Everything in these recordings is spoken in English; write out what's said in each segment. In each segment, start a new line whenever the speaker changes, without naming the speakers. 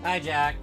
Hi, Jack.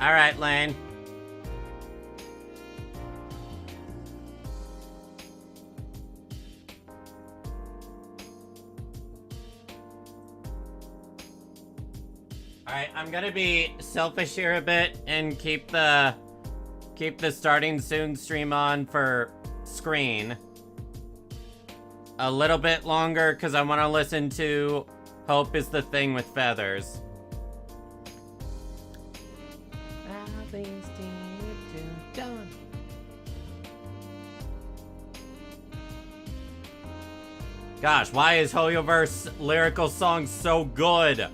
All right, Lane. All right, I'm gonna be selfish here a bit and keep the starting soon stream on for screen a little bit longer because I want to listen to "Hope Is the Thing with Feathers." Gosh, why is Hoyoverse lyrical songs so good?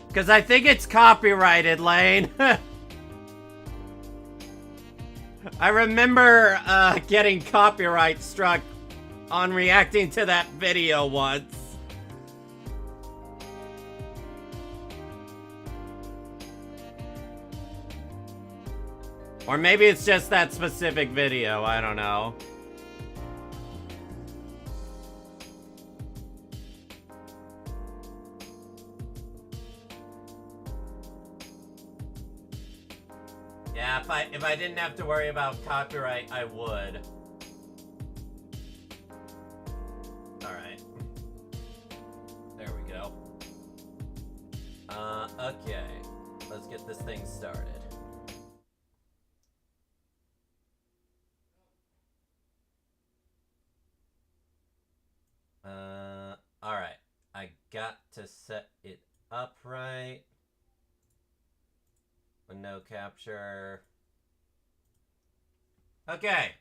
Because I think it's copyrighted, Lane. I remember getting copyright struck on reacting to that video once. Or maybe it's just that specific video, I don't know. Yeah, If I didn't have to worry about copyright, I would. Alright. There we go. Okay. Let's get this thing started. Alright. I got to set it up right. Window capture. Okay.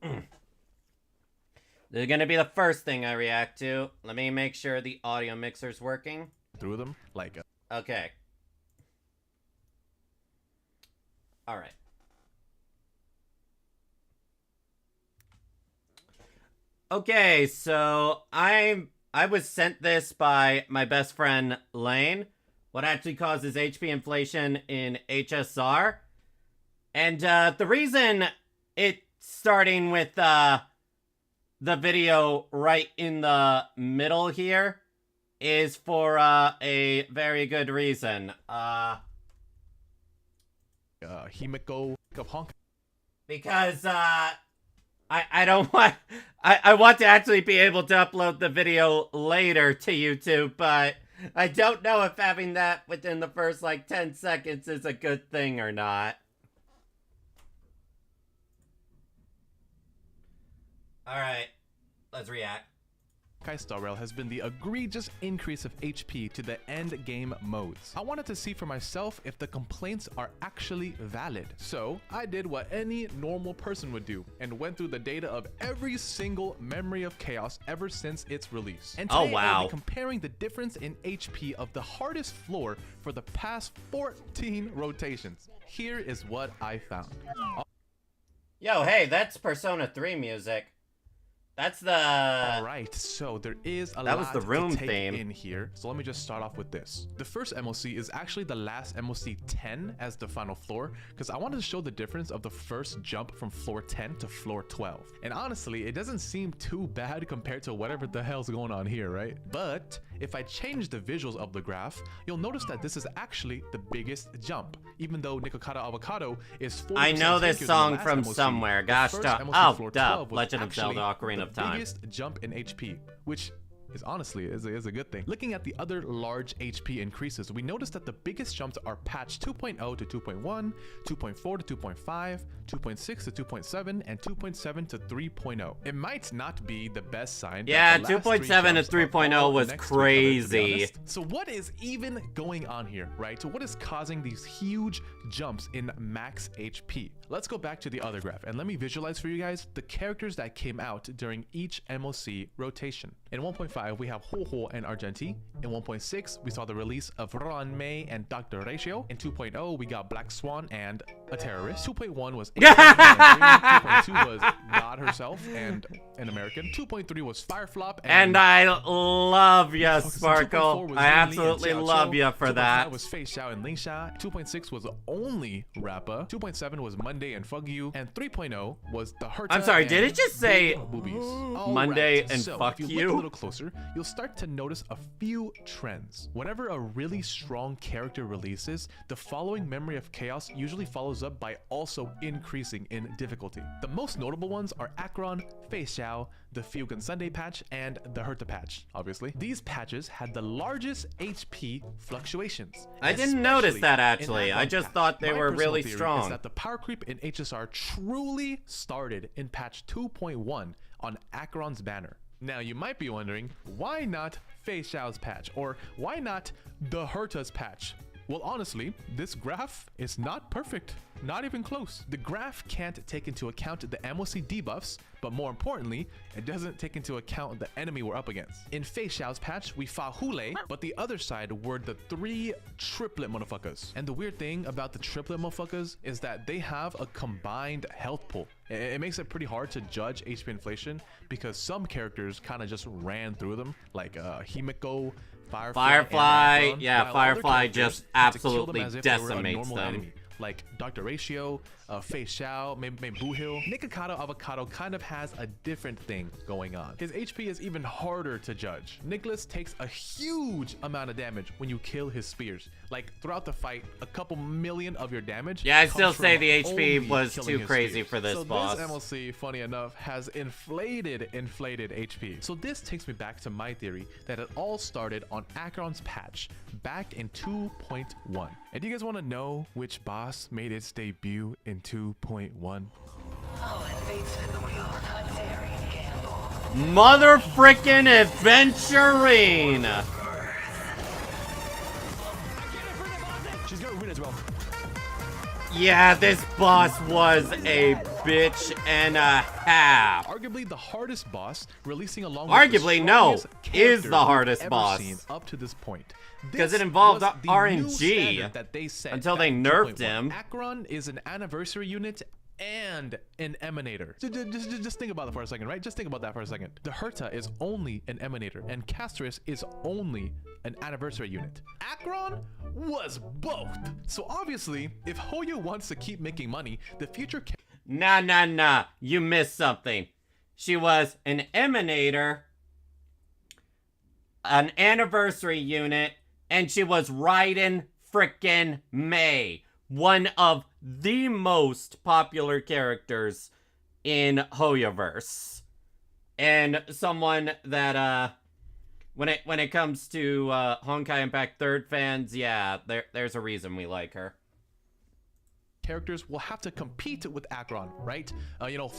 This is gonna be the first thing I react to. Let me make sure the audio mixer's working.
Through them like
Okay. Alright. Okay, so I was sent this by my best friend Lane. What actually causes HP inflation in HSR. And the reason it's starting with the video right in the middle here is for a very good reason.
Himiko Honk.
Because I don't want I want to actually be able to upload the video later to YouTube, but I don't know if having that within the first like 10 seconds is a good thing or not. Alright, let's react.
Kai Star Rail has been the egregious increase of HP to the end game modes. I wanted to see for myself if the complaints are actually valid. So I did what any normal person would do and went through the data of every single Memory of Chaos ever since its release. And today I'll be comparing the difference in HP of the hardest floor for the past 14 rotations. Here is what I found.
Yo, hey, that's Persona 3 music. That's the...
Alright, so there is a lot
the room
to take
theme
in here. So let me just start off with this. The first MOC is actually the last MOC 10 as the final floor, because I wanted to show the difference of the first jump from floor 10 to floor 12. And honestly, it doesn't seem too bad compared to whatever the hell's going on here, right? But if I change the visuals of the graph, you'll notice that this is actually the biggest jump, even though Nikokata Avocado is 40%
I know this song from
MOC.
somewhere. Gosh, oh, duh. Legend of Zelda Ocarina of Time.
Biggest jump in HP, which is honestly is a good thing. Looking at the other large HP increases, we notice that the biggest jumps are patch 2.0 to 2.1, 2.4 to 2.5, 2.6 to 2.7, and 2.7 to 3.0. It might not be the best sign.
Yeah, 2.7 to 3.0 was crazy.
So what is even going on here, right? So what is causing these huge jumps in max HP? Let's go back to the other graph and let me visualize for you guys the characters that came out during each MOC rotation. In 1.5, we have Ho-Ho and Argenti. In 1.6, we saw the release of Ranmei and Dr. Ratio. In 2.0, we got Black Swan and a terrorist. 2.1 was 2.2 was God herself and an American. 2.3 was Fireflop
and I love ya, Sparkle. I absolutely love ya for that.
2.5 was Fei Xiao and Ling Xia. 2.6 was only Rappa. 2.7 was Monday and Fuck You. And 3.0 was the Herta.
I'm sorry, did it just say Monday and Fuck
If you look a little closer, you'll start to notice a few trends. Whenever a really strong character releases, the following Memory of Chaos usually follows up by also increasing in difficulty. The most notable ones are Akron, Fei Xiao, the Fugan Sunday patch, and the Herta patch, obviously. These patches had the largest HP fluctuations.
I didn't notice that actually. I just thought they were really strong.
Is that the power creep in HSR truly started in patch 2.1 on Akron's banner. Now you might be wondering, why not Fei Xiao's patch? Or why not the Herta's patch? Well, honestly, this graph is not perfect. Not even close. The graph can't take into account the MOC debuffs, but more importantly, it doesn't take into account the enemy we're up against. In Fei Xiao's patch, we fought Hule, but the other side were the 3 triplet motherfuckers. And the weird thing about the triplet motherfuckers is that they have a combined health pool. It makes it pretty hard to judge HP inflation because some characters kind of just ran through them, like Himiko, Firefly,
yeah, Firefly just absolutely decimates them.
like Dr. Ratio, Fei Xiao, maybe Buhil, Nikocado Avocado kind of has a different thing going on. His HP is even harder to judge. Nicholas takes a huge amount of damage when you kill his spears. Like throughout the fight, a couple million of your damage.
Yeah, I still say
from
the HP
only
was
killing
too
his
crazy
spears.
for this
so
boss.
This MLC, funny enough, has inflated HP. So this takes me back to my theory that it all started on Acheron's patch back in 2.1. And do you guys want to know which boss made its debut in 2.1?
Mother frickin' adventurine!
She's got a win as well.
Yeah, this boss was a bitch and a half.
Arguably the hardest boss, releasing along
Arguably,
with the
no,
strongest
is
character
the hardest
we've ever
boss.
seen up to this point.
'Cause it
This
involved
was the
RNG
new standard that they set
until
back
they
in
nerfed
2.1.
him.
Acheron is an anniversary unit and an emanator. Just think about that for a second, right? Just think about that for a second. The Herta is only an emanator, and Castris is only an anniversary unit. Acheron was both. So obviously, if Hoyo wants to keep making money, the future
Nah. You missed something. She was an emanator, an anniversary unit, and she was Raiden frickin' May. One of the most popular characters in Hoyoverse. And someone that, when it comes to Honkai Impact 3rd fans, yeah, there's a reason we like her.
characters will have to compete with Acheron, right?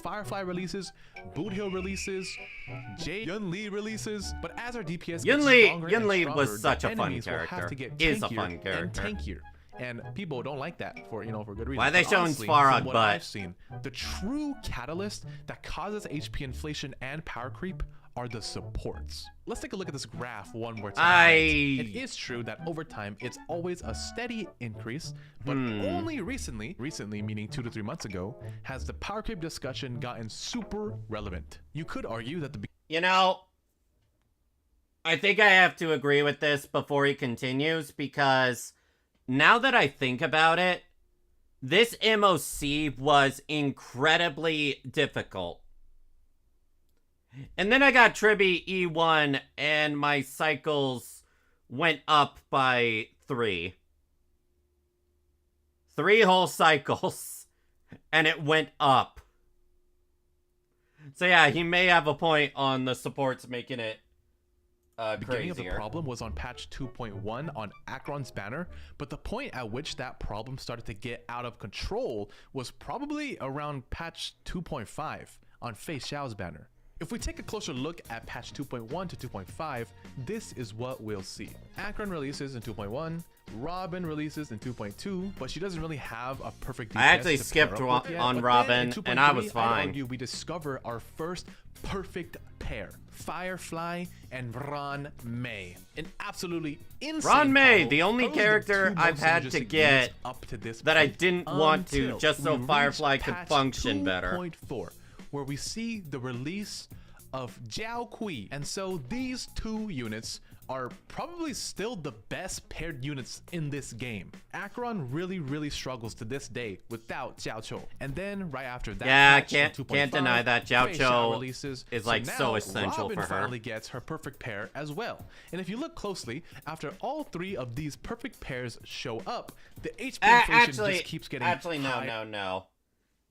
Firefly releases, Boothill releases, Yun Li releases, but as our DPS
Yun
gets
Li
stronger and stronger,
was such
the
a fun
enemies will have
character.
to get
Is a
tankier
fun character.
and tankier. And people don't like that for good reason.
Why are they
But
showing
honestly,
Svarog
from what
butt?
I've seen, the true catalyst that causes HP inflation and power creep are the supports. Let's take a look at this graph one more time. It is true that over time it's always a steady increase, but only recently meaning 2 to 3 months ago, has the power creep discussion gotten super relevant. You could argue that the
I think I have to agree with this before he continues, because now that I think about it, this MOC was incredibly difficult. And then I got Tribi E1 and my cycles went up by 3. 3 whole cycles. And it went up. So yeah, he may have a point on the supports making it
beginning of the
crazier.
problem was on patch 2.1 on Acheron's banner, but the point at which that problem started to get out of control was probably around patch 2.5 on Fei Xiao's banner. If we take a closer look at patch 2.1 to 2.5, this is what we'll see. Acheron releases in 2.1, Robin releases in 2.2, but she doesn't really have a perfect DPS
I actually
to
skipped
pair up with yet.
on
But
Robin,
then in
and I
2.3,
was
I'd
fine.
argue we discover our first perfect pair. Firefly and Ran Mei. An absolutely insane
Ran Mei,
combo,
the only
probably
character
two
I've
most
had to
synergistic
get
units up to this
that I
point
didn't want to,
until
just so
we
Firefly
reach
could
patch
function better.
2.4, where we see the release of Jiao Kui. And so these two units are probably still the best paired units in this game. Acheron really struggles to this day without Jiao Chou. And then right after that,
Yeah,
patch in
can't
2.5,
deny that Jiao
Fei
Chou
Xiao releases.
is, like,
now
so essential
Robin
for her.
finally gets her perfect pair as well. And if you look closely, after all 3 of these perfect pairs show up, the HP inflation just keeps getting higher.
No.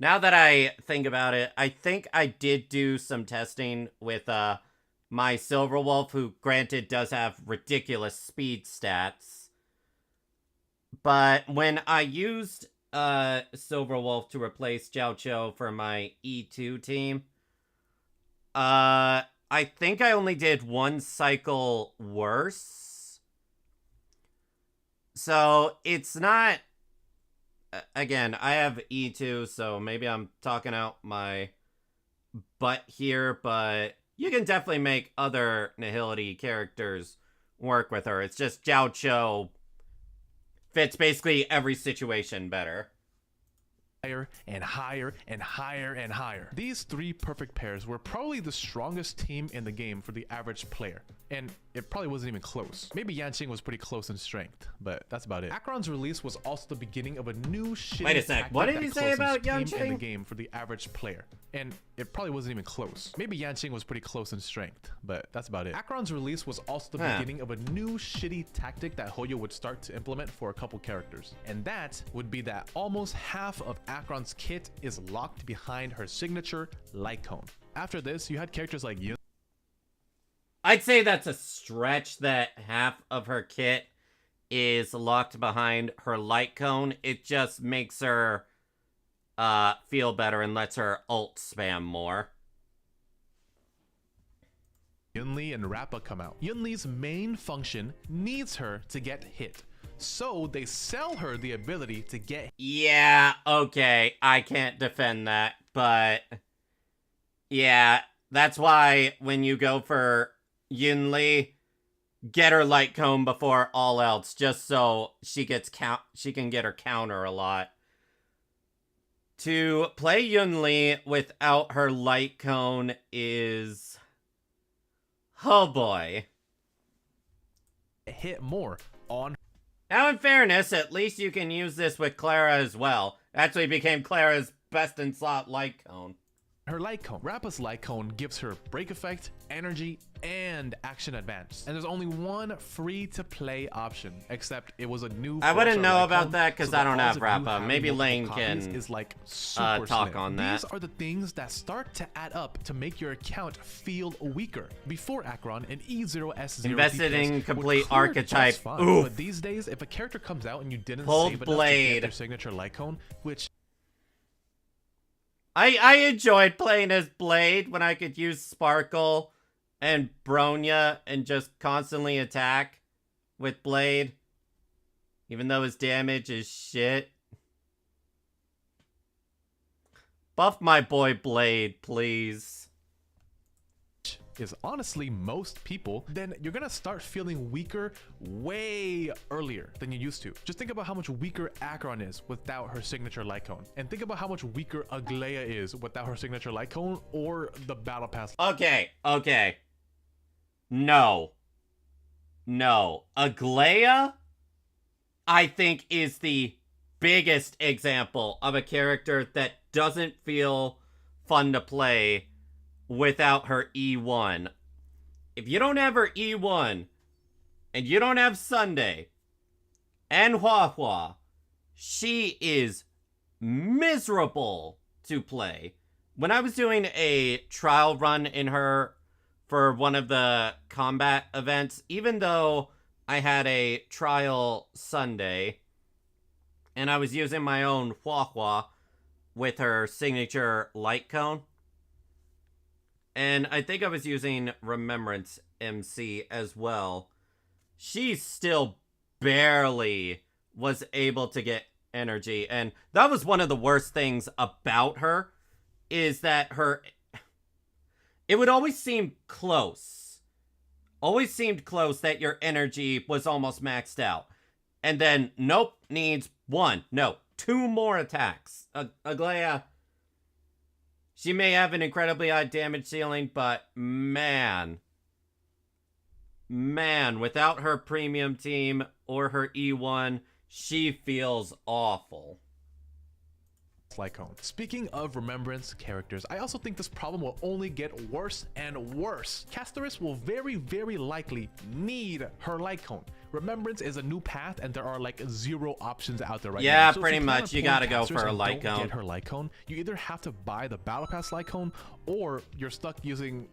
Now that I think about it, I think I did do some testing with my Silver Wolf, who granted does have ridiculous speed stats. But when I used Silver Wolf to replace Jiao Chou for my E2 team, I think I only did 1 cycle worse. So it's not... Again, I have E2, so maybe I'm talking out my butt here, but you can definitely make other Nihility characters work with her. It's just Jiao Chou fits basically every situation better.
higher and higher and higher and higher. These three perfect pairs were probably the strongest team in the game for the average player, and it probably wasn't even close. Maybe Yanqing was pretty close in strength, but that's about it. Acheron's release was also the beginning of a new shitty
Wait a sec,
tactic
what did
that
he say about
closest team in the
Yanqing?
game for the average player, and it probably wasn't even close. Maybe Yanqing was pretty close in strength, but that's about it. Acheron's release was also the beginning of a new shitty tactic that Hoyo would start to implement for a couple characters, and that would be that almost half of Acheron's kit is locked behind her signature light cone. After this, you had characters like Yun.
I'd say that's a stretch that half of her kit is locked behind her light cone. It just makes her feel better and lets her ult spam more.
Yunli and Rappa come out. Yunli's main function needs her to get hit, so they sell her the ability to get.
Yeah, okay, I can't defend that, but yeah, that's why when you go for Yunli, get her light cone before all else, just so she can get her counter a lot. To play Yunli without her light cone is, oh boy.
Hit more on.
Now, in fairness, at least you can use this with Clara as well. Actually became Clara's best in slot light cone.
Her light cone. Rappa's light cone gives her break effect, energy, and action advance. And there's only one free-to-play option, except it was a new.
I wouldn't know about
cone,
that because
so
I don't have
the odds of you
Rappa.
having
Maybe
multiple
Lane
copies
can
is like super
talk
slim.
on that.
These are the things that start to add up to make your account feel weaker. Before Acheron, an E0S0
Invested
DPS
in
would
complete
clear
archetype.
just fine.
Oof.
But these days, if a character comes out and you didn't
Pulled
save enough to
Blade.
get their signature light cone, which
I enjoyed playing as Blade when I could use Sparkle and Bronya and just constantly attack with Blade, even though his damage is shit. Buff my boy Blade, please.
is honestly most people, then you're gonna start feeling weaker way earlier than you used to. Just think about how much weaker Acheron is without her signature light cone, and think about how much weaker Aglaia is without her signature light cone or the battle pass.
Okay. No. Aglaia, I think, is the biggest example of a character that doesn't feel fun to play without her E1. If you don't have her E1, and you don't have Sunday, and HoYoFair, she is miserable to play. When I was doing a trial run in her for one of the combat events, even though I had a trial Sunday, and I was using my own HoYoFair with her signature light cone, and I think I was using Remembrance MC as well, she still barely was able to get energy. And that was one of the worst things about her, is that it would always seem close. Always seemed close that your energy was almost maxed out. And then, nope, needs two more attacks. Aglaia, she may have an incredibly high damage ceiling, but man, without her premium team or her E1, she feels awful.
Light cone. Speaking of Remembrance characters, I also think this problem will only get worse and worse. Casterus will very, very likely need her light cone. Remembrance is a new path, and there are like 0 options out there right now.
Yeah,
So
pretty
if you plan
much.
on
You
pulling
gotta go
Casterus
for a
and
light
don't
cone.
Get her light cone. You either have to buy the Battle Pass light cone, or you're stuck using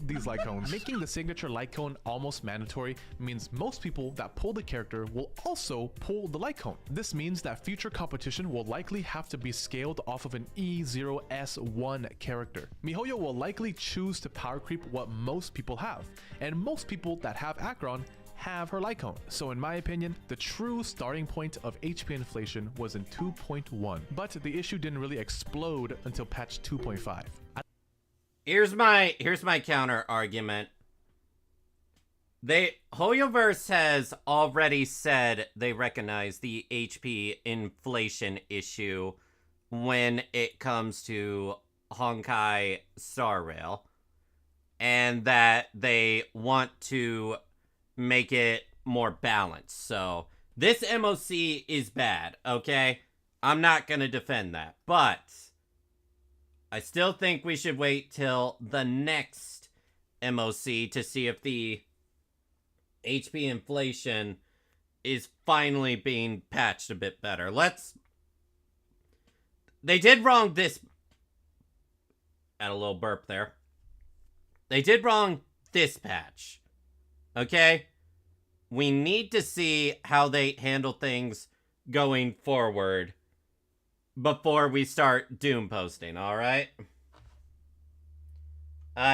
these light cones. Making the signature light cone almost mandatory means most people that pull the character will also pull the light cone. This means that future competition will likely have to be scaled off of an E0S1 character. MiHoYo will likely choose to power creep what most people have, and most people that have Acheron have her light cone. So in my opinion, the true starting point of HP inflation was in 2.1, but the issue didn't really explode until patch 2.5.
Here's my counter argument. Hoyoverse has already said they recognize the HP inflation issue when it comes to Honkai Star Rail, and that they want to make it more balanced. So this MOC is bad, okay? I'm not gonna defend that, but I still think we should wait till the next MOC to see if the HP inflation is finally being patched a bit better. They did wrong this... Had a little burp there. They did wrong this patch. Okay? We need to see how they handle things going forward before we start doom posting, alright?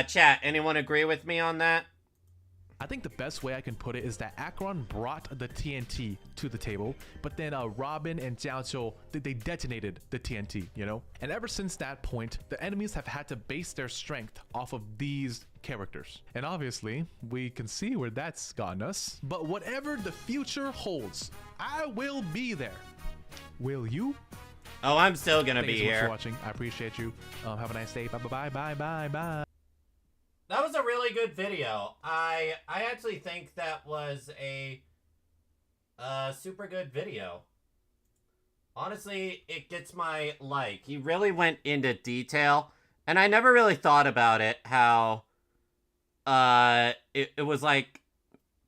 Chat, anyone agree with me on that?
I think the best way I can put it is that Acheron brought the TNT to the table, but then Robin and Jiao they detonated the TNT, you know? And ever since that point, the enemies have had to base their strength off of these characters. And obviously, we can see where that's gotten us. But whatever the future holds, I will be there. Will you?
Oh, I'm still gonna
Thank
be
you so much
here.
for watching. I appreciate you. Have a nice day. Bye.
That was a really good video. I actually think that was a super good video. Honestly, it gets my like. He really went into detail, and I never really thought about it, how it was like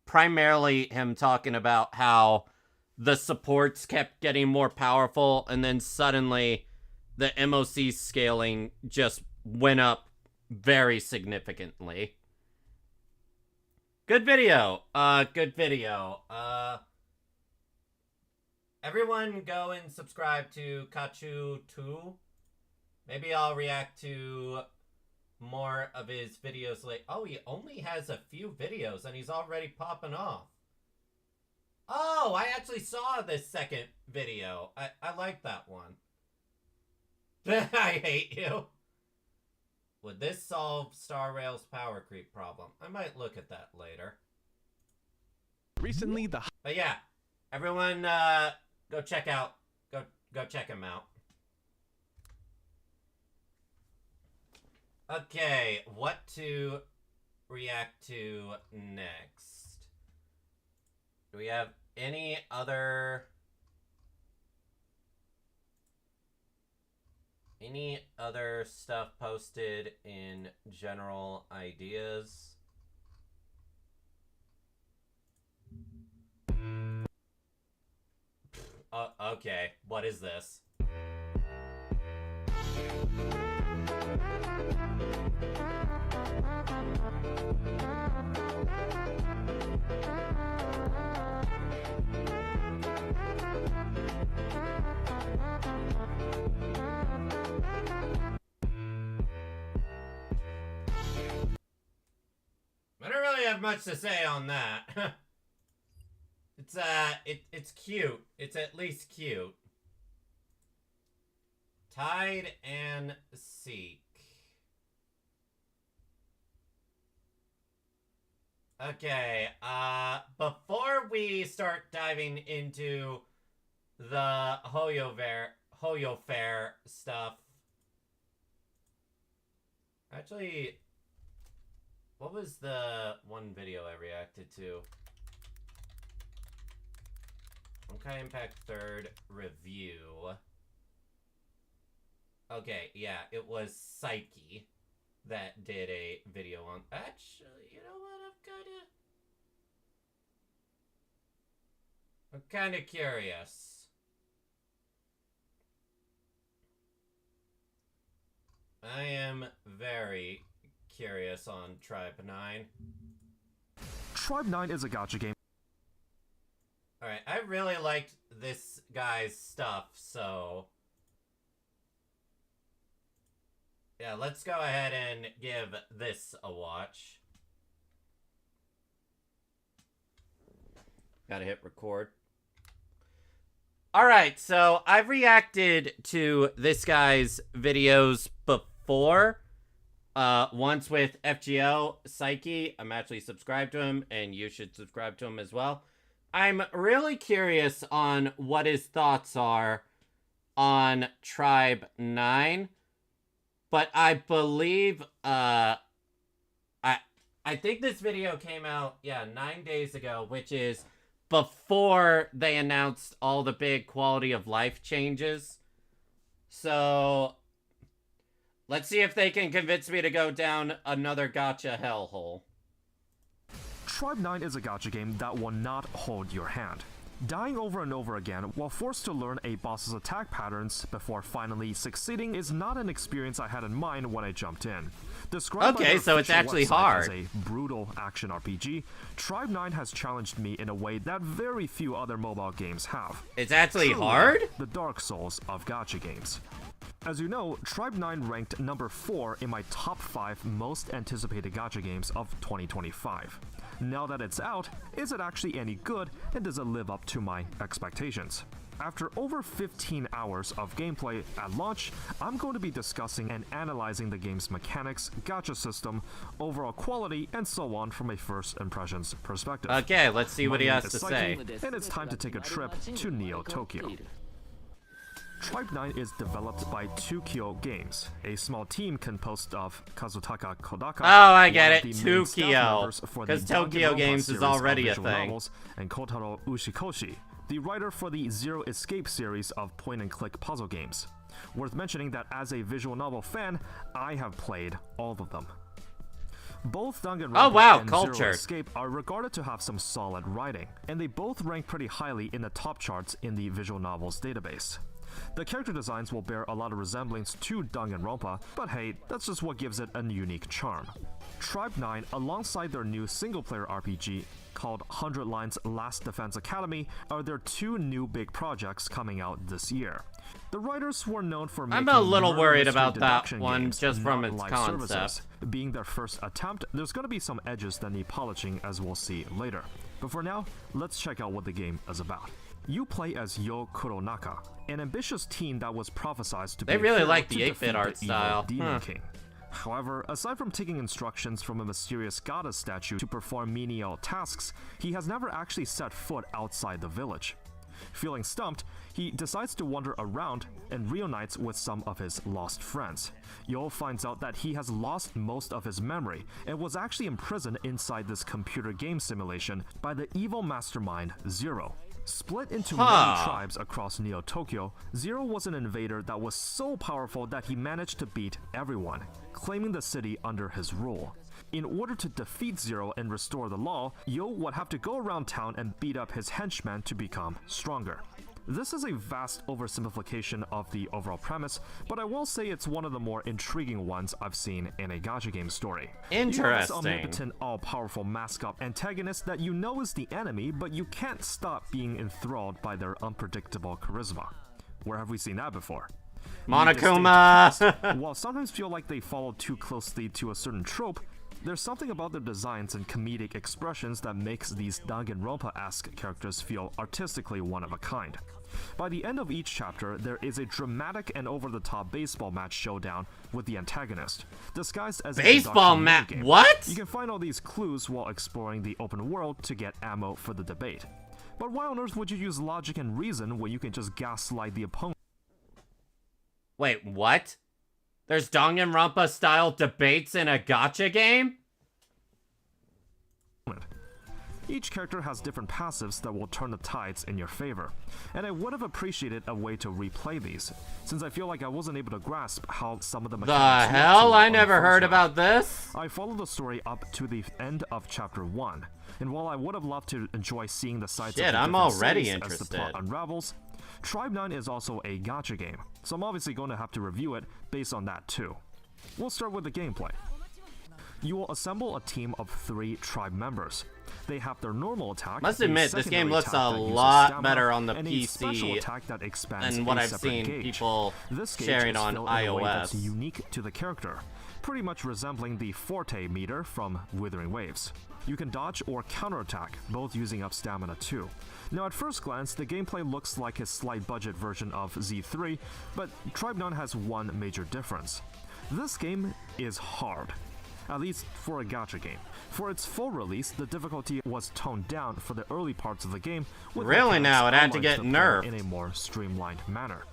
primarily him talking about how the supports kept getting more powerful, and then suddenly the MOC scaling just went up very significantly. Good video. Good video. Everyone go and subscribe to Kachu 2. Maybe I'll react to more of his videos later. Oh, he only has a few videos and he's already popping off. Oh, I actually saw this second video. I like that one. I hate you. Would this solve Star Rail's power creep problem? I might look at that later.
Recently,
But yeah, everyone go check out, go check him out. Okay, what to react to next? Do we have any other stuff posted in general ideas? Okay, what is this? I don't really have much to say on that. It's cute. It's at least cute. Tide and Seek. Okay, before we start diving into the HoYoFair stuff, actually, what was the one video I reacted to? Honkai Impact 3rd review. Okay, yeah, it was Psyche that did a video on... Actually, you know what? I'm kind of curious. I am very curious on Tribe 9.
Tribe 9 is a gacha game.
Alright, I really liked this guy's stuff, so... yeah, let's go ahead and give this a watch. Gotta hit record. Alright, so I've reacted to this guy's videos before. Once with FGO Psyche. I'm actually subscribed to him, and you should subscribe to him as well. I'm really curious on what his thoughts are on Tribe 9, but I believe I think this video came out 9 days ago, which is before they announced all the big quality of life changes. So let's see if they can convince me to go down another gacha hellhole.
Tribe 9 is a gacha game that will not hold your hand. Dying over and over again while forced to learn a boss's attack patterns before finally succeeding is not an experience I had in mind when I jumped in. Described by
Okay,
their
so it's
official
actually
website
hard.
as a brutal action RPG, Tribe 9 has challenged me in a way that very few other mobile games have.
It's actually
Truly,
hard?
the Dark Souls of gacha games. As you know, Tribe 9 ranked number 4 in my top 5 most anticipated gacha games of 2025. Now that it's out, is it actually any good, and does it live up to my expectations? After over 15 hours of gameplay at launch, I'm going to be discussing and analyzing the game's mechanics, gacha system, overall quality, and so on from a first impressions perspective.
Okay, let's see what he
My
has
name
to
is
say.
Saiki, and it's time to take a trip to Neo Tokyo. Tribe 9 is developed by 2Kyo Games, a small team composed of Kazutaka Kodaka.
Oh, I get
one
it,
of the main staff
2Kyo,
members for the
'cause Tokyo
Danganronpa
Games is
series
already
of
a
visual
thing.
novels, and Kotaro Ushikoshi, the writer for the Zero Escape series of point-and-click puzzle games. Worth mentioning that as a visual novel fan, I have played all of them. Both Danganronpa
Oh, wow,
and
cultured.
Zero Escape are regarded to have some solid writing, and they both rank pretty highly in the top charts in the visual novels database. The character designs will bear a lot of resemblance to Danganronpa, but hey, that's just what gives it a unique charm. Tribe 9, alongside their new single-player RPG called 100 Lines Last Defense Academy, are their two new big projects coming out this year. The writers were known for making
I'm a little
murder
worried
mystery
about that
deduction
one
games,
just from
not
its
live
concept.
services. Being their first attempt, there's going to be some edges that need polishing, as we'll see later. But for now, let's check out what the game is about. You play as Yo Kuronaka, an ambitious teen that was prophesized to be
They really
a hero
like
to
the 8-bit
defeat
art
the evil
style.
Demon King. However, aside from taking instructions from a mysterious goddess statue to perform menial tasks, he has never actually set foot outside the village. Feeling stumped, he decides to wander around and reunites with some of his lost friends. Yo finds out that he has lost most of his memory and was actually imprisoned inside this computer game simulation by the evil mastermind Zero. Split into many tribes across Neo Tokyo, Zero was an invader that was so powerful that he managed to beat everyone, claiming the city under his rule. In order to defeat Zero and restore the law, Yo would have to go around town and beat up his henchmen to become stronger. This is a vast oversimplification of the overall premise, but I will say it's one of the more intriguing ones I've seen in a gacha game story. You have this
Interesting.
omnipotent, all-powerful mascot antagonist that you know is the enemy, but you can't stop being enthralled by their unpredictable charisma. Where have we seen that before?
Monokuma!
While sometimes feel like they follow too closely to a certain trope, there's something about their designs and comedic expressions that makes these Danganronpa-esque characters feel artistically one of a kind. By the end of each chapter, there is a dramatic and over-the-top baseball match showdown with the antagonist, disguised as a
Baseball
deduction
match?
minigame.
What?
You can find all these clues while exploring the open world to get ammo for the debate. But why on earth would you use logic and reason when you can just gaslight the opponent?
Wait, what? There's Danganronpa-style debates in a gacha game?
Each character has different passives that will turn the tides in your favor, and I would have appreciated a way to replay these, since I feel like I wasn't able to grasp how some of the
The
mechanics work
hell?
too
I
on the
never
first
heard
run.
about this.
I followed the story up to the end of chapter 1, and while I would have loved to enjoy seeing the sides
Shit,
of the
I'm
different
already
cities as the plot
interested.
unravels, Tribe 9 is also a gacha game, so I'm obviously going to have to review it based on that too. We'll start with the gameplay. You will assemble a team of 3 tribe members. They have their normal attack.
Must
a
admit, this game
secondary
looks
attack
a
that uses
lot
stamina,
better on the
and a special
PC
attack that expands
than what
a
I've
separate
seen
gauge.
people
This gauge
sharing
is
on
filled in a way that's
iOS.
unique to the character, pretty much resembling the Forte meter from Withering Waves. You can dodge or counterattack, both using up stamina too. Now at first glance, the gameplay looks like a slight budget version of Z3, but Tribe 9 has one major difference. This game is hard. At least for a gacha game. For its full release, the difficulty was toned down for the early parts of the game, with
Really
mechanics
now, it had to
outlined
get
the player
nerfed.
in a more streamlined manner.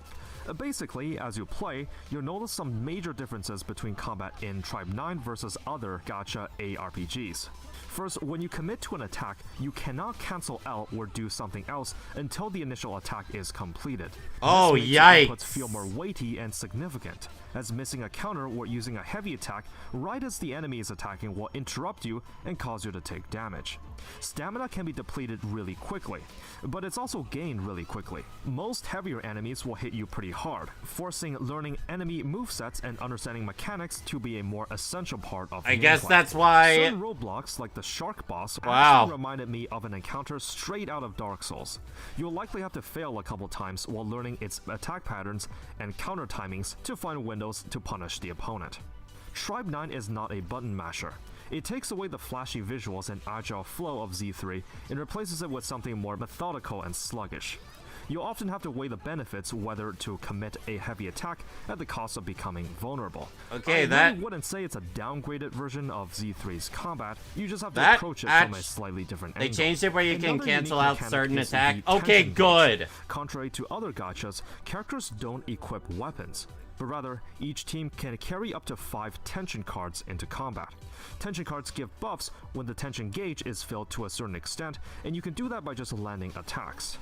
Basically, as you play, you'll notice some major differences between combat in Tribe 9 versus other gacha ARPGs. First, when you commit to an attack, you cannot cancel out or do something else until the initial attack is completed.
Oh,
this makes
yikes!
Your inputs feel more weighty and significant, as missing a counter or using a heavy attack right as the enemy is attacking will interrupt you and cause you to take damage. Stamina can be depleted really quickly, but it's also gained really quickly. Most heavier enemies will hit you pretty hard, forcing learning enemy movesets and understanding mechanics to be a more essential part of
I guess
gameplay.
that's why...
Certain roadblocks, like the shark boss,
Wow.
actually reminded me of an encounter straight out of Dark Souls. You'll likely have to fail a couple times while learning its attack patterns and counter timings to find windows to punish the opponent. Tribe 9 is not a button masher. It takes away the flashy visuals and agile flow of Z3 and replaces it with something more methodical and sluggish. You'll often have to weigh the benefits whether to commit a heavy attack at the cost of becoming vulnerable.
Okay,
I
that...
really wouldn't say it's a downgraded version of Z3's combat. You just have to
That
approach it from a slightly different
They
angle.
changed it where you can
Another
cancel
unique
out
mechanic
certain
is the
attack.
tension
Okay,
gauge.
good.
Contrary to other gachas, characters don't equip weapons, but rather each team can carry up to 5 tension cards into combat. Tension cards give buffs when the tension gauge is filled to a certain extent, and you can do that by just landing attacks.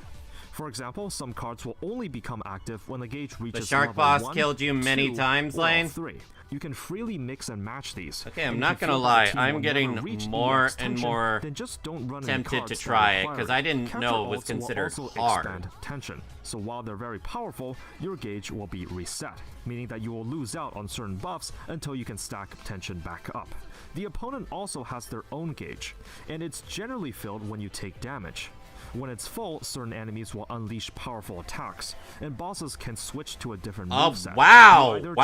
For example, some cards will only become active when the gauge reaches
The shark
level
boss
1,
killed you many
2,
times,
or all
Lane?
3. You can freely mix and match these.
Okay, I'm
and
not
if you
gonna
feel that
lie,
the team
I'm
will
getting
never reach
more
EX
and
tension,
more
then just don't run any
tempted
cards
to
that
try it,
require
'cause I didn't
Character
know it was
ults will
considered
also
hard.
expand tension, so while they're very powerful, your gauge will be reset, meaning that you will lose out on certain buffs until you can stack tension back up. The opponent also has their own gauge, and it's generally filled when you take damage. When it's full, certain enemies will unleash powerful attacks, and bosses can switch to a different
Oh,
moveset.
wow,
You either just have to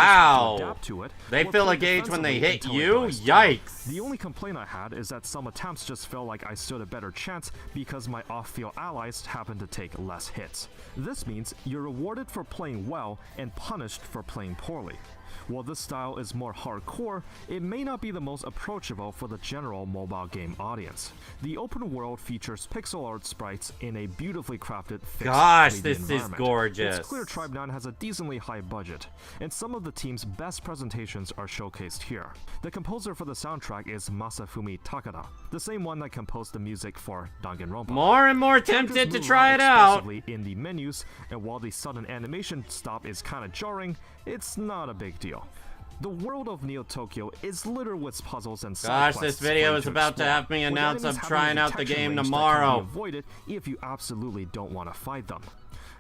wow.
adapt to it,
They
or
fill
play
a gauge when they hit
defensively
you?
until it dies down.
Yikes.
The only complaint I had is that some attempts just felt like I stood a better chance because my off-field allies happened to take less hits. This means you're rewarded for playing well and punished for playing poorly. While this style is more hardcore, it may not be the most approachable for the general mobile game audience. The open world features pixel art sprites in a beautifully crafted fixed
Gosh,
3D
this is
environment.
gorgeous.
It's clear Tribe 9 has a decently high budget, and some of the team's best presentations are showcased here. The composer for the soundtrack is Masafumi Takada, the same one that composed the music for Danganronpa.
More and more
Characters
tempted to
move
try
around
it out.
expressively in the menus, and while the sudden animation stop is kinda jarring, it's not a big deal. The world of Neo Tokyo is littered with puzzles and side
Gosh,
quests
this video
for you
is
to
about to
explore,
have me
with
announce
enemies
I'm
having
trying
a
out the
detection
game
range that
tomorrow.
can be avoided if you absolutely don't want to fight them.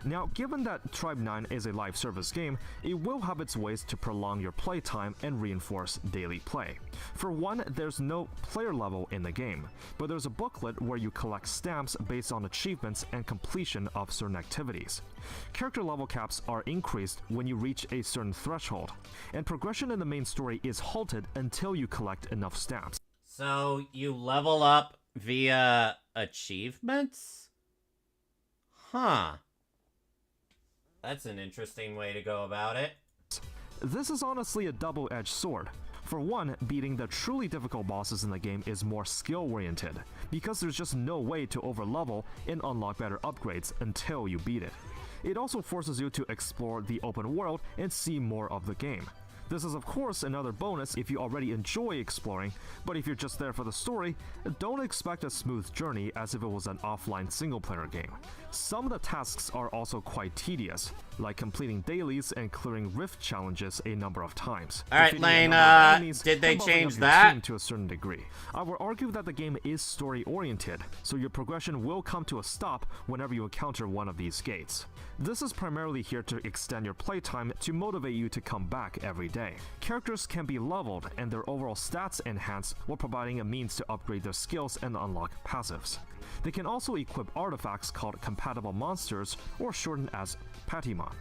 Now, given that Tribe 9 is a live service game, it will have its ways to prolong your playtime and reinforce daily play. For one, there's no player level in the game, but there's a booklet where you collect stamps based on achievements and completion of certain activities. Character level caps are increased when you reach a certain threshold, and progression in the main story is halted until you collect enough stamps.
So, you level up via achievements? Huh. That's an interesting way to go about it.
This is honestly a double-edged sword. For one, beating the truly difficult bosses in the game is more skill-oriented, because there's just no way to overlevel and unlock better upgrades until you beat it. It also forces you to explore the open world and see more of the game. This is of course another bonus if you already enjoy exploring, but if you're just there for the story, don't expect a smooth journey as if it was an offline single-player game. Some of the tasks are also quite tedious, like completing dailies and clearing rift challenges a number of times.
Alright,
defeating a
Lane,
number of enemies,
did they
and buffing
change
up your
that?
team to a certain degree. I will argue that the game is story-oriented, so your progression will come to a stop whenever you encounter one of these gates. This is primarily here to extend your playtime to motivate you to come back every day. Characters can be leveled and their overall stats enhanced while providing a means to upgrade their skills and unlock passives. They can also equip artifacts called compatible monsters, or shortened as Patimon.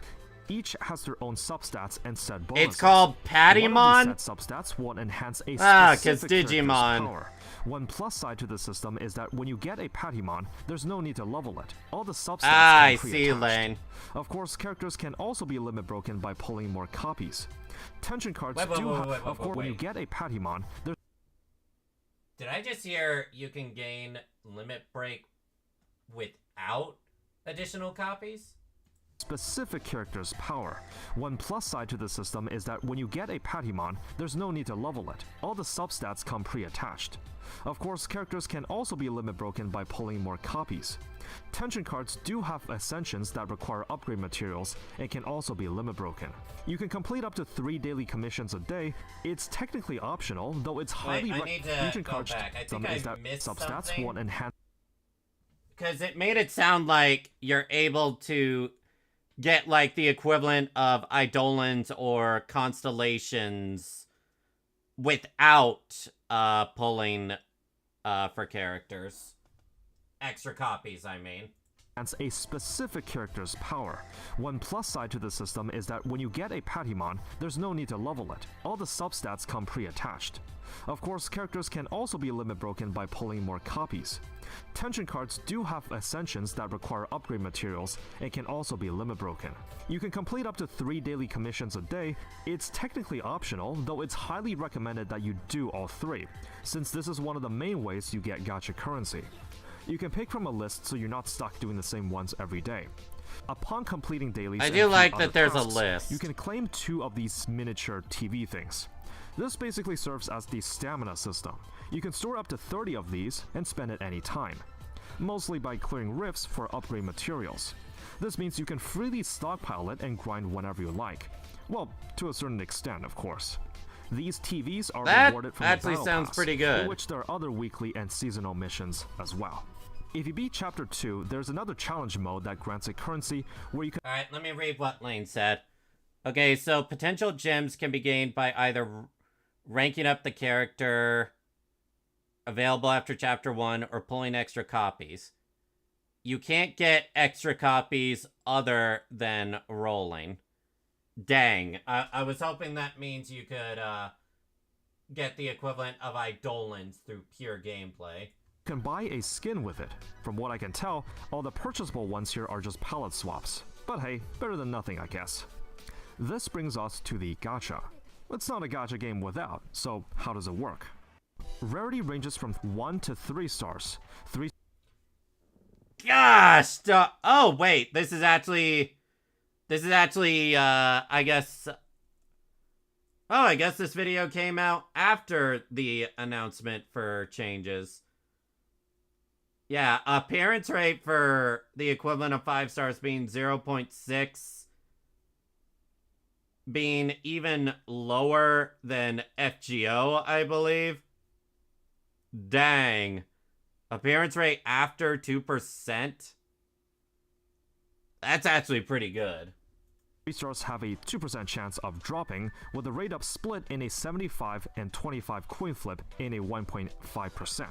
Each has their own substats and set bonuses.
It's called
One
Patimon?
of these set substats will enhance a
Ah, 'cause
specific character's
Digimon.
power. One plus side to the system is that when you get a Patimon, there's no need to level it. All the substats
Ah,
are
I see,
pre-attached.
Lane.
Of course, characters can also be limit broken by pulling more copies. Tension cards
Wait,
do have,
wait,
of course, when you
wait.
get a Patimon, there's
Did I just hear you can gain limit break without additional copies?
specific character's power. One plus side to the system is that when you get a Patimon, there's no need to level it. All the substats come pre-attached. Of course, characters can also be limit broken by pulling more copies. Tension cards do have ascensions that require upgrade materials and can also be limit broken. You can complete up to 3 daily commissions a day. It's technically optional, though it's highly
Tension cards back. I think I missed
substats
something.
won't enhance.
Because it made it sound like you're able to get like the equivalent of Eidolons or Constellations without pulling for characters. Extra copies, I mean.
A specific character's power. One plus side to the system is that when you get a Patimon, there's no need to level it. All the substats come pre-attached. Of course, characters can also be limit broken by pulling more copies. Tension cards do have ascensions that require upgrade materials and can also be limit broken. You can complete up to 3 daily commissions a day. It's technically optional, though it's highly recommended that you do all 3, since this is one of the main ways you get gacha currency. You can pick from a list so you're not stuck doing the same ones every day. Upon completing dailies,
I do like that there's a list.
You can claim 2 of these miniature TV things. This basically serves as the stamina system. You can store up to 30 of these and spend at any time, mostly by clearing rifts for upgrade materials. This means you can freely stockpile it and grind whenever you like. Well, to a certain extent, of course. These TVs are rewarded from the Battle
sounds
Pass,
pretty good.
in which there are other weekly and seasonal missions as well. If you beat Chapter 2, there's another challenge mode that grants a currency where you can...
Alright, let me read what Lane said. Okay, so potential gems can be gained by either ranking up the character available after Chapter 1 or pulling extra copies. You can't get extra copies other than rolling. Dang. I was hoping that means you could get the equivalent of Eidolons through pure gameplay.
can buy a skin with it. From what I can tell, all the purchasable ones here are just palette swaps. But hey, better than nothing, I guess. This brings us to the gacha. It's not a gacha game without, so how does it work? Rarity ranges from 1 to 3 stars. 3
Gosh! Oh, wait. This is actually, I guess... Oh, I guess this video came out after the announcement for changes. Yeah, appearance rate for the equivalent of 5 stars being 0.6, being even lower than FGO, I believe. Dang. Appearance rate after 2%? That's actually pretty good.
3 stars have a 2% chance of dropping, with the rate up split in a 75 and 25 coin flip in a 1.5%.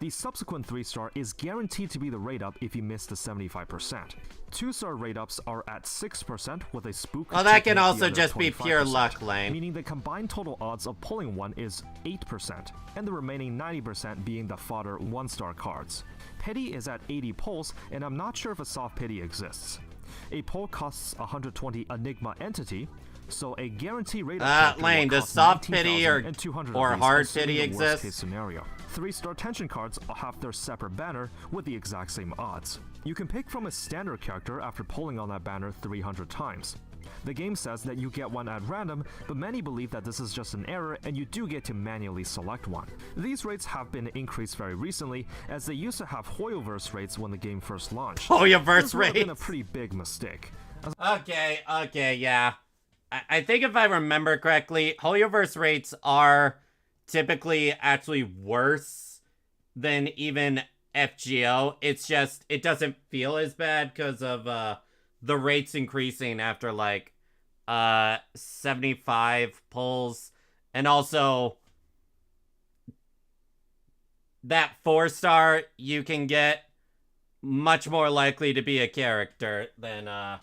The subsequent 3-star is guaranteed to be the rate up if you miss the 75%. 2-star rate ups are at 6% with a spook.
Well, that can also just be pure luck, Lane.
Meaning the combined total odds of pulling one is 8%, and the remaining 90% being the fodder 1-star cards. Pity is at 80 pulls, and I'm not sure if a soft pity exists. A pull costs 120 Enigma entity, so a guarantee rate
Lane, does soft pity or hard pity exist?
Case scenario. 3-star tension cards have their separate banner with the exact same odds. You can pick from a standard character after pulling on that banner 300 times. The game says that you get one at random, but many believe that this is just an error and you do get to manually select one. These rates have been increased very recently, as they used to have Hoyoverse rates when the game first launched.
Hoyoverse rates?
This would have been a pretty big mistake.
Okay, yeah. I think if I remember correctly, Hoyoverse rates are typically actually worse than even FGO. It's just, it doesn't feel as bad because of the rates increasing after like 75 pulls. And also that 4-star you can get much more likely to be a character than a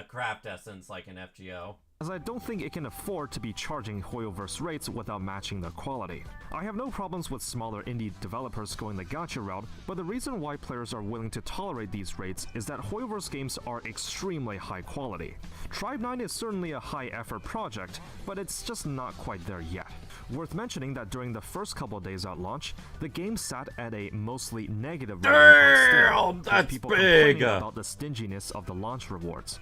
craft essence like an FGO.
as I don't think it can afford to be charging Hoyoverse rates without matching their quality. I have no problems with smaller indie developers going the gacha route, but the reason why players are willing to tolerate these rates is that Hoyoverse games are extremely high quality. Tribe 9 is certainly a high-effort project, but it's just not quite there yet. Worth mentioning that during the first couple days at launch, the game sat at a mostly negative rating on Steam, with people complaining about the stinginess of the launch rewards.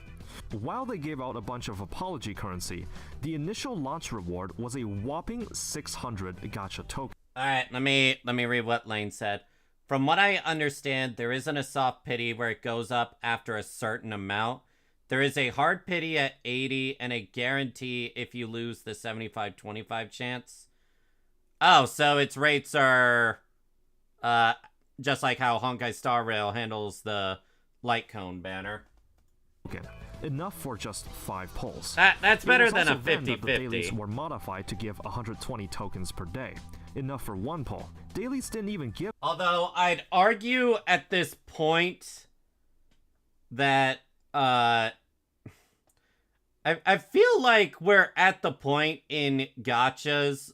While they gave out a bunch of apology currency, the initial launch reward was a whopping 600 gacha tokens.
Alright, let me read what Lane said. From what I understand, there isn't a soft pity where it goes up after a certain amount. There is a hard pity at 80 and a guarantee if you lose the 75-25 chance. Oh, so its rates are just like how Honkai Star Rail handles the light cone banner.
Okay. Enough for just 5 polls.
That's better than a 50-50.
The dailies were modified to give 120 tokens per day. Enough for 1 poll. Dailies didn't even give.
Although I'd argue at this point that I feel like we're at the point in gachas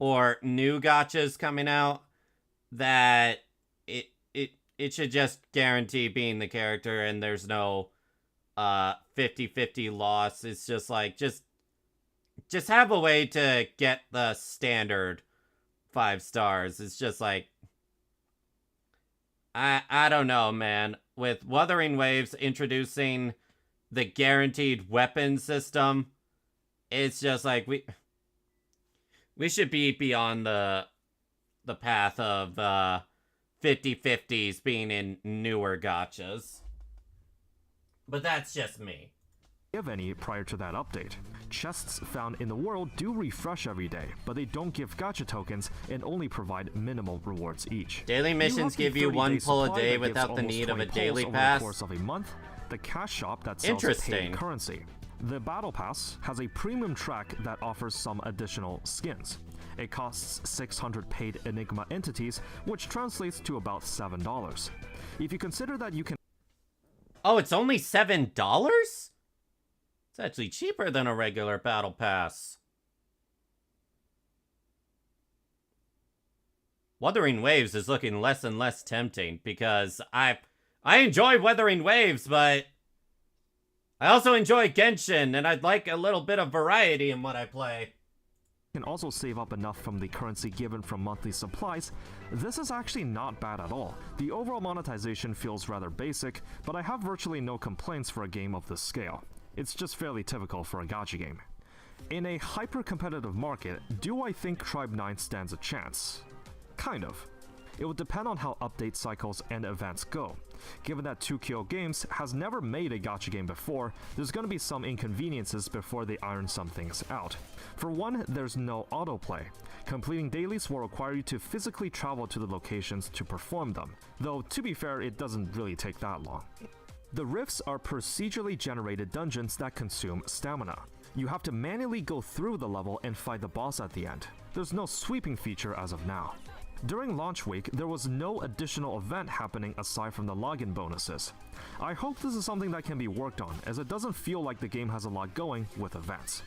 or new gachas coming out that it should just guarantee being the character and there's no 50-50 loss. It's just like just have a way to get the standard 5 stars. It's just like I don't know, man. With Wuthering Waves introducing the guaranteed weapon system, it's just like we should be beyond the path of 50-50s being in newer gachas. But that's just me.
Give any prior to that update. Chests found in the world do refresh every day, but they don't give gacha tokens and only provide minimal rewards each.
Daily missions give you 1 pull a day without the need of a daily pass.
Over the course of a month, the cash shop that sells paid currency. The battle pass has a premium track that offers some additional skins. It costs 600 paid Enigma entities, which translates to about $7. If you consider that you can.
Oh, it's only $7? It's actually cheaper than a regular battle pass. Wuthering Waves is looking less and less tempting because I enjoy Wuthering Waves, but I also enjoy Genshin, and I'd like a little bit of variety in what I play.
Can also save up enough from the currency given from monthly supplies. This is actually not bad at all. The overall monetization feels rather basic, but I have virtually no complaints for a game of this scale. It's just fairly typical for a gacha game. In a hyper-competitive market, do I think Tribe 9 stands a chance? Kind of. It would depend on how update cycles and events go. Given that 2Kyo Games has never made a gacha game before, there's gonna be some inconveniences before they iron some things out. For one, there's no autoplay. Completing dailies will require you to physically travel to the locations to perform them, though to be fair, it doesn't really take that long. The rifts are procedurally generated dungeons that consume stamina. You have to manually go through the level and fight the boss at the end. There's no sweeping feature as of now. During launch week, there was no additional event happening aside from the login bonuses. I hope this is something that can be worked on, as it doesn't feel like the game has a lot going with events.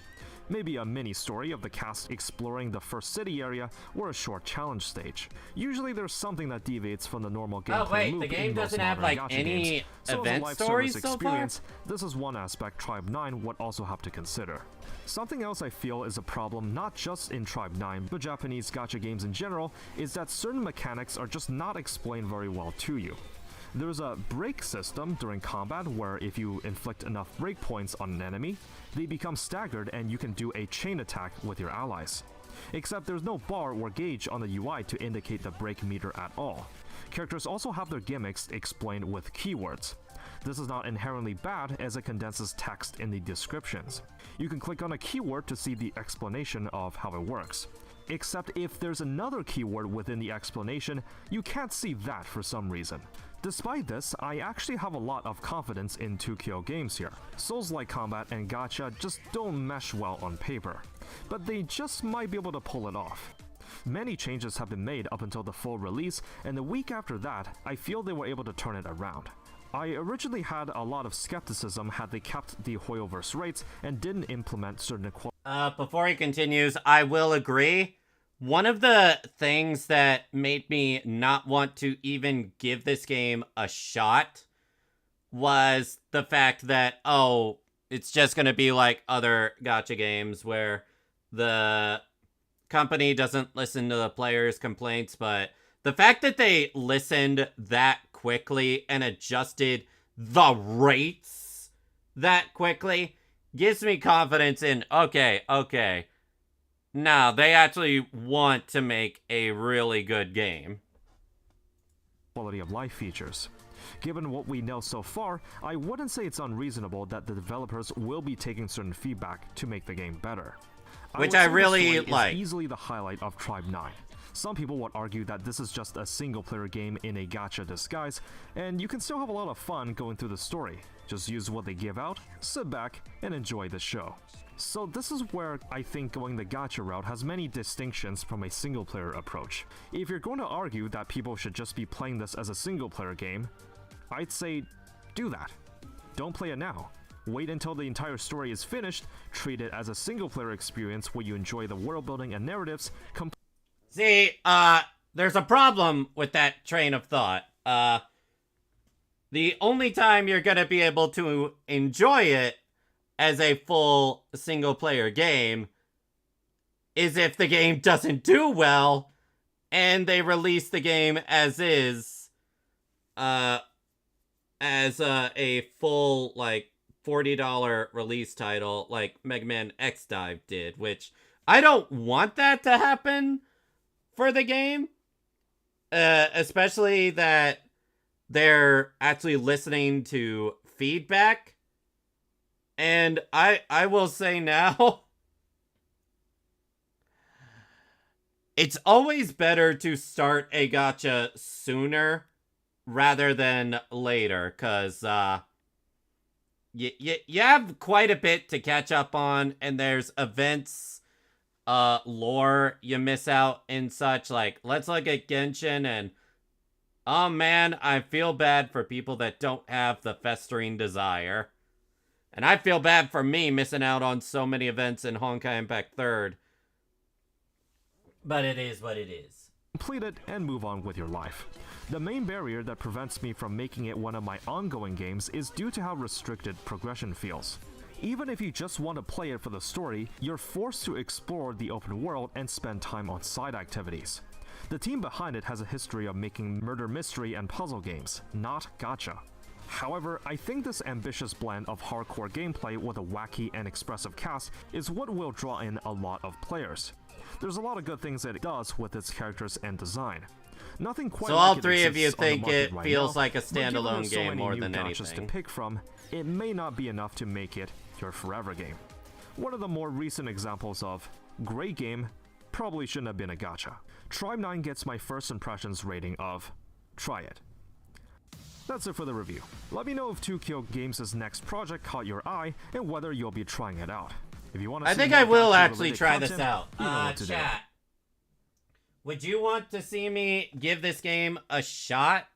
Maybe a mini story of the cast exploring the first city area or a short challenge stage. Usually there's something that deviates from the normal gameplay loop.
Oh wait, the game doesn't have like any event stories so far?
This is one aspect Tribe 9 would also have to consider. Something else I feel is a problem not just in Tribe 9, but Japanese gacha games in general, is that certain mechanics are just not explained very well to you. There's a break system during combat where if you inflict enough breakpoints on an enemy, they become staggered and you can do a chain attack with your allies. Except there's no bar or gauge on the UI to indicate the break meter at all. Characters also have their gimmicks explained with keywords. This is not inherently bad as it condenses text in the descriptions. You can click on a keyword to see the explanation of how it works. Except if there's another keyword within the explanation, you can't see that for some reason. Despite this, I actually have a lot of confidence in 2Kyo Games here. Souls-like combat and gacha just don't mesh well on paper, but they just might be able to pull it off. Many changes have been made up until the full release, and the week after that, I feel they were able to turn it around. I originally had a lot of skepticism had they kept the Hoyoverse rates and didn't implement certain equality.
Before he continues, I will agree. One of the things that made me not want to even give this game a shot was the fact that, oh, it's just going to be like other gacha games where the company doesn't listen to the players' complaints, but the fact that they listened that quickly and adjusted the rates that quickly gives me confidence in, okay, no, they actually want to make a really good game.
Quality of life features. Given what we know so far, I wouldn't say it's unreasonable that the developers will be taking certain feedback to make the game better.
Which
would
I
say the
really
story
like.
Is easily the highlight of Tribe 9. Some people would argue that this is just a single-player game in a gacha disguise, and you can still have a lot of fun going through the story. Just use what they give out, sit back, and enjoy the show. So this is where I think going the gacha route has many distinctions from a single-player approach. If you're going to argue that people should just be playing this as a single-player game, I'd say do that. Don't play it now. Wait until the entire story is finished, treat it as a single-player experience where you enjoy the world building and narratives.
See, there's a problem with that train of thought. The only time you're gonna be able to enjoy it as a full single-player game is if the game doesn't do well and they release the game as is, as a full, like, $40 release title like Mega Man X Dive did, which I don't want that to happen for the game. Especially that they're actually listening to feedback. And I will say now, it's always better to start a gacha sooner rather than later, because you have quite a bit to catch up on, and there's events, lore you miss out and such. Like, let's look at Genshin, and oh man, I feel bad for people that don't have the festering desire. And I feel bad for me missing out on so many events in Honkai Impact 3rd. But it is what it is.
Complete it and move on with your life. The main barrier that prevents me from making it one of my ongoing games is due to how restricted progression feels. Even if you just want to play it for the story, you're forced to explore the open world and spend time on side activities. The team behind it has a history of making murder mystery and puzzle games, not gacha. However, I think this ambitious blend of hardcore gameplay with a wacky and expressive cast is what will draw in a lot of players. There's a lot of good things that it does with its characters and design. Nothing quite
so
like
all
it
three of you
exists on the
think
market
it
right
feels
now,
like a
but given
standalone
there's so
game
many
more
new
than
gachas
anything.
to pick from, it may not be enough to make it your forever game. One of the more recent examples of great game probably shouldn't have been a gacha. Tribe 9 gets my first impressions rating of try it. That's it for the review. Let me know if 2Kyo Games' next project caught your eye and whether you'll be trying it out. If you want to
I
see
think
more
I will
gacha
actually
related
try this
content,
out.
you know what to do.
Chat. Would you want to see me give this game a shot?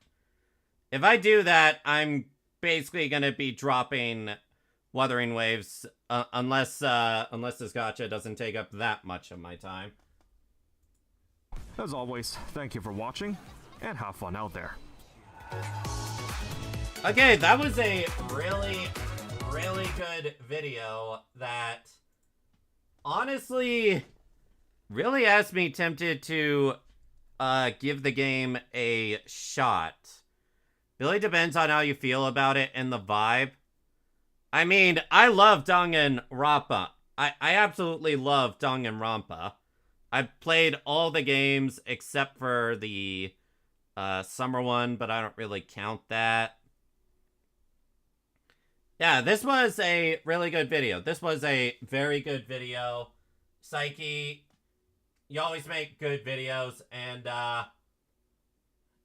If I do that, I'm basically going to be dropping Wuthering Waves, unless this gacha doesn't take up that much of my time.
As always, thank you for watching, and have fun out there.
Okay, that was a really, really good video that honestly really has me tempted to give the game a shot. Really depends on how you feel about it and the vibe. I mean, I love Danganronpa. I absolutely love Danganronpa. I've played all the games except for the summer one, but I don't really count that. Yeah, this was a really good video. This was a very good video. Psyche, you always make good videos, and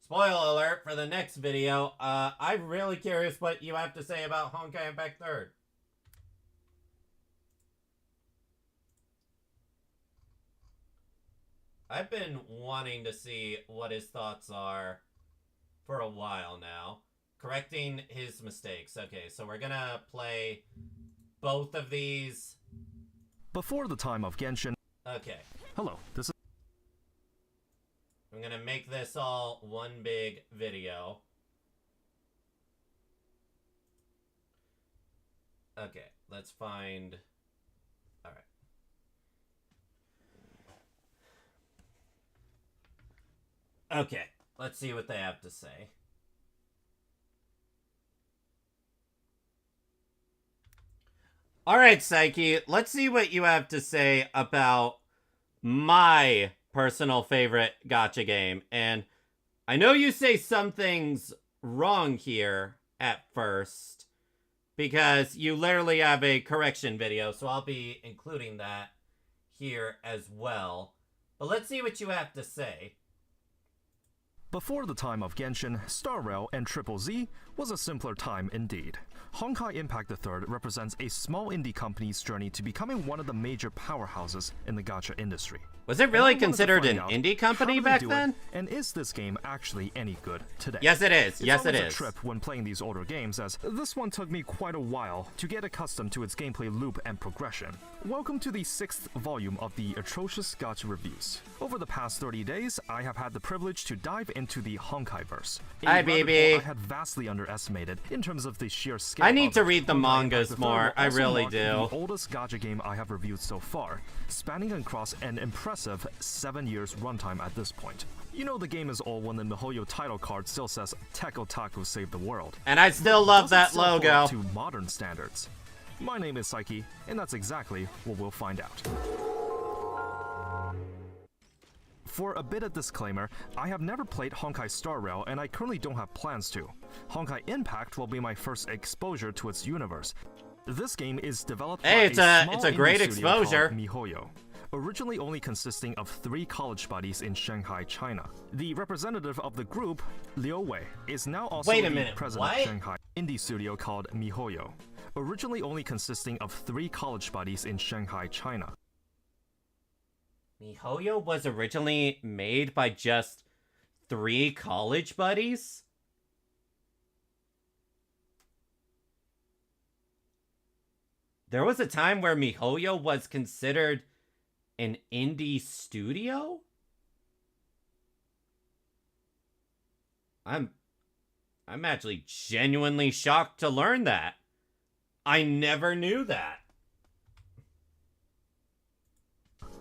spoiler alert for the next video, I'm really curious what you have to say about Honkai Impact 3rd. I've been wanting to see what his thoughts are for a while now. Correcting his mistakes. Okay, so we're gonna play both of these.
Before the time of Genshin.
Okay.
Hello, this is.
I'm gonna make this all one big video. Okay, let's find... Alright. Okay, let's see what they have to say. Alright, Psyche, let's see what you have to say about my personal favorite gacha game. And I know you say some things wrong here at first, because you literally have a correction video, so I'll be including that here as well. But let's see what you have to say.
Before the time of Genshin, Star Rail, and Triple Z was a simpler time indeed. Honkai Impact III represents a small indie company's journey to becoming one of the major powerhouses in the gacha industry.
Was it really considered an indie company back then?
And is this game actually any good today?
Yes, it is. Yes, it is.
It's a trip when playing these older games, as this one took me quite a while to get accustomed to its gameplay loop and progression. Welcome to the 6th volume of the Atrocious Gacha Reviews. Over the past 30 days, I have had the privilege to dive into the Honkaiverse.
Hi, baby.
I had vastly underestimated in terms of the sheer scale.
I need to
of
read the
Honkai
mangas
Impact
more.
III
I
also
really
marked
do.
The oldest gacha game I have reviewed so far, spanning across an impressive 7 years runtime at this point. You know the game is old when the MiHoYo title card still says Tech Otaku saved the world.
And I still love
Does it
that
still hold
logo.
up to modern standards? My name is Psyche, and that's exactly what we'll find out. For a bit of disclaimer, I have never played Honkai Star Rail, and I currently don't have plans to. Honkai Impact will be my first exposure to its universe. This game is developed by
Hey, it's
small
a great
indie studio
exposure.
called MiHoYo. Originally only consisting of 3 college buddies in Shanghai, China. The representative of the group, Liu Wei, is now also
Wait a
the
minute,
president
what?
of Shanghai indie studio called MiHoYo. Originally only consisting of 3 college buddies in Shanghai, China.
MiHoYo was originally made by just 3 college buddies? There was a time where MiHoYo was considered an indie studio? I'm actually genuinely shocked to learn that. I never knew that.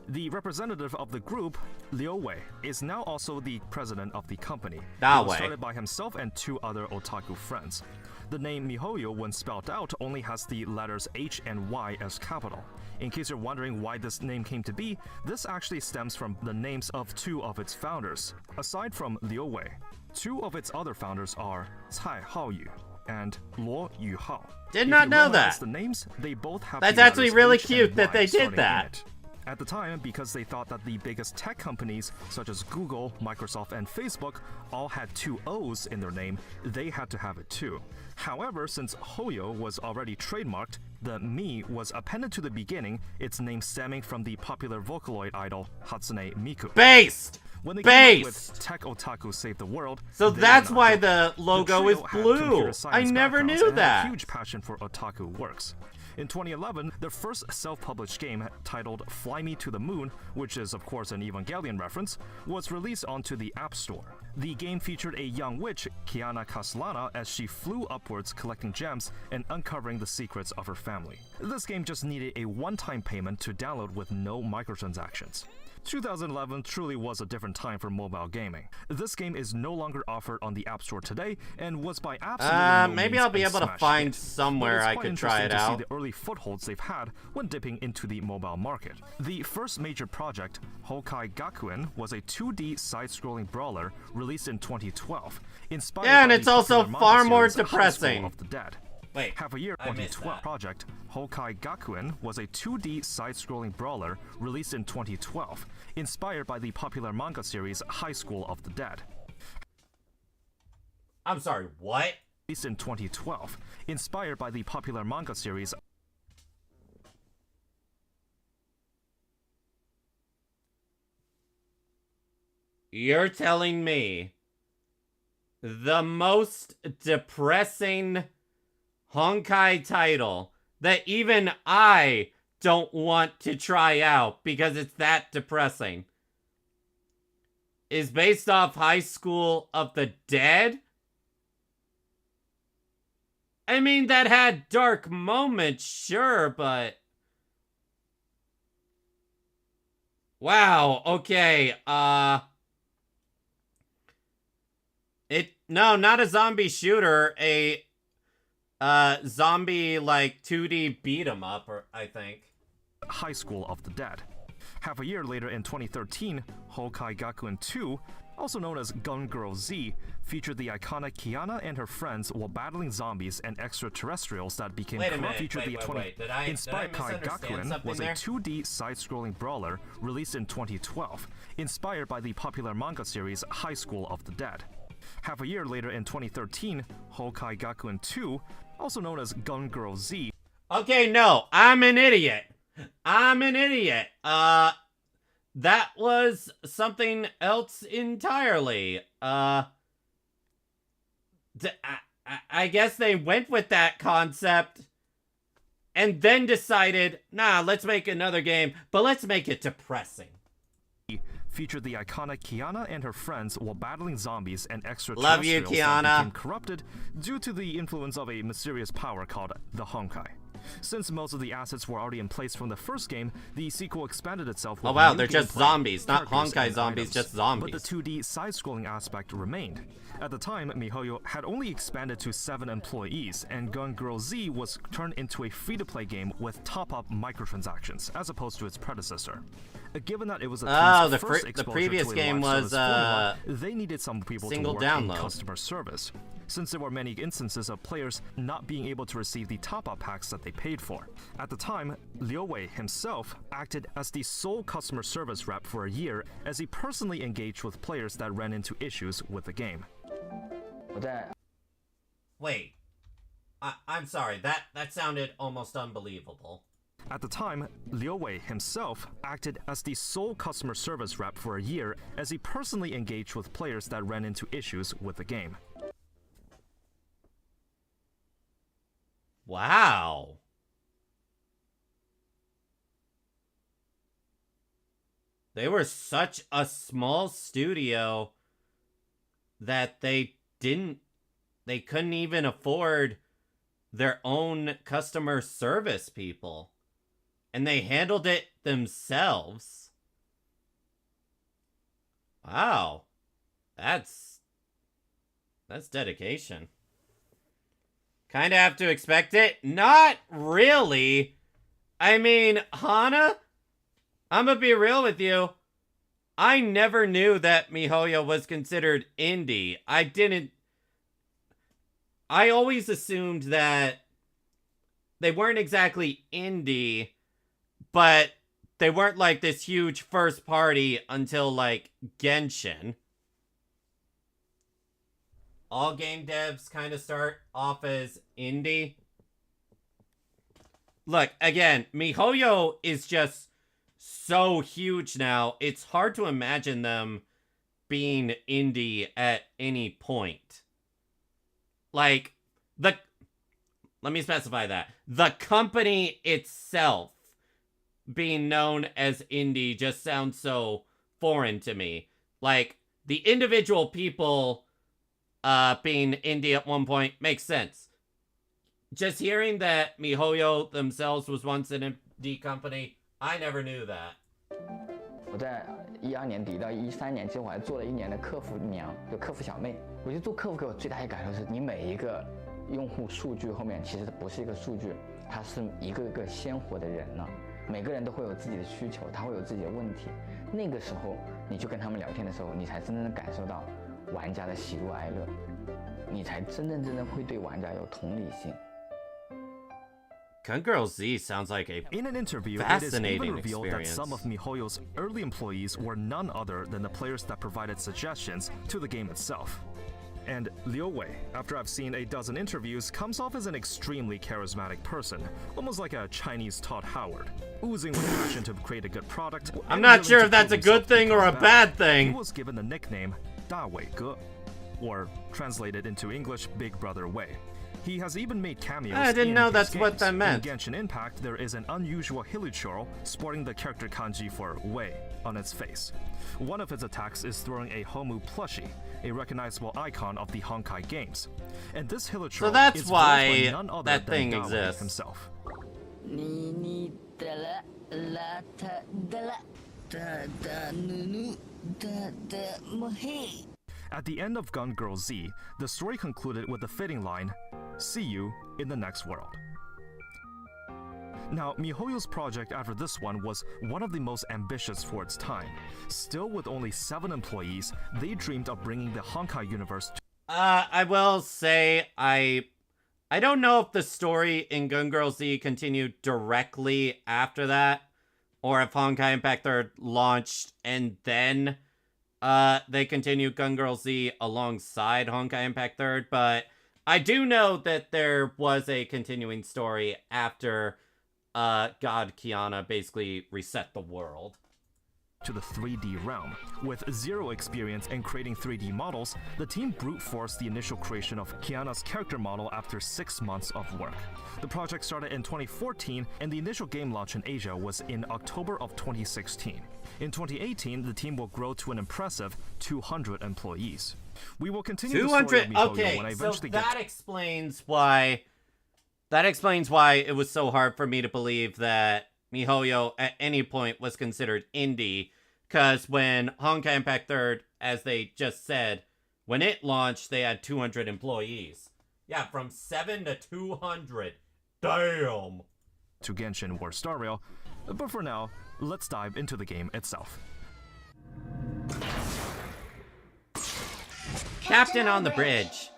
The representative of the group, Liu Wei, is now also the president of the company.
That
It was
way.
started by himself and 2 other otaku friends. The name MiHoYo, when spelled out, only has the letters H and Y as capital. In case you're wondering why this name came to be, this actually stems from the names of 2 of its founders. Aside from Liu Wei, 2 of its other founders are Cai Haoyu and Luo Yuhao.
Did not know that.
The names, they both have
That's
the
actually
letters
really
H and
cute that
Y
they did
starting in
that.
it. At the time, because they thought that the biggest tech companies, such as Google, Microsoft, and Facebook, all had 2 O's in their name, they had to have it too. However, since Hoyo was already trademarked, the Mi was appended to the beginning, its name stemming from the popular Vocaloid idol Hatsune Miku.
Based!
When they came up with
Based!
Tech Otaku Save the World,
So
they
that's
were not
why
joking.
the logo
trio
is
had
blue.
computer
I
science
never
backgrounds
knew
and had a
that.
huge passion for otaku works. In 2011, their first self-published game, titled Fly Me to the Moon, which is of course an Evangelion reference, was released onto the App Store. The game featured a young witch, Kiana Castellana, as she flew upwards collecting gems and uncovering the secrets of her family. This game just needed a one-time payment to download with no microtransactions. 2011 truly was a different time for mobile gaming. This game is no longer offered on the App Store today and was by absolutely no
Maybe
means
I'll be
a
able to
smash
find
hit.
somewhere
But it's
I
quite
could try
interesting
it
to
out.
see the early footholds they've had when dipping into the mobile market. The first major project, Hokai Gakuen, was a 2D side-scrolling brawler released in 2012, inspired
Yeah, and
by
it's
the
also
popular
far
manga
more
series High School
depressing.
of the Dead.
Wait,
Half a year
I missed
2012
that.
project, Hokai Gakuen was a 2D side-scrolling brawler released in 2012, inspired by the popular manga series High School of the Dead.
I'm sorry, what?
Released in 2012, inspired by the popular manga series.
You're telling me the most depressing Honkai title that even I don't want to try out because it's that depressing is based off High School of the Dead. I mean, that had dark moments, sure, but... Wow, okay, No, not a zombie shooter, a, zombie, like, 2D beat-em-up, or I think.
High School of the Dead. Half a year later in 2013, Hokai Gakuen 2, also known as Gun Girl Z, featured the iconic Kiana and her friends while battling zombies and extraterrestrials that became
Wait a minute,
featured the
Did I
Inspired Kai
misunderstand
Gakuen
something
was a
there?
2D side-scrolling brawler released in 2012, inspired by the popular manga series High School of the Dead. Half a year later in 2013, Hokai Gakuen 2, also known as Gun Girl Z.
Okay, no, I'm an idiot. That was something else entirely. I guess they went with that concept and then decided, nah, let's make another game, but let's make it depressing.
Featured the iconic Kiana and her friends while battling zombies and
Love you,
extraterrestrials
Kiana.
that became corrupted due to the influence of a mysterious power called the Honkai. Since most of the assets were already in place from the first game, the sequel expanded itself with
Oh wow,
new
they're just
gameplay,
zombies, not
characters,
Honkai
and
zombies,
items.
just zombies.
But the 2D side-scrolling aspect remained. At the time, MiHoYo had only expanded to 7 employees, and Gun Girl Z was turned into a free-to-play game with top-up microtransactions, as opposed to its predecessor. Given that it was a team's
the
first
the
exposure
previous
to a
game
live
was,
service formula, they needed some people to
single
work
download.
in customer service, since there were many instances of players not being able to receive the top-up packs that they paid for. At the time, Liu Wei himself acted as the sole customer service rep for a year, as he personally engaged with players that ran into issues with the game.
Wait, I'm sorry, that sounded almost unbelievable.
At the time, Liu Wei himself acted as the sole customer service rep for a year, as he personally engaged with players that ran into issues with the game.
Wow. They were such a small studio that they couldn't even afford their own customer service people. And they handled it themselves. Wow. That's dedication. Kind of have to expect it? Not really. I mean, Hana, I'm gonna be real with you. I never knew that MiHoYo was considered indie. I always assumed that they weren't exactly indie, but they weren't like this huge first party until like Genshin. All game devs kind of start off as indie. Look, again, MiHoYo is just so huge now, it's hard to imagine them being indie at any point. Like, let me specify that. The company itself being known as indie just sounds so foreign to me. Like, the individual people being indie at one point makes sense. Just hearing that MiHoYo themselves was once an indie company, I never knew that.
我在12年底到13年，其实我还做了1年的客服娘，就客服小妹。我觉得做客服给我最大的感受是，你每一个用户数据后面其实不是一个数据，它是一个个鲜活的人呢。每个人都会有自己的需求，他会有自己的问题。那个时候，你去跟他们聊天的时候，你才真正的感受到玩家的喜怒哀乐，你才真正会对玩家有同理心。
Gun Girl Z sounds like a
In an interview, it is
fascinating
even revealed that
experience.
some of MiHoYo's early employees were none other than the players that provided suggestions to the game itself. And Liu Wei, after I've seen a dozen interviews, comes off as an extremely charismatic person, almost like a Chinese Todd Howard, oozing with passion to create a good product.
I'm
and
not
willing
sure
to
if that's
prove
a good
himself to
thing or a
become
bad
better.
thing.
He was given the nickname Da Wei Ge. or translated into English, Big Brother Wei. He has even made cameos.
I didn't
in
know
his
that's what
games.
that meant.
In Genshin Impact, there is an unusual hilichurl sporting the character kanji for Wei on its face. One of its attacks is throwing a Homu plushie, a recognizable icon of the Honkai games. And this hilichurl
So that's
is
why
voiced by none other
that
than
thing
Yahweh
exists.
himself. At the end of Gun Girl Z, the story concluded with the fitting line, "See you in the next world." Now, MiHoYo's project after this one was one of the most ambitious for its time. Still, with only 7 employees, they dreamed of bringing the Honkai universe to
I will say I don't know if the story in Gun Girl Z continued directly after that, or if Honkai Impact 3 launched and then they continued Gun Girl Z alongside Honkai Impact 3, but I do know that there was a continuing story after God Kiana basically reset the world.
to the 3D realm. With zero experience in creating 3D models, the team brute forced the initial creation of Kiana's character model after 6 months of work. The project started in 2014, and the initial game launch in Asia was in October of 2016. In 2018, the team will grow to an impressive 200 employees. We will continue the story of
200.
MiHoYo
Okay,
when I
so
eventually
that
get
explains why. That explains why it was so hard for me to believe that MiHoYo at any point was considered indie. Because when Honkai Impact 3, as they just said, when it launched, they had 200 employees. Yeah, from 7 to 200. Damn.
to Genshin or Star Rail, but for now, let's dive into the game itself.
Captain on the Bridge.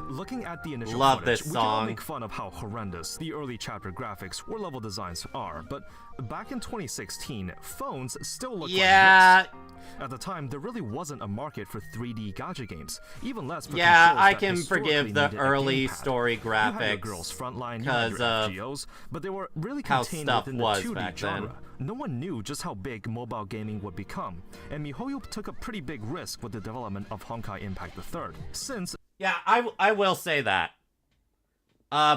Looking at the initial
Love
footage,
this
we can all
song.
make fun of how horrendous the early chapter graphics or level designs are, but back in 2016, phones still looked
Yeah,
like this. At the time, there really wasn't a market for 3D gacha games, even less for
yeah,
consoles
I
that
can
historically
forgive the
needed a
early
gamepad.
story
You had your
graphics
girls frontline, you had your
'cause of
FGOs, but they were really
how
contained
stuff
within the
was
2D
back
genre.
then.
No one knew just how big mobile gaming would become, and MiHoYo took a pretty big risk with the development of Honkai Impact 3, since
Yeah, I will say that.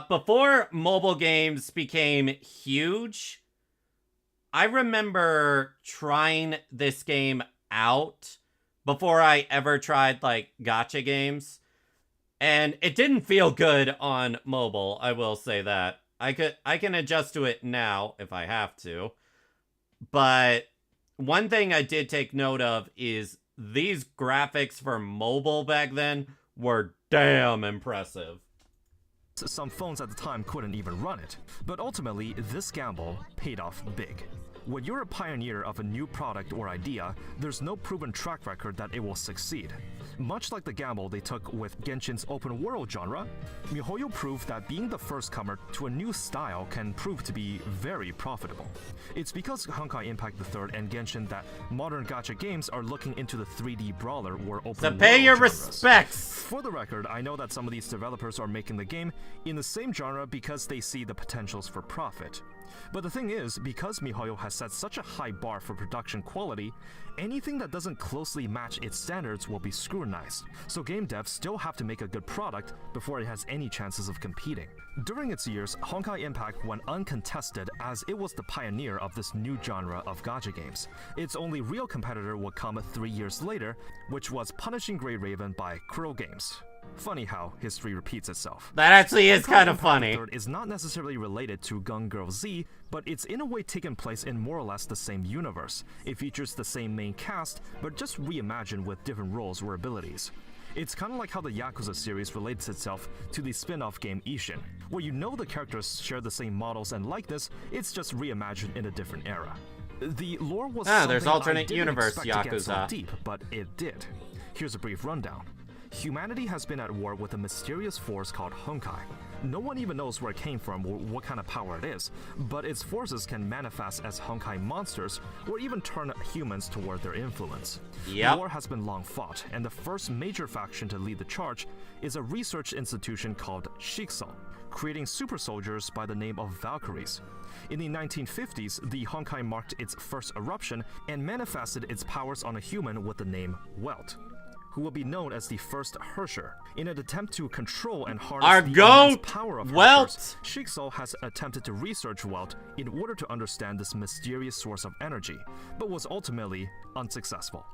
Before mobile games became huge, I remember trying this game out before I ever tried, like, gacha games. And it didn't feel good on mobile, I will say that. I can adjust to it now if I have to. But one thing I did take note of is these graphics for mobile back then were damn impressive.
some phones at the time couldn't even run it. But ultimately, this gamble paid off big. When you're a pioneer of a new product or idea, there's no proven track record that it will succeed. Much like the gamble they took with Genshin's open world genre, MiHoYo proved that being the first comer to a new style can prove to be very profitable. It's because Honkai Impact 3 and Genshin that modern gacha games are looking into the 3D brawler or open
So
world
pay your
genres.
respects!
For the record, I know that some of these developers are making the game in the same genre because they see the potentials for profit. But the thing is, because MiHoYo has set such a high bar for production quality, anything that doesn't closely match its standards will be scrutinized. So game devs still have to make a good product before it has any chances of competing. During its years, Honkai Impact went uncontested as it was the pioneer of this new genre of gacha games. Its only real competitor would come 3 years later, which was Punishing Grey Raven by Krill Games. Funny how history repeats itself.
That actually is kind of
Impact
funny.
3 is not necessarily related to Gun Girl Z, but it's in a way taken place in more or less the same universe. It features the same main cast, but just reimagined with different roles or abilities. It's kind of like how the Yakuza series relates itself to the spin-off game Ishin, where you know the characters share the same models and likeness, it's just reimagined in a different era. The lore was
there's
something I
alternate
didn't
universe
expect to get so
Yakuza.
deep, but it did. Here's a brief rundown. Humanity has been at war with a mysterious force called Honkai. No one even knows where it came from or what kind of power it is, but its forces can manifest as Honkai monsters or even turn humans toward their influence.
Yep.
The war has been long fought, and the first major faction to lead the charge is a research institution called Shikso, creating super soldiers by the name of Valkyries. In the 1950s, the Honkai marked its first eruption and manifested its powers on a human with the name Welt. who will be known as the first Hersher. In an attempt to control and harness
Our
the
goat,
immense power of
Welt.
Hershers, Shixo has attempted to research Welt in order to understand this mysterious source of energy, but was ultimately unsuccessful.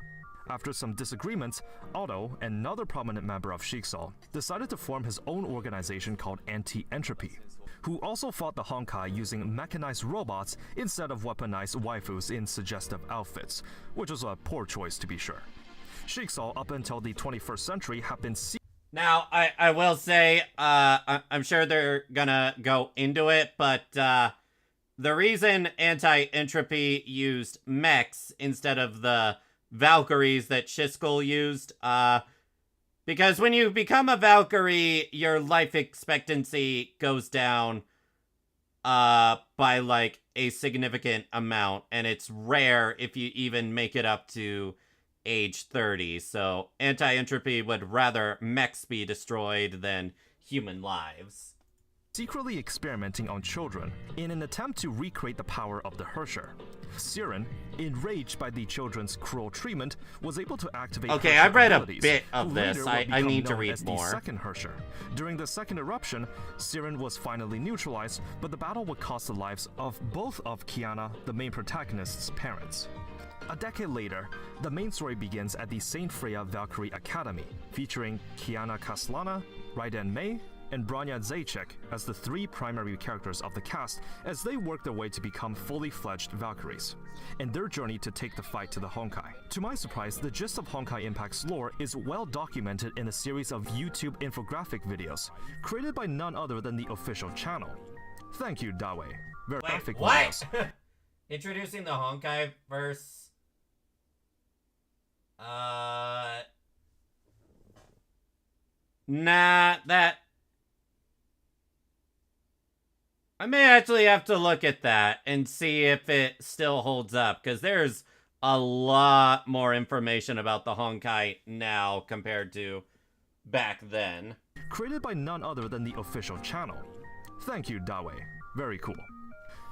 After some disagreements, Otto, another prominent member of Shixo, decided to form his own organization called Anti-Entropy, who also fought the Honkai using mechanized robots instead of weaponized waifus in suggestive outfits, which was a poor choice to be sure. Shixo, up until the 21st century, have been
Now, I will say, I'm sure they're gonna go into it, but the reason Anti-Entropy used mechs instead of the Valkyries that Shiskel used, because when you become a Valkyrie, your life expectancy goes down by like a significant amount, and it's rare if you even make it up to age 30. So Anti-Entropy would rather mechs be destroyed than human lives.
secretly experimenting on children in an attempt to recreate the power of the Hersher. Siren, enraged by the children's cruel treatment, was able to activate
Okay,
Hersher
I've read a
abilities,
bit of
who
this.
later
I
would become
need to
known
read
as
more.
The second Hersher. During the second eruption, Siren was finally neutralized, but the battle would cost the lives of both of Kiana, the main protagonist's parents. A decade later, the main story begins at the Saint Freya Valkyrie Academy, featuring Kiana Kaslana, Raiden Mei, and Branya Zajac as the three primary characters of the cast as they work their way to become fully fledged Valkyries, and their journey to take the fight to the Honkai. To my surprise, the gist of Honkai Impact's lore is well documented in a series of YouTube infographic videos, created by none other than the official channel. Thank you, Dawe. Very
Wait,
graphic
what?
videos.
Introducing the Honkaiverse. Nah, that... I may actually have to look at that and see if it still holds up, because there's a lot more information about the Honkai now compared to back then.
Created by none other than the official channel. Thank you, Dawe. Very cool.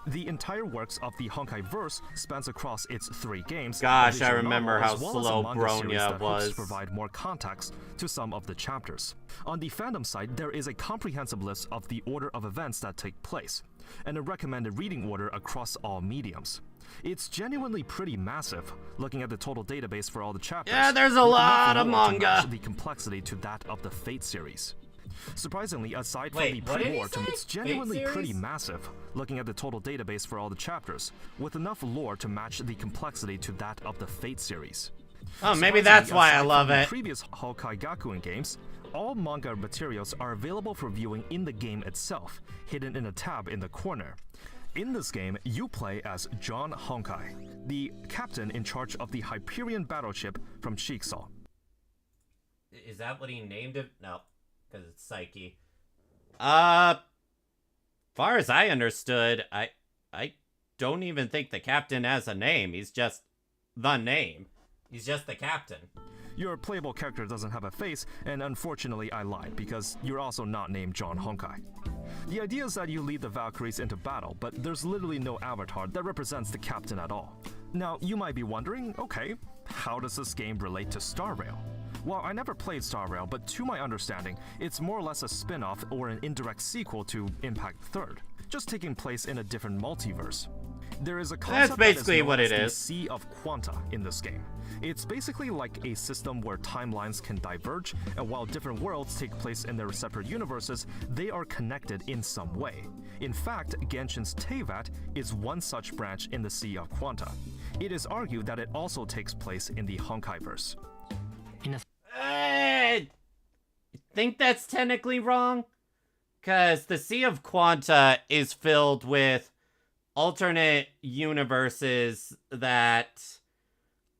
The entire works of the Honkaiverse spans across its 3 games.
Gosh,
a
I
visual
remember
novel,
how
as well as a
slow
manga series
Bronya
that hopes
was.
to provide more context to some of the chapters. On the fandom side, there is a comprehensive list of the order of events that take place, and a recommended reading order across all mediums. It's genuinely pretty massive, looking at the total database for all the chapters.
Yeah, there's a
with
lot
enough
of
lore to
manga.
match the complexity to that of the Fate series. Surprisingly, aside from the
Wait, what did he
pre-lore,
say?
it's genuinely
Fate
pretty
series?
massive, looking at the total database for all the chapters, with enough lore to match the complexity to that of the Fate series.
Oh, maybe that's
Surprisingly,
why I
aside
love
from the
it.
previous Honkai Gakuen games, all manga materials are available for viewing in the game itself, hidden in a tab in the corner. In this game, you play as John Honkai, the captain in charge of the Hyperion battleship from Shixo.
Is that what he named it? No, because it's Psyche. Far as I understood, I don't even think the captain has a name. He's just the name. He's just the captain.
Your playable character doesn't have a face, and unfortunately I lied, because you're also not named John Honkai. The idea is that you lead the Valkyries into battle, but there's literally no avatar that represents the captain at all. Now, you might be wondering, okay, how does this game relate to Star Rail? Well, I never played Star Rail, but to my understanding, it's more or less a spin-off or an indirect sequel to Impact 3rd, just taking place in a different multiverse. There is a concept
basically
that is known
what
as
it
the
is.
Sea of Quanta in this game. It's basically like a system where timelines can diverge, and while different worlds take place in their separate universes, they are connected in some way. In fact, Genshin's Teyvat is one such branch in the Sea of Quanta. It is argued that it also takes place in the Honkaiverse.
I think that's technically wrong, because the Sea of Quanta is filled with alternate universes that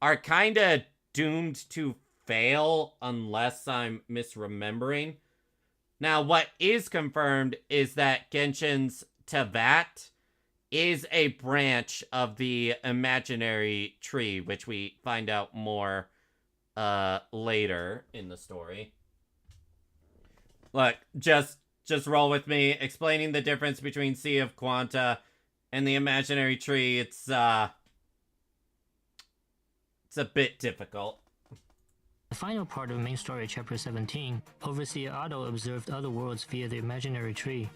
are kind of doomed to fail unless I'm misremembering. Now, what is confirmed is that Genshin's Teyvat is a branch of the imaginary tree, which we find out more later in the story. Look, just roll with me. Explaining the difference between Sea of Quanta and the imaginary tree, it's a bit difficult.
The final part of main story, chapter 17, Overseer Otto observed other worlds via the imaginary tree.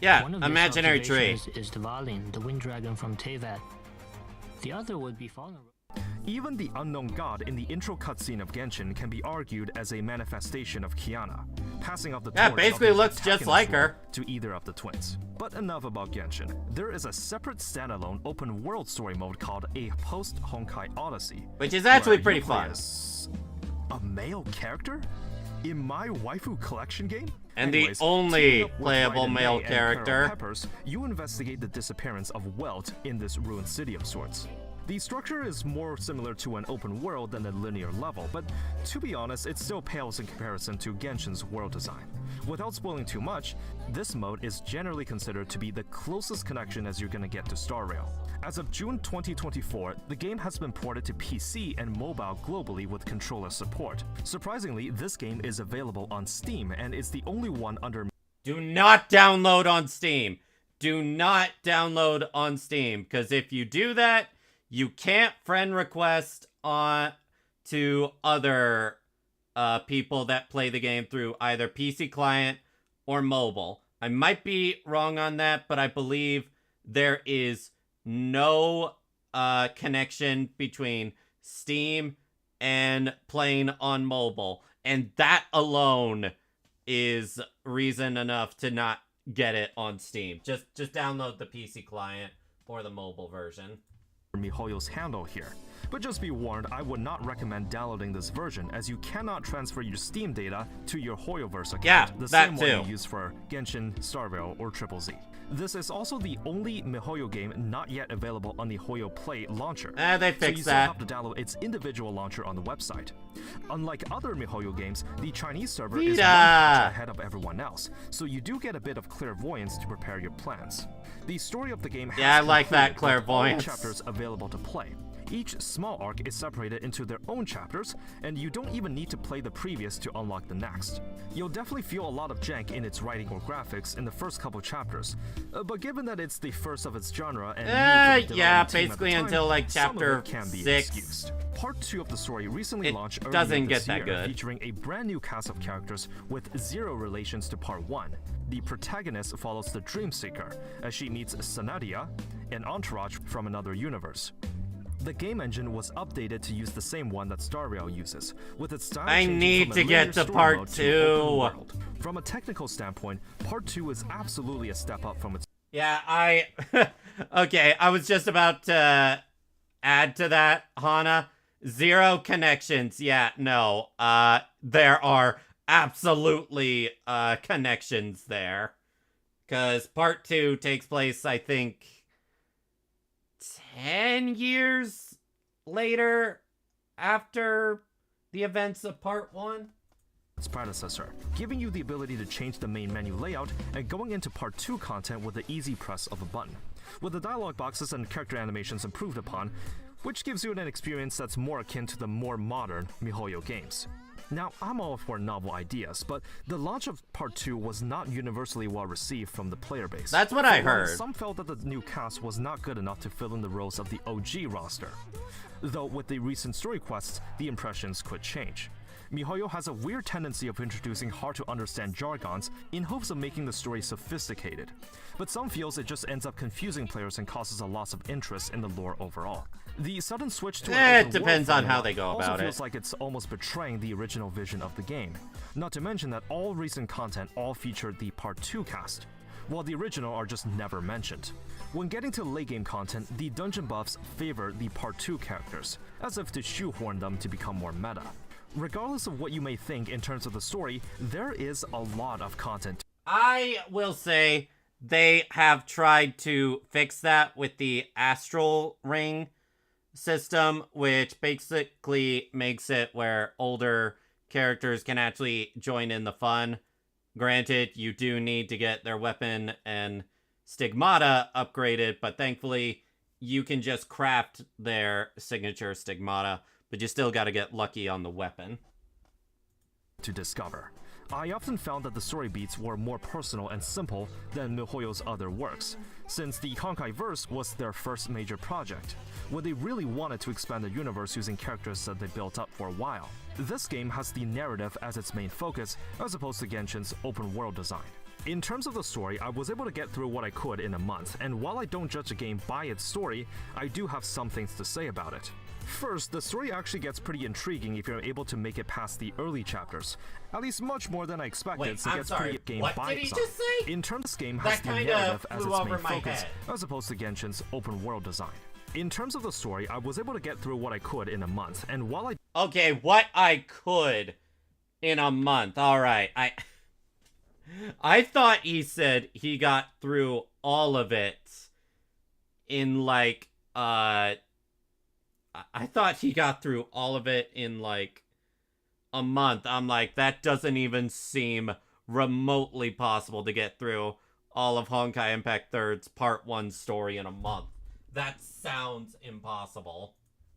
Yeah,
One of these
imaginary tree.
observations is Dvalin, the wind dragon from Teyvat. The other would be Fallen.
Even the unknown god in the intro cutscene of Genshin can be argued as a manifestation of Kiana, passing off the
Yeah,
torch
basically
of the
looks just
antagonist
like
role
her.
to either of the twins. But enough about Genshin. There is a separate standalone open world story mode called A Post-Honkai Odyssey,
Which is actually
where
pretty
you play
fun.
as a male character in my waifu collection game.
And
Anyways,
the only
teaming up with
playable
Raiden
male
May and
character.
Colonel Peppers, you investigate the disappearance of Welt in this ruined city of sorts. The structure is more similar to an open world than a linear level, but to be honest, it still pales in comparison to Genshin's world design. Without spoiling too much, this mode is generally considered to be the closest connection as you're gonna get to Star Rail. As of June 2024, the game has been ported to PC and mobile globally with controller support. Surprisingly, this game is available on Steam and is the only one under
Do not download on Steam. Do not download on Steam, because if you do that, you can't friend request on to other people that play the game through either PC client or mobile. I might be wrong on that, but I believe there is no connection between Steam and playing on mobile. And that alone is reason enough to not get it on Steam. Just download the PC client or the mobile version.
miHoYo's handle here. But just be warned, I would not recommend downloading this version as you cannot transfer your Steam data to your Hoyoverse account,
Yeah,
the
that
same
too.
one you use for Genshin, Starvale, or Triple Z. This is also the only miHoYo game not yet available on the Hoyo Play launcher.
They
so you
fixed
still
that.
have to download its individual launcher on the website. Unlike other miHoYo games, the Chinese server is one
Vita!
patch ahead of everyone else, so you do get a bit of clairvoyance to prepare your plans. The story of the game has
Yeah, I like that
concluded with all
clairvoyance.
chapters available to play. Each small arc is separated into their own chapters, and you don't even need to play the previous to unlock the next. You'll definitely feel a lot of jank in its writing or graphics in the first couple chapters, but given that it's the first of its genre and new for the
yeah,
development team at the
basically
time,
until, like,
some of
chapter
it can be
6.
excused. Part 2 of the story recently
It
launched earlier
doesn't
this
get that
year,
good.
featuring a brand new cast of characters with zero relations to Part 1. The protagonist follows the Dream Seeker as she meets Sanadia, an entourage from another universe. The game engine was updated to use the same one that Star Rail uses, with its style
I
changing
need
from a
to get
linear
to
story
part
mode
2.
open world. From a technical standpoint, Part 2 is absolutely a step up from its
Yeah, okay, I was just about to add to that, Hana. Zero connections. Yeah, no. There are absolutely connections there. Because part 2 takes place, I think, 10 years later after the events of part 1.
predecessor, giving you the ability to change the main menu layout and going into Part 2 content with the easy press of a button, with the dialogue boxes and character animations improved upon, which gives you an experience that's more akin to the more modern miHoYo games. Now, I'm all for novel ideas, but the launch of Part 2 was not universally well received from the player base.
That's what I
For one,
heard.
Some felt that the new cast was not good enough to fill in the roles of the OG roster. Though with the recent story quests, the impressions could change. miHoYo has a weird tendency of introducing hard-to-understand jargons in hopes of making the story sophisticated, but some feels it just ends up confusing players and causes a loss of interest in the lore overall. The sudden switch to an
It
open
depends
world
on how
formula
they go
also
about
feels
it.
like it's almost betraying the original vision of the game. Not to mention that all recent content all featured the Part 2 cast, while the original are just never mentioned. When getting to late game content, the dungeon buffs favor the Part 2 characters, as if to shoehorn them to become more meta. Regardless of what you may think in terms of the story, there is a lot of content.
I will say they have tried to fix that with the Astral Ring system, which basically makes it where older characters can actually join in the fun. Granted, you do need to get their weapon and stigmata upgraded, but thankfully you can just craft their signature stigmata, but you still gotta get lucky on the weapon.
To discover. I often found that the story beats were more personal and simple than MiHoYo's other works, since the Hoyoverse was their first major project, when they really wanted to expand the universe using characters that they built up for a while. This game has the narrative as its main focus, as opposed to Genshin's open world design. In terms of the story, I was able to get through what I could in a month, and while I don't judge a game by its story, I do have some things to say about it. First, the story actually gets pretty intriguing if you're able to make it past the early chapters. At least much more than I expected,
Wait,
so it
I'm
gets
sorry,
pretty game
what
by
did he
itself.
just say?
In terms, this game has
That
the
kinda
narrative as
flew
its
over
main
my
focus,
head.
as opposed to Genshin's open world design. In terms of the story, I was able to get through what I could in a month, and while I
Okay, what I could in a month. All right, I thought he said he got through all of it in like I thought he got through all of it in like a month. I'm like, that doesn't even seem remotely possible to get through all of Honkai Impact 3's Part 1 story in a month. That sounds impossible.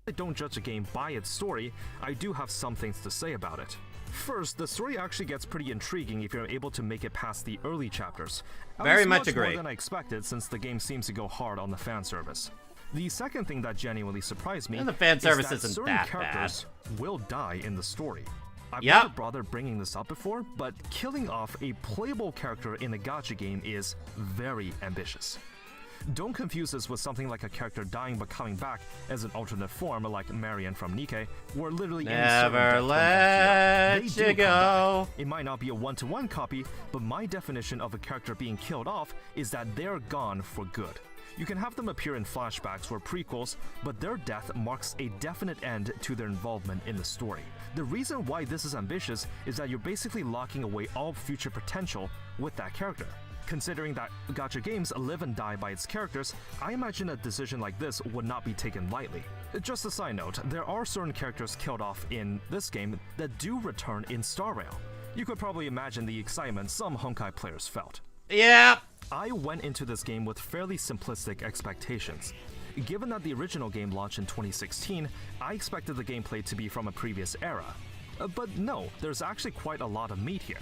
I don't judge a game by its story, I do have some things to say about it. First, the story actually gets pretty intriguing if you're able to make it past the early chapters. At
Very
least
much
much
agree.
more than I expected, since the game seems to go hard on the fan service. The second thing that genuinely surprised me
And the fan service
is that
isn't
certain
that
characters will die in the story. I've
Yep.
never bothered bringing this up before, but killing off a playable character in a gacha game is very ambitious. Don't confuse this with something like a character dying but coming back as an alternate form like Marion from Nikke, where literally any servant
Never
death from
let
FGO, they do
you
come
go.
back. It might not be a one-to-one copy, but my definition of a character being killed off is that they're gone for good. You can have them appear in flashbacks or prequels, but their death marks a definite end to their involvement in the story. The reason why this is ambitious is that you're basically locking away all future potential with that character. Considering that gacha games live and die by its characters, I imagine a decision like this would not be taken lightly. Just a side note, there are certain characters killed off in this game that do return in Star Rail. You could probably imagine the excitement some Honkai players felt.
Yeah.
I went into this game with fairly simplistic expectations. Given that the original game launched in 2016, I expected the gameplay to be from a previous era. But no, there's actually quite a lot of meat here.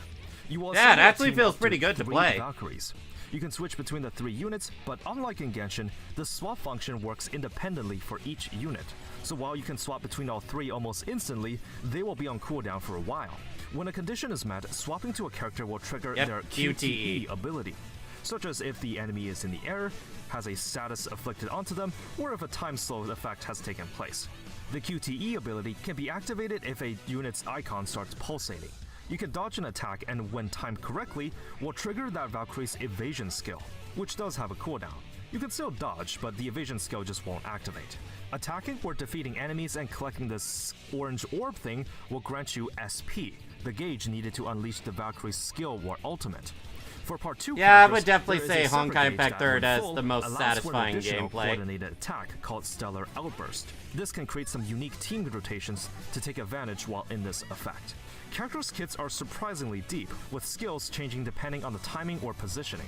You will
Yeah, it
assemble a
actually
team
feels
up
pretty good to
3
play.
Valkyries. You can switch between the 3 units, but unlike in Genshin, the swap function works independently for each unit. So while you can swap between all 3 almost instantly, they will be on cooldown for a while. When a condition is met, swapping to a character will trigger
Yep,
their
QTE.
QTE ability, such as if the enemy is in the air, has a status afflicted onto them, or if a time slow effect has taken place. The QTE ability can be activated if a unit's icon starts pulsating. You can dodge an attack and when timed correctly, will trigger that Valkyrie's evasion skill, which does have a cooldown. You can still dodge, but the evasion skill just won't activate. Attacking or defeating enemies and collecting this orange orb thing will grant you SP, the gauge needed to unleash the Valkyrie's skill war ultimate. For part 2
Yeah, I would
characters,
definitely
there is
say
a separate
Honkai
gauge
Impact
that, when
3 has
full,
the most
allows for an
satisfying
additional
gameplay.
coordinated attack called Stellar Outburst. This can create some unique team rotations to take advantage while in this effect. Characters' kits are surprisingly deep, with skills changing depending on the timing or positioning.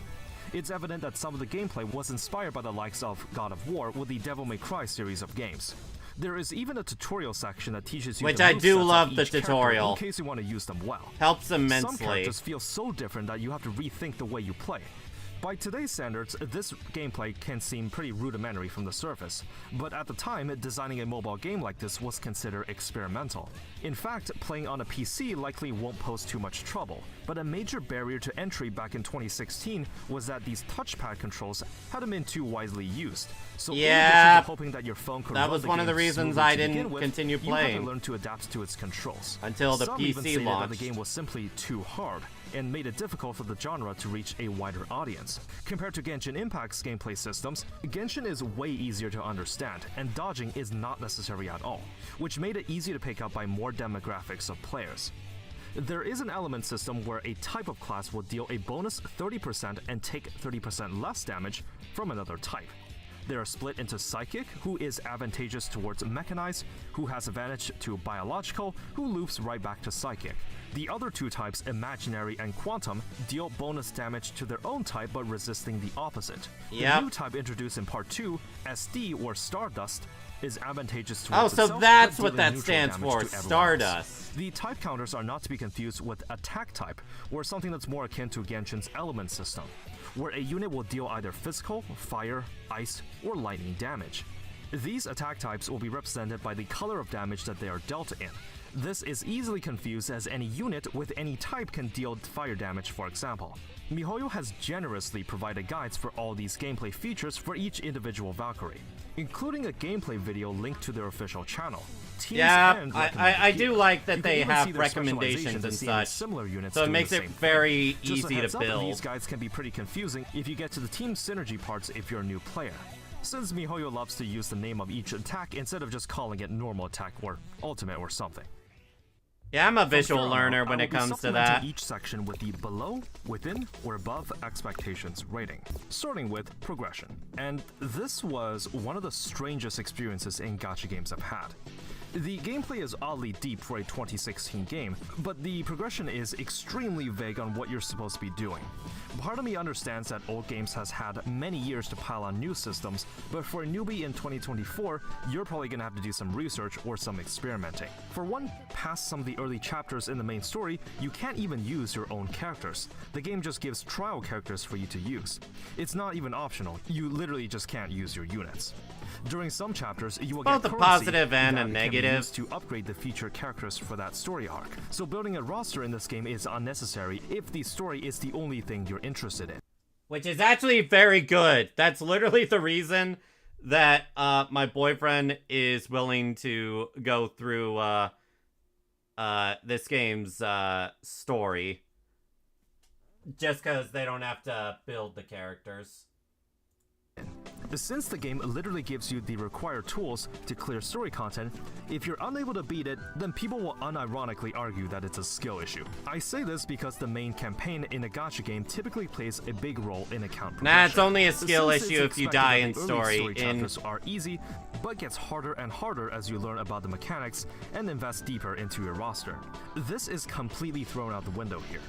It's evident that some of the gameplay was inspired by the likes of God of War with the Devil May Cry series of games. There is even a tutorial section that teaches you
Which
the
I do
movesets of
love the
each character
tutorial.
in case you want to use them well.
Helps
Some
immensely.
characters feel so different that you have to rethink the way you play. By today's standards, this gameplay can seem pretty rudimentary from the surface, but at the time, designing a mobile game like this was considered experimental. In fact, playing on a PC likely won't pose too much trouble, but a major barrier to entry back in 2016 was that these touchpad controls hadn't been too widely used. So in
Yeah,
addition to hoping that your phone could
that
run
was
the
one of the
game
reasons
smoothly
I
to
didn't
begin with,
continue
you had
playing.
to learn to adapt to its controls.
Until the
Some even
PC
stated that
launched.
the game was simply too hard and made it difficult for the genre to reach a wider audience. Compared to Genshin Impact's gameplay systems, Genshin is way easier to understand, and dodging is not necessary at all, which made it easy to pick up by more demographics of players. There is an element system where a type of class will deal a bonus 30% and take 30% less damage from another type. They are split into Psychic, who is advantageous towards Mechanized, who has advantage to Biological, who loops right back to Psychic. The other two types, Imaginary and Quantum, deal bonus damage to their own type but resisting the opposite.
Yep.
The new type introduced in Part 2, SD or Stardust, is advantageous
Oh,
towards
so
itself,
that's
but
what
dealing
that
neutral
stands
damage
for,
to everyone
Stardust.
else. The type counters are not to be confused with Attack type, or something that's more akin to Genshin's element system, where a unit will deal either physical, fire, ice, or lightning damage. These attack types will be represented by the color of damage that they are dealt in. This is easily confused as any unit with any type can deal fire damage, for example. MiHoYo has generously provided guides for all these gameplay features for each individual Valkyrie, including a gameplay video linked to their official channel. Teams
Yeah,
and
I do like that
you can
they
even
have
see their
recommendations and
specializations in
such,
similar units
so it
doing
makes
the
it
same thing.
very
Just a
easy to
heads up,
build.
These guides can be pretty confusing if you get to the team synergy parts if you're a new player, since MiHoYo loves to use the name of each attack instead of just calling it normal attack or ultimate or something.
Yeah, I'm a
From
visual
here on
learner
out,
when
I
it
will be
comes to
supplementing
that.
each section with the below, within, or above expectations rating, starting with progression. And this was one of the strangest experiences in gacha games I've had. The gameplay is oddly deep for a 2016 game, but the progression is extremely vague on what you're supposed to be doing. Part of me understands that old games has had many years to pile on new systems, but for a newbie in 2024, you're probably gonna have to do some research or some experimenting. For one, past some of the early chapters in the main story, you can't even use your own characters. The game just gives trial characters for you to use. It's not even optional, you literally just can't use your units. During some chapters, you will
Both
get
a
currency
positive and
that
a
can be
negative.
used to upgrade the featured characters for that story arc. So building a roster in this game is unnecessary if the story is the only thing you're interested in.
Which is actually very good. That's literally the reason that my boyfriend is willing to go through this game's story. Just because they don't have to build the characters.
Since the game literally gives you the required tools to clear story content, if you're unable to beat it, then people will unironically argue that it's a skill issue. I say this because the main campaign in a gacha game typically plays a big role in account progression.
Nah, it's only a skill
Since it's
issue if you
expected
die
that
in
the early
story. In
chapters are easy, but gets harder and harder as you learn about the mechanics and invest deeper into your roster. This is completely thrown out the window here.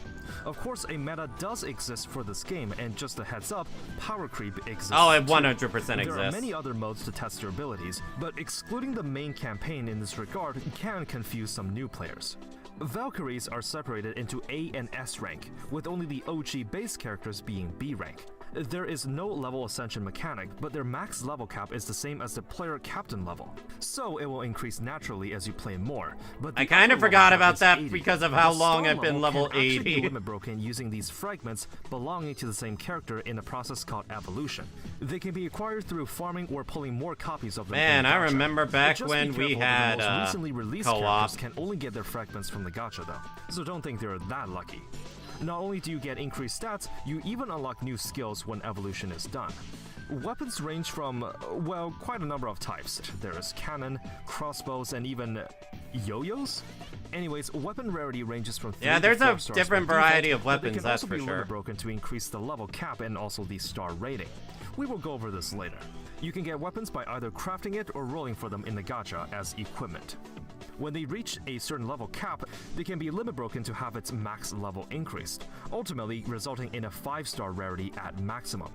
Of course, a meta does exist for this game, and just a heads up, power creep exists.
Oh, it
too.
100%
There are
exists.
many other modes to test your abilities, but excluding the main campaign in this regard can confuse some new players. Valkyries are separated into A and S rank, with only the OG base characters being B rank. There is no level ascension mechanic, but their max level cap is the same as the player captain level, so it will increase naturally as you play more. But
I
the
kind of
upper
forgot
level cap
about
is
that
80.
because of
The
how
star
long I've been level
can actually be
80.
limit broken using these fragments belonging to the same character in a process called evolution. They can be acquired through farming or pulling more copies of them.
Man,
in the
I
gacha.
remember back
Just be
when we
careful that
had,
the most recently released
co-op.
characters can only get their fragments from the gacha though, so don't think they're that lucky. Not only do you get increased stats, you even unlock new skills when evolution is done. Weapons range from, well, quite a number of types. There is cannon, crossbows, and even yo-yos? Anyways, weapon rarity ranges from 3
Yeah,
to
there's
4
a
stars
different
by default,
variety of
but they
weapons,
can
that's
also
for
be
sure.
limit broken to increase the level cap and also the star rating. We will go over this later. You can get weapons by either crafting it or rolling for them in the gacha as equipment. When they reach a certain level cap, they can be limit broken to have its max level increased, ultimately resulting in a 5-star rarity at maximum.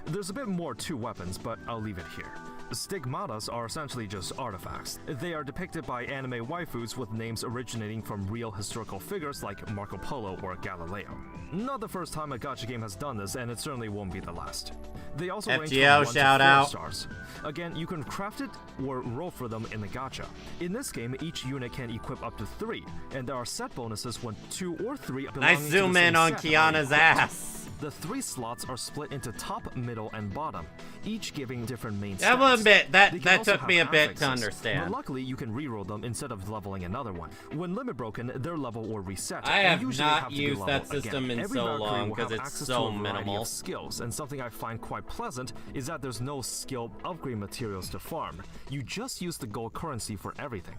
There's a bit more to weapons, but I'll leave it here. Stigmatas are essentially just artifacts. They are depicted by anime waifus with names originating from real historical figures like Marco Polo or Galileo. Not the first time a gacha game has done this, and it certainly won't be the last. They also range from
FGO
1
shout
to 4
out.
stars. Again, you can craft it or roll for them in the gacha. In this game, each unit can equip up to 3, and there are set bonuses when 2 or 3 belonging
Nice
to the
zoom
same
in on
set are
Kiana's
equipped.
ass.
The 3 slots are split into top, middle, and bottom, each giving different main
That was a
stats.
bit,
They
that
can also
took me a
have
bit to
affixes,
understand.
But luckily, you can reroll them instead of leveling another one. When limit broken, their level will reset.
I
and
have
usually
not
have to be
used that
leveled
system
again.
in
Every
so
Valkyrie
long
will
'cause
have
it's
access
so
to a variety
minimal.
of skills, and something I find quite pleasant is that there's no skill upgrade materials to farm. You just use the gold currency for everything.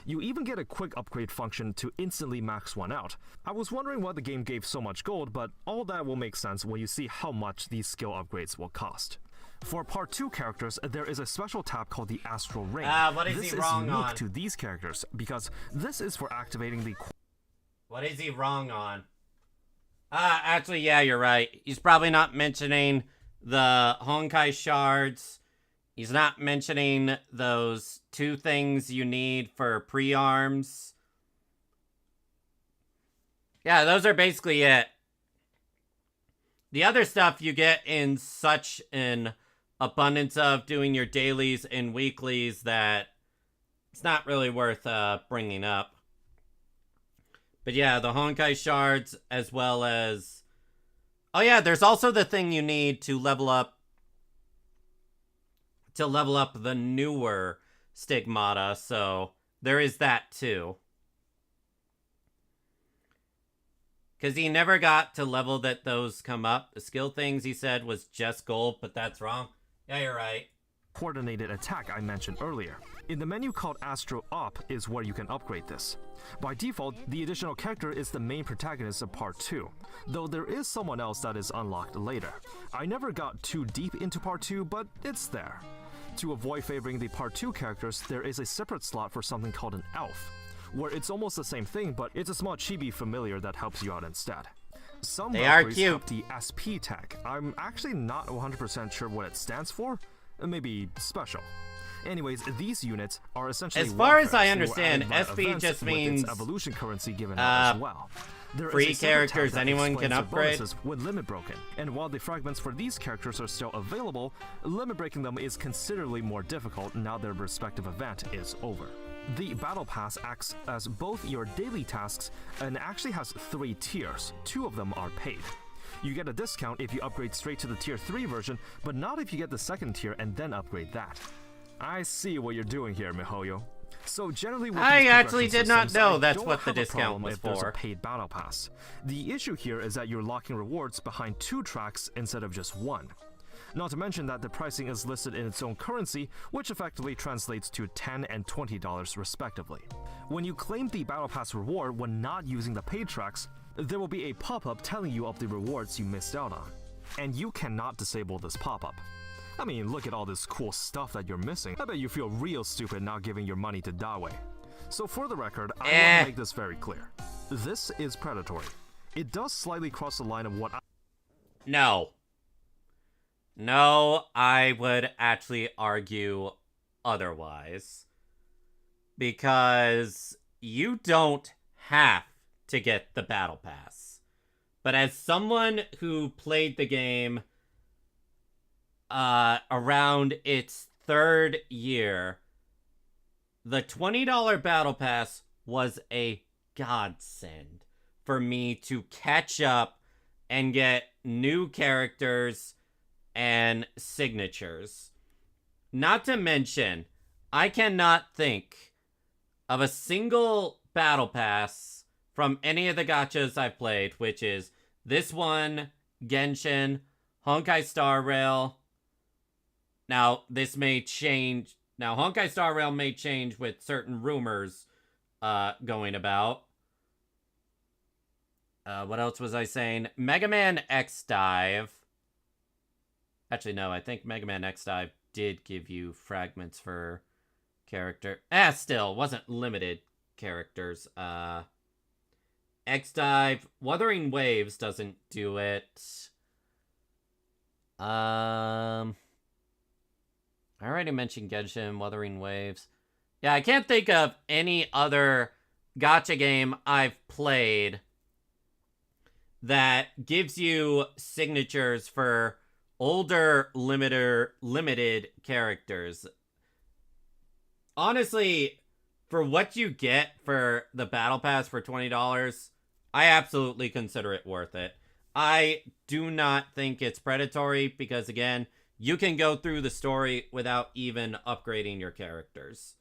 You even get a quick upgrade function to instantly max one out. I was wondering why the game gave so much gold, but all that will make sense when you see how much these skill upgrades will cost. For Part 2 characters, there is a special tab called the Astral Ring.
What is
this
he
is
wrong
unique
on?
to these characters because this is for activating the...
What is he wrong on? Actually, yeah, you're right. He's probably not mentioning the Honkai shards. He's not mentioning those 2 things you need for pre-arms. Yeah, those are basically it. The other stuff you get in such an abundance of doing your dailies and weeklies that it's not really worth bringing up. But yeah, the Honkai shards as well as... Oh yeah, there's also the thing you need to level up the newer stigmata, so there is that too. Because he never got to level that those come up. The skill things he said was just gold, but that's wrong. Yeah, you're right.
Coordinated attack I mentioned earlier. In the menu called Astro Up is where you can upgrade this. By default, the additional character is the main protagonist of Part 2, though there is someone else that is unlocked later. I never got too deep into Part 2, but it's there. To avoid favoring the Part 2 characters, there is a separate slot for something called an elf, where it's almost the same thing, but it's a small chibi familiar that helps you out instead. Some
They are
Valkyries
cute.
have the SP tag. I'm actually not 100% sure what it stands for. Maybe special. Anyways, these units are essentially
As far as
warfares
I
who
understand,
add by
SP
events
just
with its
means,
evolution currency given out as well. There is
free
a separate tab
characters
that
anyone can
explains their
upgrade.
bonuses when limit broken, and while the fragments for these characters are still available, limit breaking them is considerably more difficult now their respective event is over. The Battle Pass acts as both your daily tasks and actually has 3 tiers. 2 of them are paid. You get a discount if you upgrade straight to the tier 3 version, but not if you get the second tier and then upgrade that. I see what you're doing here, miHoYo. So generally with
I
these
actually
progression
did not
systems,
know
I
that's
don't
what the
have a
discount
problem
was
if there's
for.
a paid battle pass. The issue here is that you're locking rewards behind 2 tracks instead of just 1. Not to mention that the pricing is listed in its own currency, which effectively translates to $10 and $20 respectively. When you claim the battle pass reward when not using the paid tracks, there will be a pop-up telling you of the rewards you missed out on. And you cannot disable this pop-up. I mean, look at all this cool stuff that you're missing. I bet you feel real stupid not giving your money to Dawe. So for the record, I want to make this very clear. This is predatory. It does slightly cross the line of what
No. No, I would actually argue otherwise. Because you don't have to get the Battle Pass. But as someone who played the game around its 3rd year, the $20 Battle Pass was a godsend for me to catch up and get new characters and signatures. Not to mention, I cannot think of a single battle pass from any of the gachas I've played, which is this one, Genshin, Honkai Star Rail. Now, this may change. Now, Honkai Star Rail may change with certain rumors going about. What else was I saying? Mega Man X Dive. Actually, no, I think Mega Man X Dive did give you fragments for character. Still, wasn't limited characters. X Dive. Wuthering Waves doesn't do it. I already mentioned Genshin, Wuthering Waves. Yeah, I can't think of any other gacha game I've played that gives you signatures for older limited characters. Honestly, for what you get for the Battle Pass for $20, I absolutely consider it worth it. I do not think it's predatory because, again, you can go through the story without even upgrading your characters.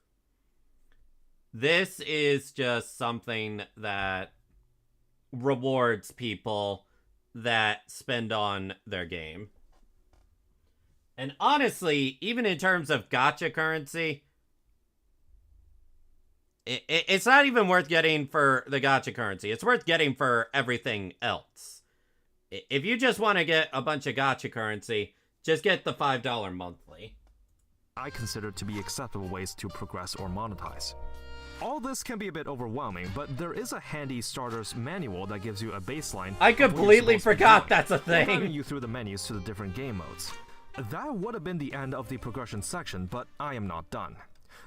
This is just something that rewards people that spend on their game. And honestly, even in terms of gacha currency, it's not even worth getting for the gacha currency. It's worth getting for everything else. If you just want to get a bunch of gacha currency, Just get the $5 monthly.
I consider to be acceptable ways to progress or monetize. All this can be a bit overwhelming, but there is a handy starter's manual that gives you a baseline.
I
of what you're
completely
supposed to be
forgot
doing,
that's a
while guiding
thing.
you through the menus to the different game modes. That would have been the end of the progression section, but I am not done.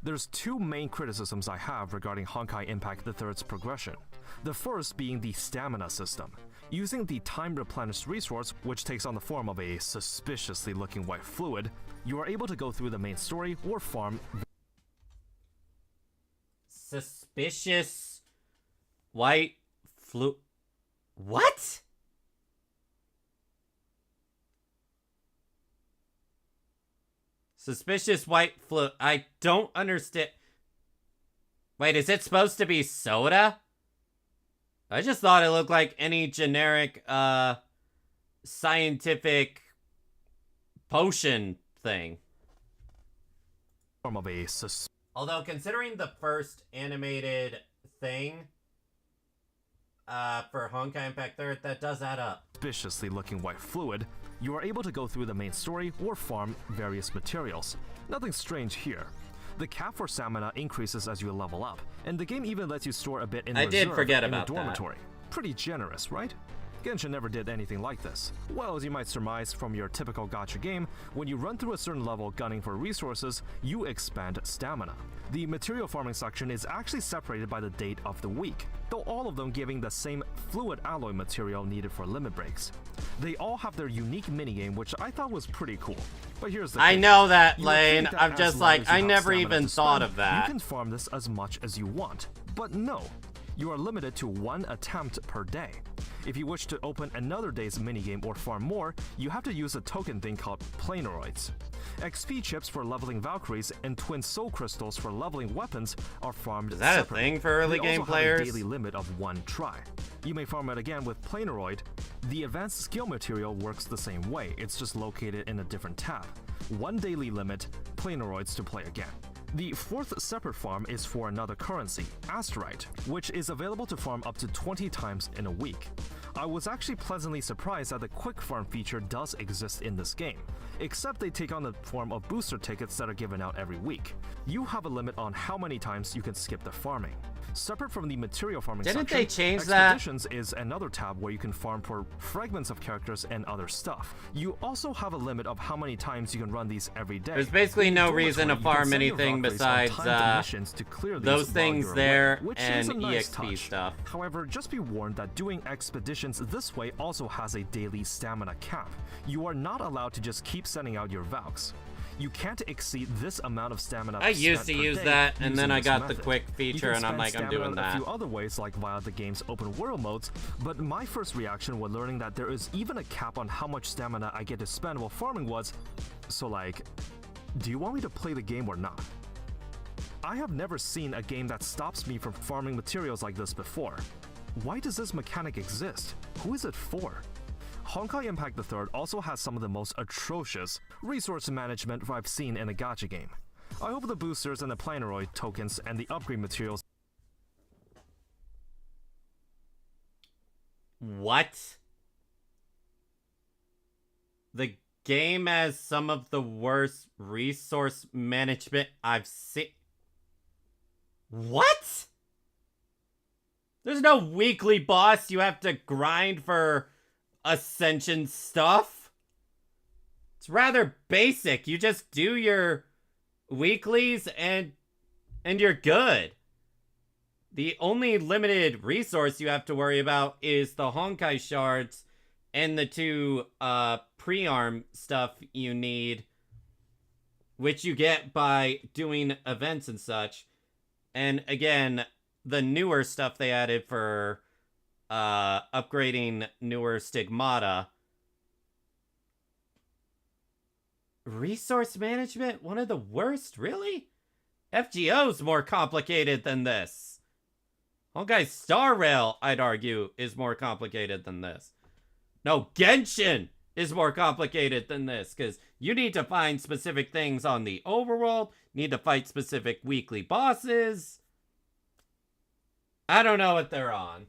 There's two main criticisms I have regarding Honkai Impact III's progression. The first being the stamina system. Using the time replenished resource, which takes on the form of a suspiciously looking white fluid, you are able to go through the main story or farm
Suspicious white What? Suspicious white flu. I don't understand. Wait, is it supposed to be soda? I just thought it looked like any generic, scientific potion thing.
form of a
Although, considering the first animated thing, for Honkai Impact 3, that does add up.
suspiciously looking white fluid, you are able to go through the main story or farm various materials. Nothing strange here. The cap for stamina increases as you level up, and the game even lets you store a bit in
I did
reserve
forget
in
about
the
that.
dormitory. Pretty generous, right? Genshin never did anything like this. Well, as you might surmise from your typical gacha game, when you run through a certain level gunning for resources, you expand stamina. The material farming section is actually separated by the date of the week, though all of them giving the same fluid alloy material needed for limit breaks. They all have their unique minigame, which I thought was pretty cool. But here's the
I
thing.
know that,
You would
Lane.
think that
I'm
as
just
long
like,
as you
I
have
never
stamina
even
to
thought
spend,
of that.
You can farm this as much as you want. But no, you are limited to one attempt per day. If you wish to open another day's minigame or farm more, you have to use a token thing called Planeroids. XP chips for leveling Valkyries and twin soul crystals for leveling weapons are farmed
Is that a
separately.
thing for early
They
game
also
players?
have a daily limit of one try. You may farm it again with Planeroid. The advanced skill material works the same way, it's just located in a different tab. One daily limit, Planeroids to play again. The fourth separate farm is for another currency, Asterite, which is available to farm up to 20 times in a week. I was actually pleasantly surprised that the quick farm feature does exist in this game, except they take on the form of booster tickets that are given out every week. You have a limit on how many times you can skip the farming. Separate from the material farming
Didn't
section,
they change that?
Expeditions is another tab where you can farm for fragments of characters and other stuff. You also have a limit of how many times you can run these every day.
There's basically
In
no
Dormitory,
reason to
you can
farm
send your
anything
Valkyries on
besides,
timed missions to clear these
those
while
things
you're away,
there
which
and
is a nice
EXP
touch.
stuff.
However, just be warned that doing expeditions this way also has a daily stamina cap. You are not allowed to just keep sending out your Valks. You can't exceed this amount of stamina.
I used
spent
to
per
use
day
that, and then
using
I
this
got the
method.
quick
You
feature,
can
and I'm
spend
like, I'm
stamina
doing
a
that.
few other ways, like via the game's open world modes, but my first reaction when learning that there is even a cap on how much stamina I get to spend while farming was, so like, do you want me to play the game or not? I have never seen a game that stops me from farming materials like this before. Why does this mechanic exist? Who is it for? Honkai Impact III also has some of the most atrocious resource management I've seen in a gacha game. I hope the boosters and the Planeroid tokens and the upgrade materials
What? The game has some of the worst resource management I've seen. What? There's no weekly boss you have to grind for Ascension stuff. It's rather basic. You just do your weeklies and you're good. The only limited resource you have to worry about is the Honkai shards and the two pre-arm stuff you need, which you get by doing events and such. And again, the newer stuff they added for upgrading newer stigmata. Resource management? One of the worst? Really? FGO's more complicated than this. Honkai Star Rail, I'd argue, is more complicated than this. No, Genshin is more complicated than this, because you need to find specific things on the overworld, need to fight specific weekly bosses. I don't know what they're on.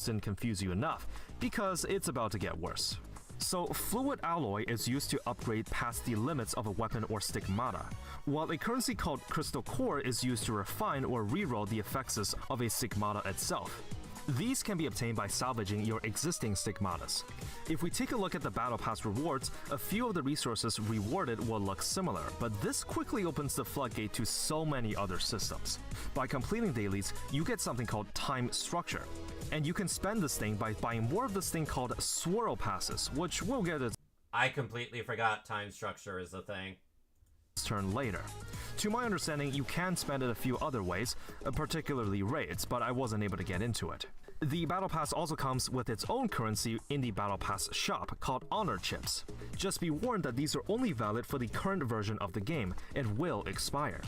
didn't confuse you enough, because it's about to get worse. So, fluid alloy is used to upgrade past the limits of a weapon or stigmata, while a currency called crystal core is used to refine or reroll the effects of a stigmata itself. These can be obtained by salvaging your existing stigmatas. If we take a look at the Battle Pass rewards, a few of the resources rewarded will look similar, but this quickly opens the floodgate to so many other systems. By completing dailies, you get something called time structure, and you can spend this thing by buying more of this thing called swirl passes, which we'll get its
I completely forgot time structure is a thing.
turn later. To my understanding, you can spend it a few other ways, particularly raids, but I wasn't able to get into it. The Battle Pass also comes with its own currency in the Battle Pass shop called Honor Chips. Just be warned that these are only valid for the current version of the game and will expire.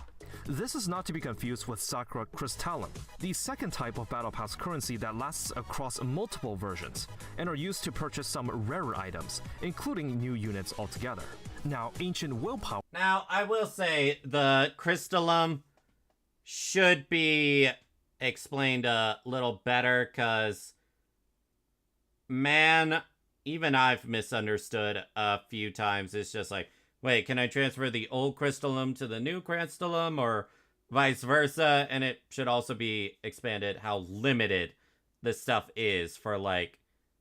This is not to be confused with Sakura Crystallum, the second type of Battle Pass currency that lasts across multiple versions, and are used to purchase some rarer items, including new units altogether. Now, Ancient Willpower
Now, I will say the Crystallum should be explained a little better, because, man, even I've misunderstood a few times. It's just like, wait, can I transfer the old Crystallum to the new Crystallum, or vice versa? And it should also be expanded how limited this stuff is for, like,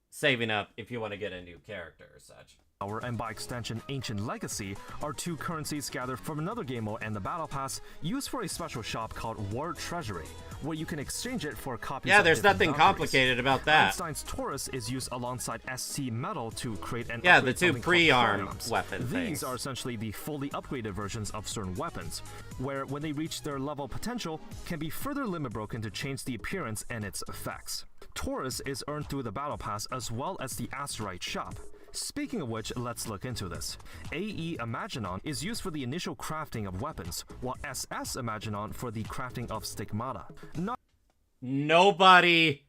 saving up if you want to get a new character or such.
and by extension Ancient Legacy are two currencies gathered from another game mode and the Battle Pass, used for a special shop called War Treasury, where you can exchange it for copies
Yeah,
of
there's
different
nothing
valkyries.
complicated about that.
Einstein's Taurus is used alongside SC Metal to create an
Yeah, the
upgrade
two
something called
pre-armed
firearms.
weapon
These
things.
are essentially the fully upgraded versions of certain weapons, where when they reach their level potential, can be further limit broken to change the appearance and its effects. Taurus is earned through the Battle Pass as well as the Asterite shop. Speaking of which, let's look into this. AE Imaginon is used for the initial crafting of weapons, while SS Imaginon for the crafting of stigmata.
Nobody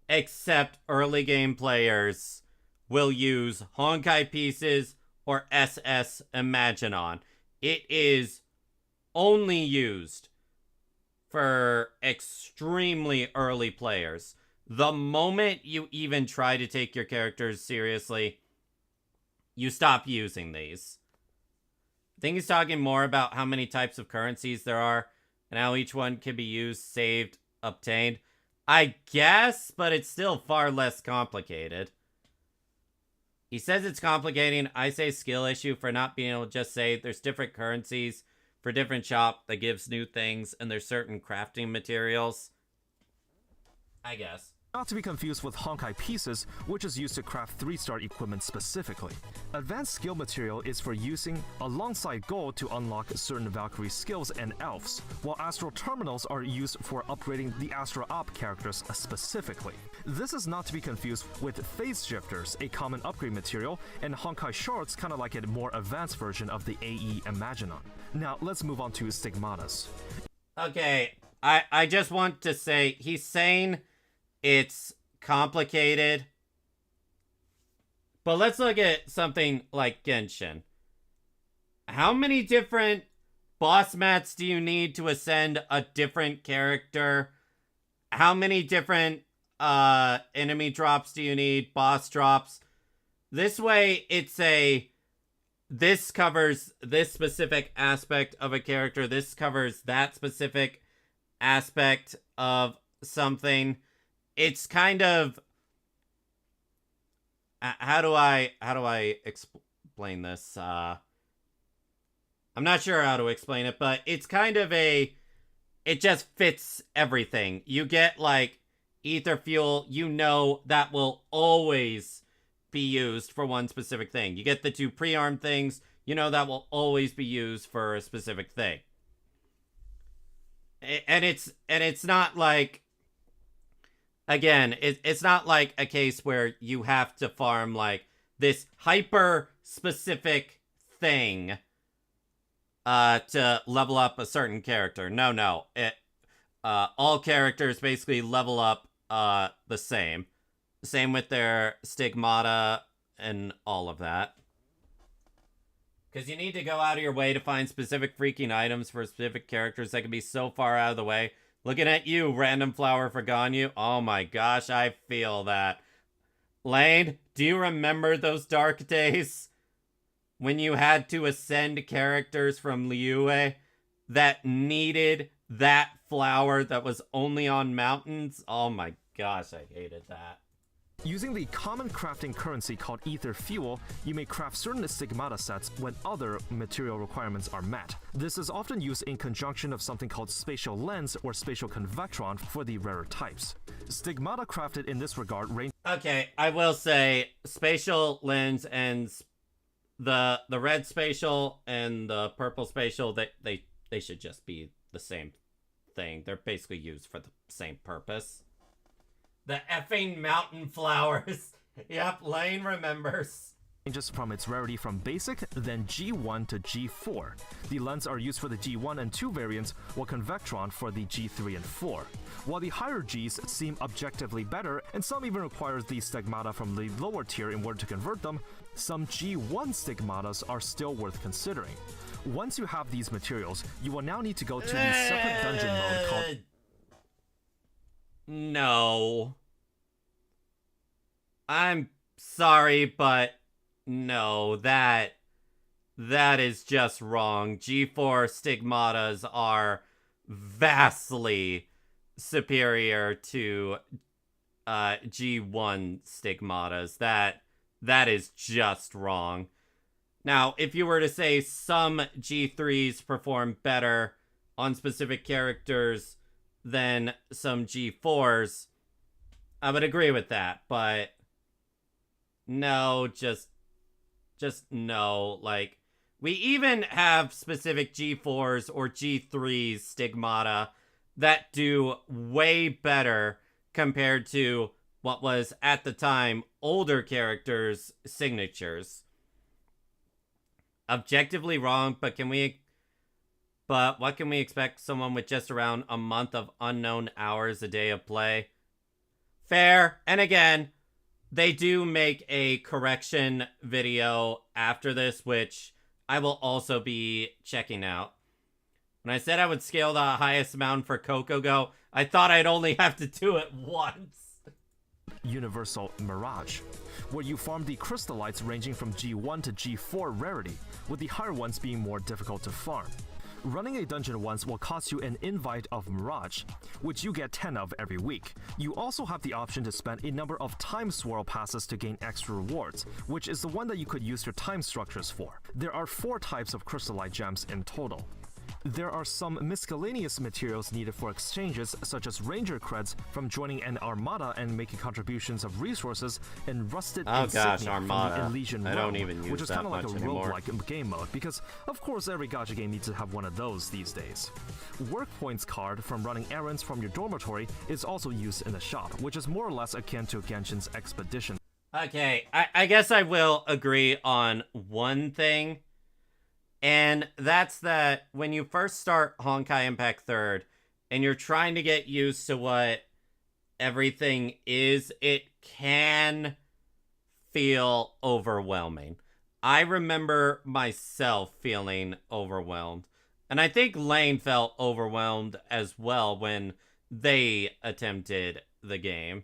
except early game players will use Honkai pieces or SS Imaginon. It is only used for extremely early players. The moment you even try to take your characters seriously, you stop using these. I think he's talking more about how many types of currencies there are and how each one can be used, saved, obtained. I guess, but it's still far less complicated. He says it's complicating. I say skill issue for not being able to just say there's different currencies for different shop that gives new things and there's certain crafting materials. I guess.
Not to be confused with Honkai Pieces, which is used to craft 3-star equipment specifically. Advanced skill material is for using alongside gold to unlock certain Valkyrie skills and elves, while Astral Terminals are used for upgrading the Astral Op characters specifically. This is not to be confused with Phase Shifters, a common upgrade material, and Honkai Shards, kind of like a more advanced version of the AE Imaginon. Now, let's move on to Stigmatas.
Okay, I just want to say, he's saying it's complicated. But let's look at something like Genshin. How many different boss mats do you need to ascend a different character? How many different enemy drops do you need? Boss drops? This way, it's this covers this specific aspect of a character. This covers that specific aspect of something. It's kind of, how do I explain this? I'm not sure how to explain it, but it's kind of it just fits everything. You get like ether fuel, that will always be used for one specific thing. You get the two pre-armed things, that will always be used for a specific thing. And it's not like, again, it's not like a case where you have to farm, like, this hyper-specific thing to level up a certain character. No. All characters basically level up the same. Same with their stigmata and all of that. Because you need to go out of your way to find specific freaking items for specific characters that can be so far out of the way. Looking at you, random flower for Ganyu. Oh my gosh, I feel that. Lane, Do you remember those dark days when you had to ascend characters from Liyue that needed that flower that was only on mountains? Oh my gosh, I hated that.
Using the common crafting currency called Ether Fuel, you may craft certain stigmata sets when other material requirements are met. This is often used in conjunction of something called Spatial Lens or Spatial Convectron for the rarer types. Stigmata crafted in this regard range.
Okay, I will say Spatial Lens and the red spatial and the purple spatial, they should just be the same thing. They're basically used for the same purpose. The effing mountain flowers. Yep, Lane remembers.
Ranges from its rarity from basic, then G1 to G4. The lens are used for the G1 and 2 variants, while Convectron for the G3 and 4. While the higher Gs seem objectively better, and some even require the stigmata from the lower tier in order to convert them, some G1 stigmatas are still worth considering. Once you have these materials, you will now need to go to the separate dungeon mode called...
No. I'm sorry, but no, that is just wrong. G4 stigmatas are vastly superior to G1 stigmatas. That is just wrong. Now, if you were to say some G3s perform better on specific characters than some G4s, I would agree with that, but no, just no. Like, we even have specific G4s or G3s stigmata that do way better compared to what was, at the time, older characters' signatures. Objectively wrong, but what can we expect someone with just around a month of unknown hours a day of play? Fair. And again, they do make a correction video after this, which I will also be checking out. When I said I would scale the highest mountain for Kokogo, I thought I'd only have to do it once.
Universal Mirage, where you farm the crystallites ranging from G1 to G4 rarity, with the higher ones being more difficult to farm. Running a dungeon once will cost you an invite of Mirage, which you get 10 of every week. You also have the option to spend a number of time swirl passes to gain extra rewards, which is the one that you could use your time structures for. There are 4 types of crystallite gems in total. There are some miscellaneous materials needed for exchanges, such as ranger creds from joining an armada and making contributions of resources, and rusted insignia
Armada.
from the Elysian
I
realm,
don't even use
which is
that
kind of like a
much anymore.
roguelike game mode, because of course every gacha game needs to have one of those these days. Work points card from running errands from your dormitory is also used in the shop, which is more or less akin to Genshin's Expedition.
Okay, I guess I will agree on one thing. And that's that when you first start Honkai Impact 3rd and you're trying to get used to what everything is, it can feel overwhelming. I remember myself feeling overwhelmed. And I think Lane felt overwhelmed as well when they attempted the game.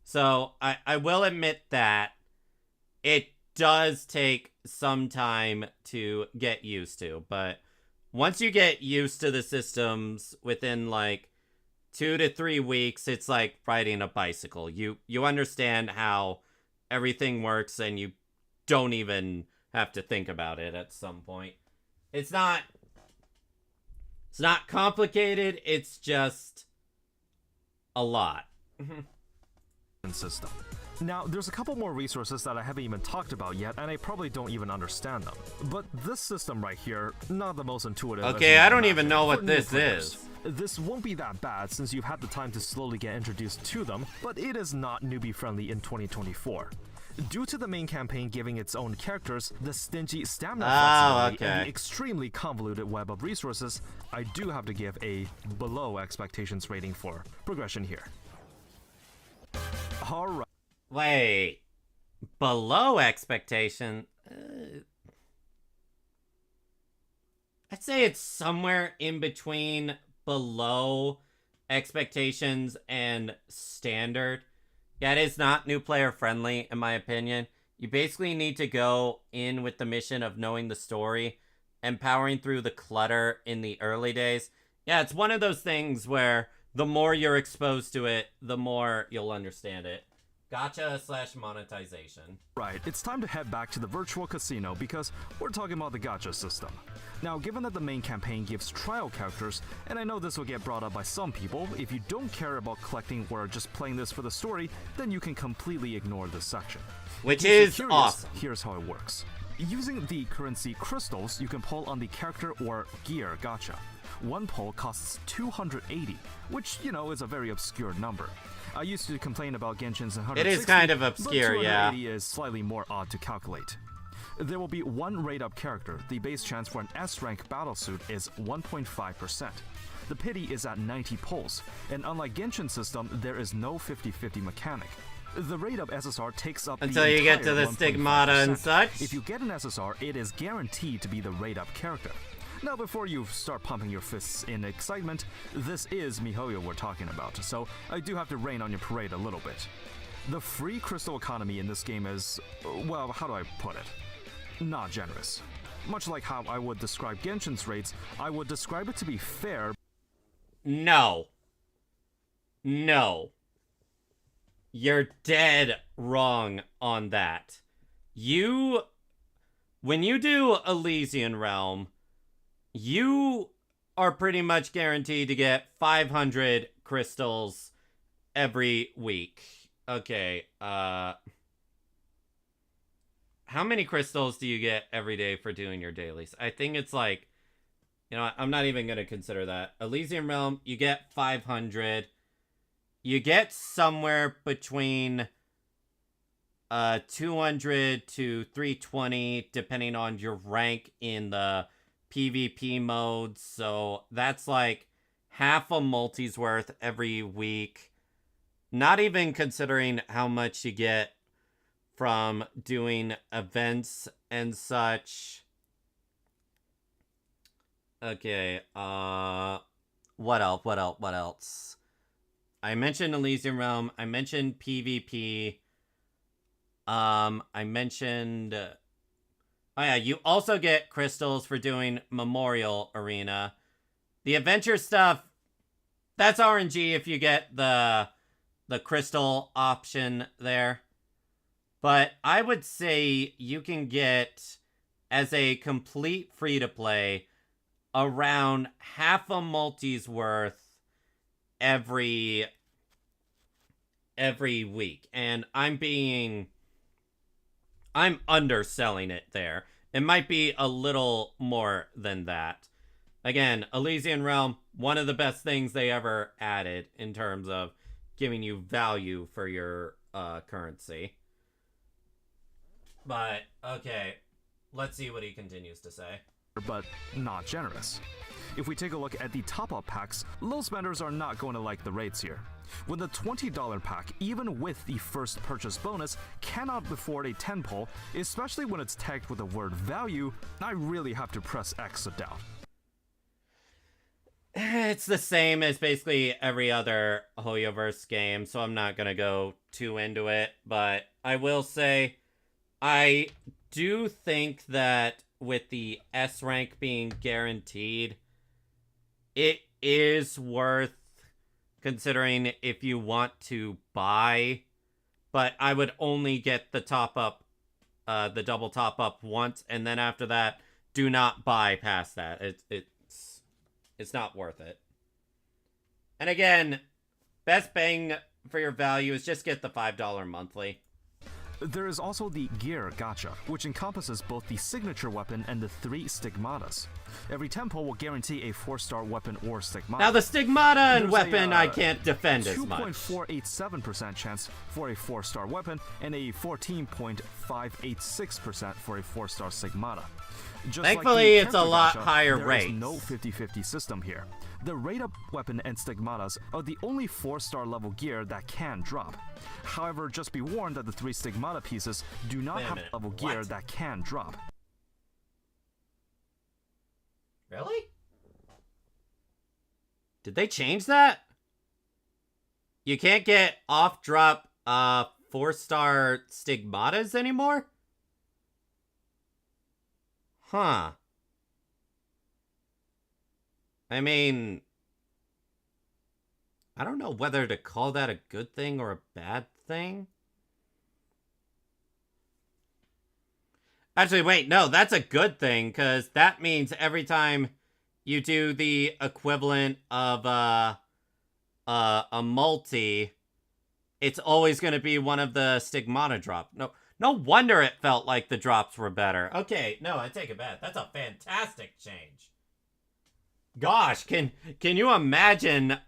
So I will admit that it does take some time to get used to, but once you get used to the systems within like 2 to 3 weeks, it's like riding a bicycle. You understand how everything works and you don't even have to think about it at some point. It's not complicated, it's just a lot.
System. Now, there's a couple more resources that I haven't even talked about yet, and I probably don't even understand them. But this system right here, not the most intuitive.
Okay, I don't even know what this is.
This won't be that bad since you've had the time to slowly get introduced to them, but it is not newbie friendly in 2024. Due to the main campaign giving its own characters the stingy stamina flexibility and the extremely convoluted web of resources, I do have to give a below expectations rating for progression here. Alright.
Wait, below expectation? I'd say it's somewhere in between below expectations and standard. Yeah, it is not new player friendly, in my opinion. You basically need to go in with the mission of knowing the story and powering through the clutter in the early days. Yeah, it's one of those things where the more you're exposed to it, the more you'll understand it. Gotcha / monetization.
Right, it's time to head back to the virtual casino because we're talking about the gacha system. Now, given that the main campaign gives trial characters, and I know this will get brought up by some people, if you don't care about collecting or are just playing this for the story, then you can completely ignore this section.
Which
If you're
is
curious,
awesome.
Here's how it works. Using the currency crystals, you can pull on the character or gear gacha. One pull costs 280, which, you know, is a very obscure number. I used to complain about Genshin's 160.
It is kind of
but
obscure, yeah.
280 is slightly more odd to calculate. There will be one rate-up character. The base chance for an S-rank battlesuit is 1.5%. The pity is at 90 pulls, and unlike Genshin system, there is no 50-50 mechanic. The rate-up SSR takes up
Until
the
you get to
entire
the stigmata and
1.5%.
such.
If you get an SSR, it is guaranteed to be the rate-up character. Now, before you start pumping your fists in excitement, this is MiHoYo we're talking about, so I do have to rain on your parade a little bit. The free crystal economy in this game is, well, how do I put it? Not generous. Much like how I would describe Genshin's rates, I would describe it to be fair.
No. No. You're dead wrong on that. When you do Elysian Realm, you are pretty much guaranteed to get 500 crystals every week. Okay, how many crystals do you get every day for doing your dailies? I think it's like, you know, I'm not even going to consider that. Elysian Realm, you get 500. You get somewhere between 200 to 320, depending on your rank in the PvP modes, so that's like half a multi's worth every week. Not even considering how much you get from doing events and such. Okay, what else? I mentioned Elysian Realm, I mentioned PvP, I mentioned... Oh yeah, you also get crystals for doing Memorial Arena. The adventure stuff, that's RNG if you get the crystal option there. But I would say you can get, as a complete free-to-play, around half a multi's worth every week. And I'm underselling it there. It might be a little more than that. Again, Elysian Realm, one of the best things they ever added in terms of giving you value for your currency. But, okay, let's see what he continues to say.
But not generous. If we take a look at the top-up packs, low spenders are not going to like the rates here. When the $20 pack, even with the first purchase bonus, cannot afford a 10 pull, especially when it's tagged with the word value, I really have to press X of doubt.
It's the same as basically every other Hoyoverse game, so I'm not going to go too into it, but I will say I do think that with the S rank being guaranteed, it is worth considering if you want to buy, but I would only get the top up, the double top up once, and then after that, do not buy past that. It's not worth it. And again, best bang for your value is just get the $5 monthly.
There is also the Gear Gacha, which encompasses both the signature weapon and the 3 stigmatas. Every 10 pull will guarantee a 4-star weapon or stigmata.
Now the stigmata and
There's
weapon I can't defend as much.
2.487% chance for a 4-star weapon and a 14.586% for a 4-star stigmata. Just
Thankfully,
like
it's a lot
gacha,
higher
there
rates.
is no 50-50 system here. The rate-up weapon and stigmatas are the only 4-star level gear that can drop. However, just be warned that the 3 stigmata pieces do not have level gear that can drop.
Really? Did they change that? You can't get off-drop 4-star stigmatas anymore? Huh. I mean, I don't know whether to call that a good thing or a bad thing. Actually, wait, no, that's a good thing, because that means every time you do the equivalent of a multi, it's always going to be one of the stigmata drop. No wonder it felt like the drops were better. Okay, no, I take it back. That's a fantastic change. Gosh, can you imagine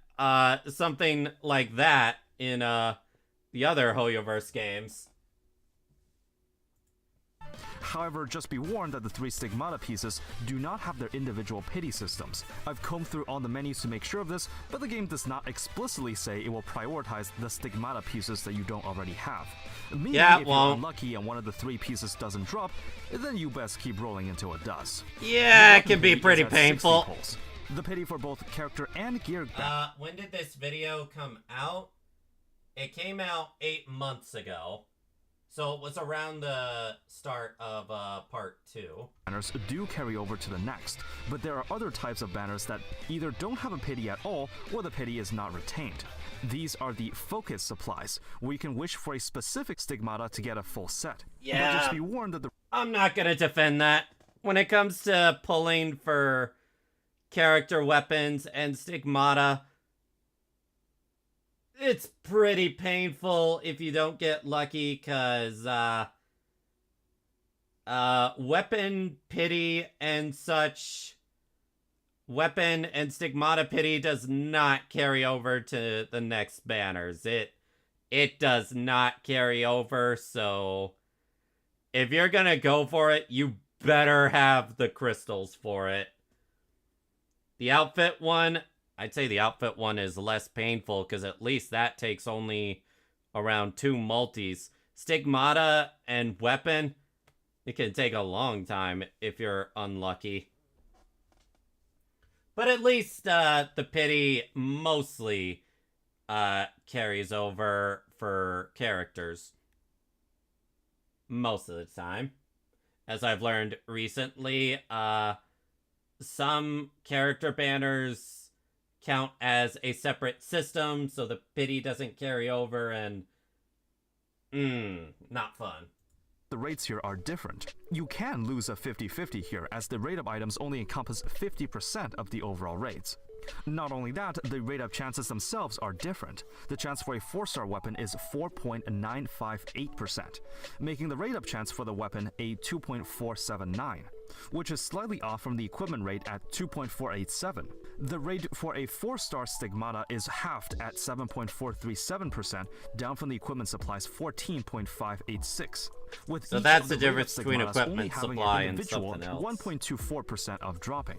something like that in the other Hoyoverse games?
However, just be warned that the 3 stigmata pieces do not have their individual pity systems. I've combed through all the menus to make sure of this, but the game does not explicitly say it will prioritize the stigmata pieces that you don't already have. Meaning, if you're unlucky and one of the 3 pieces doesn't drop, then you best keep rolling until it does.
Yeah, it can be pretty painful.
The pity for both character and gear.
When did this video come out? It came out 8 months ago. So it was around the start of part 2.
Banners do carry over to the next, but there are other types of banners that either don't have a pity at all, or the pity is not retained. These are the focus supplies, where you can wish for a specific stigmata to get a full set.
Yeah,
but just be warned that
I'm not gonna defend that. When it comes to pulling for character weapons and stigmata, it's pretty painful if you don't get lucky, because weapon pity and such, weapon and stigmata pity does not carry over to the next banners. It does not carry over, so if you're gonna go for it, you better have the crystals for it. The outfit one, I'd say the outfit one is less painful, because at least that takes only around 2 multis. Stigmata and weapon, it can take a long time if you're unlucky. But at least the pity mostly carries over for characters. Most of the time. As I've learned recently, some character banners count as a separate system, so the pity doesn't carry over, and not fun.
The rates here are different. You can lose a 50-50 here, as the rate-up items only encompass 50% of the overall rates. Not only that, the rate-up chances themselves are different. The chance for a 4-star weapon is 4.958%, making the rate-up chance for the weapon a 2.479, which is slightly off from the equipment rate at 2.487. The rate for a 4-star stigmata is halved at 7.437%, down from the equipment supply's 14.586.
So that's the difference between equipment supply and something else.
1.24% of dropping.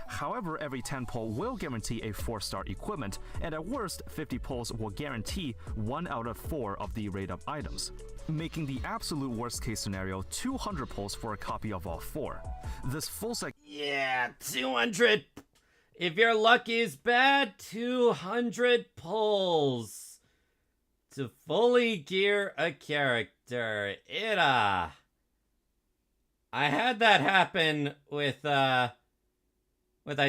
However, every 10 pull will guarantee a 4-star equipment, and at worst, 50 pulls will guarantee 1 out of 4 of the rate-up items, making the absolute worst-case scenario 200 pulls for a copy of all 4. This full set...
Yeah, 200... If you're lucky is bad, 200 pulls to fully gear a character. I had that happen with I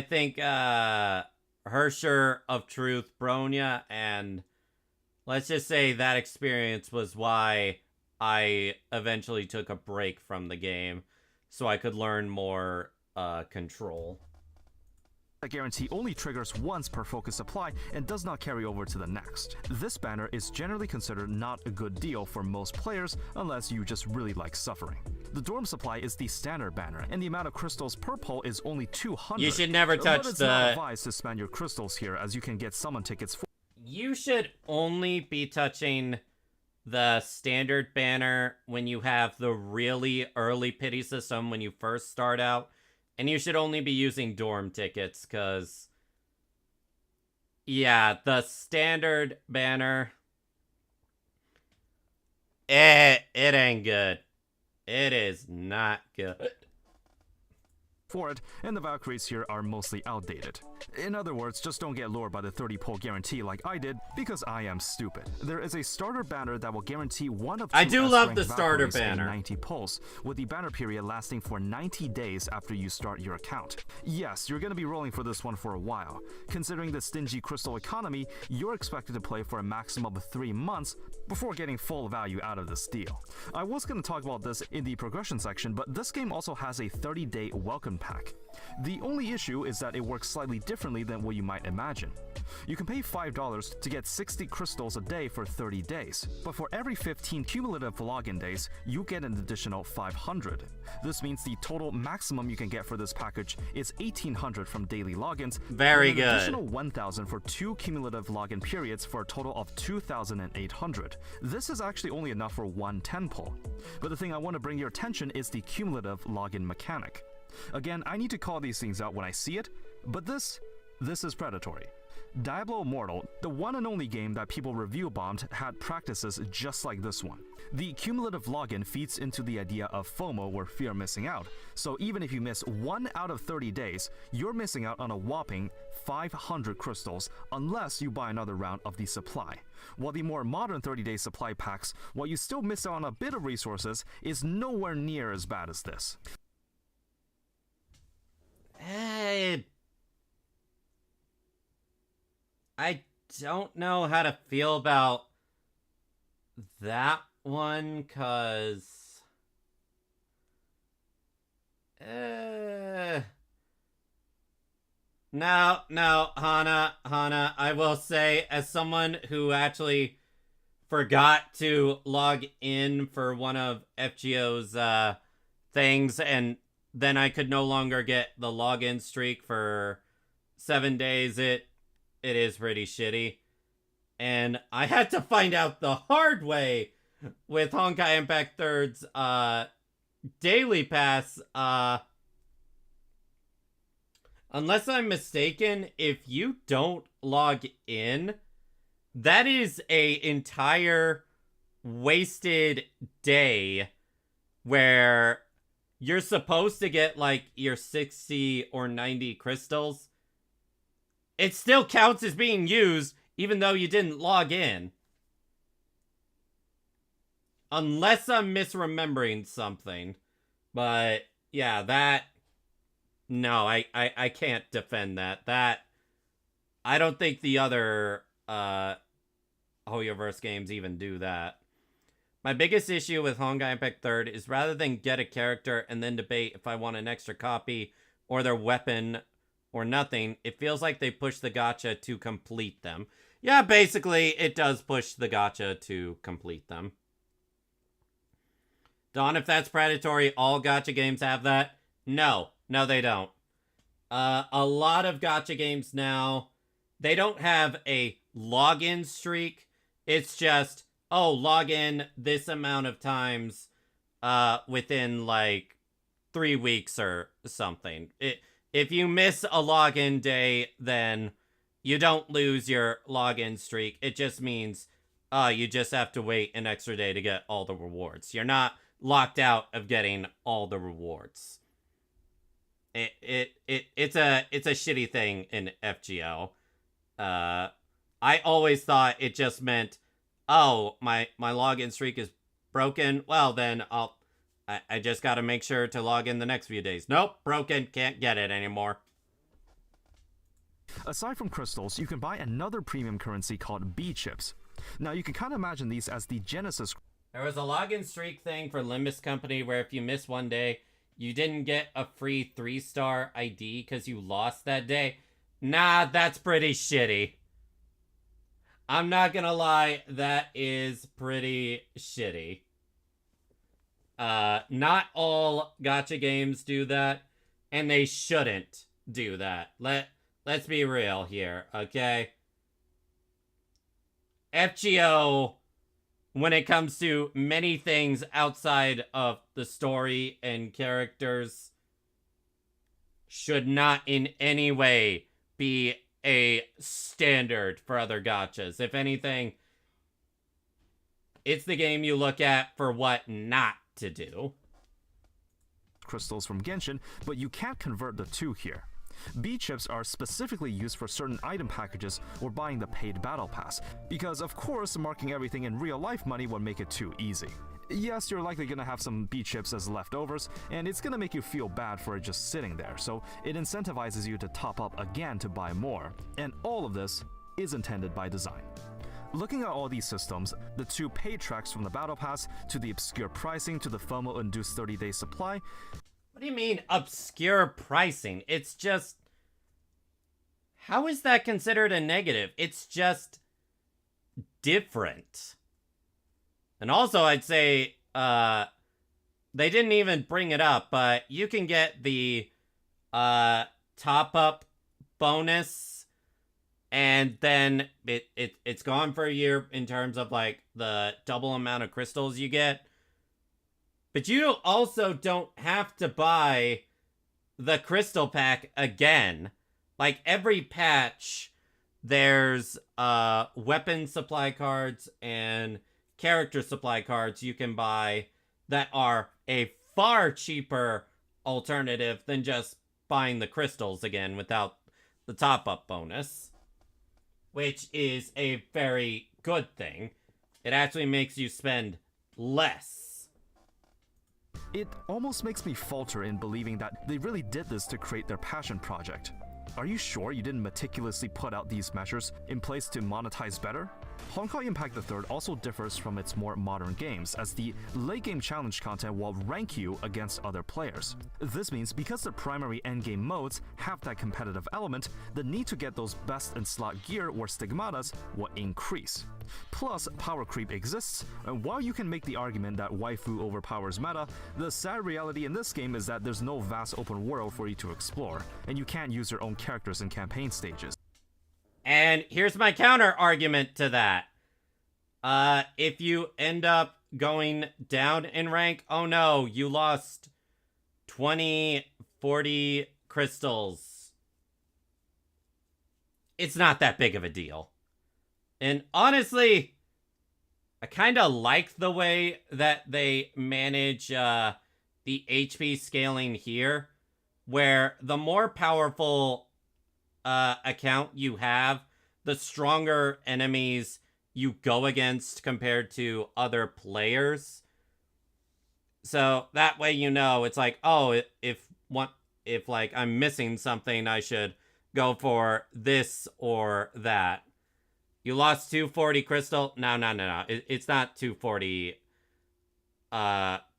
think, Hersher of Truth, Bronya, and let's just say that experience was why I eventually took a break from the game, so I could learn more, control.
The guarantee only triggers once per focus supply and does not carry over to the next. This banner is generally considered not a good deal for most players unless you just really like suffering. The dorm supply is the standard banner, and the amount of crystals per pull is only 200.
You should never touch
but it's not advised to spend your crystals here, as you can get summon tickets for...
You should only be touching the standard banner when you have the really early pity system when you first start out. And you should only be using dorm tickets, because... yeah, the standard banner... It ain't good. It is not good.
for it, and the Valkyries here are mostly outdated. In other words, just don't get lured by the 30 pull guarantee like I did, because I am stupid. There is a starter banner that will guarantee one of two
I do love the
S-ranked
starter
Valkyries in
banner.
90 pulls, with the banner period lasting for 90 days after you start your account. Yes, you're going to be rolling for this one for a while. Considering the stingy crystal economy, you're expected to play for a maximum of 3 months before getting full value out of this deal. I was going to talk about this in the progression section, but this game also has a 30-day welcome pack. The only issue is that it works slightly differently than what you might imagine. You can pay $5 to get 60 crystals a day for 30 days, but for every 15 cumulative login days, you get an additional 500. This means the total maximum you can get for this package is 1,800 from daily logins,
Very
and
good.
an additional 1,000 for 2 cumulative login periods for a total of 2,800. This is actually only enough for one 10 pull. But the thing I want to bring your attention is the cumulative login mechanic. Again, I need to call these things out when I see it, but this is predatory. Diablo Immortal, the one and only game that people review bombed, had practices just like this one. The cumulative login feeds into the idea of FOMO, or fear of missing out. So even if you miss 1 out of 30 days, you're missing out on a whopping 500 crystals unless you buy another round of the supply. While the more modern 30-day supply packs, while you still miss out on a bit of resources, is nowhere near as bad as this.
I don't know how to feel about that one, cause no, Hana, I will say, as someone who actually forgot to log in for one of FGO's things, and then I could no longer get the login streak for 7 days, it is pretty shitty. And I had to find out the hard way with Honkai Impact 3's daily pass. Unless I'm mistaken, if you don't log in, that is a entire wasted day where you're supposed to get like your 60 or 90 crystals. It still counts as being used even though you didn't log in. Unless I'm misremembering something. But yeah, that... No, I can't defend that. That... I don't think the other Hoyoverse games even do that. My biggest issue with Honkai Impact 3 is rather than get a character and then debate if I want an extra copy or their weapon or nothing, it feels like they push the gacha to complete them. Yeah, basically, it does push the gacha to complete them. Dawn, if that's predatory, all gacha games have that? No, they don't. A lot of gacha games now, they don't have a login streak. It's just, oh, log in this amount of times within, like, 3 weeks or something. If you miss a login day, then you don't lose your login streak. It just means you just have to wait an extra day to get all the rewards. You're not locked out of getting all the rewards. It's a shitty thing in FGO. I always thought it just meant, oh, my login streak is broken. Well, then I just gotta make sure to log in the next few days. Nope, broken, can't get it anymore.
Aside from crystals, you can buy another premium currency called B chips. Now you can kind of imagine these as the genesis.
There was a login streak thing for Limbus Company where if you miss one day, you didn't get a free 3-star ID because you lost that day. Nah, that's pretty shitty. I'm not gonna lie, that is pretty shitty. Not all gacha games do that, and they shouldn't do that. Let's be real here, okay? FGO, when it comes to many things outside of the story and characters, should not in any way be a standard for other gachas. If anything, it's the game you look at for what not to do.
crystals from Genshin, but you can't convert the two here. B chips are specifically used for certain item packages or buying the paid battle pass, because of course marking everything in real life money would make it too easy. Yes, you're likely gonna have some B chips as leftovers, and it's gonna make you feel bad for it just sitting there, so it incentivizes you to top up again to buy more, and all of this is intended by design. Looking at all these systems, the two paid tracks from the battle pass, to the obscure pricing, to the FOMO-induced 30-day supply.
What do you mean, obscure pricing? It's just... How is that considered a negative? It's just... different. And also, I'd say, they didn't even bring it up, but you can get the, top-up bonus, and then it's gone for a year in terms of, like, the double amount of crystals you get. But you also don't have to buy the crystal pack again. Like, every patch, there's, weapon supply cards and character supply cards you can buy that are a far cheaper alternative than just buying the crystals again without the top-up bonus, which is a very good thing. It actually makes you spend less.
It almost makes me falter in believing that they really did this to create their passion project. Are you sure you didn't meticulously put out these measures in place to monetize better? Honkai Impact III also differs from its more modern games, as the late game challenge content will rank you against other players. This means because the primary endgame modes have that competitive element, the need to get those best in slot gear or stigmatas will increase. Plus, power creep exists, and while you can make the argument that waifu overpowers meta, the sad reality in this game is that there's no vast open world for you to explore, and you can't use your own characters in campaign stages.
And here's my counter argument to that. If you end up going down in rank, oh no, you lost 20, 40 crystals. It's not that big of a deal. And honestly, I kind of like the way that they manage the HP scaling here, where the more powerful account you have, the stronger enemies you go against compared to other players. So that way, you know, it's like, oh, if like I'm missing something, I should go for this or that. You lost 240 crystal. No. It's not 240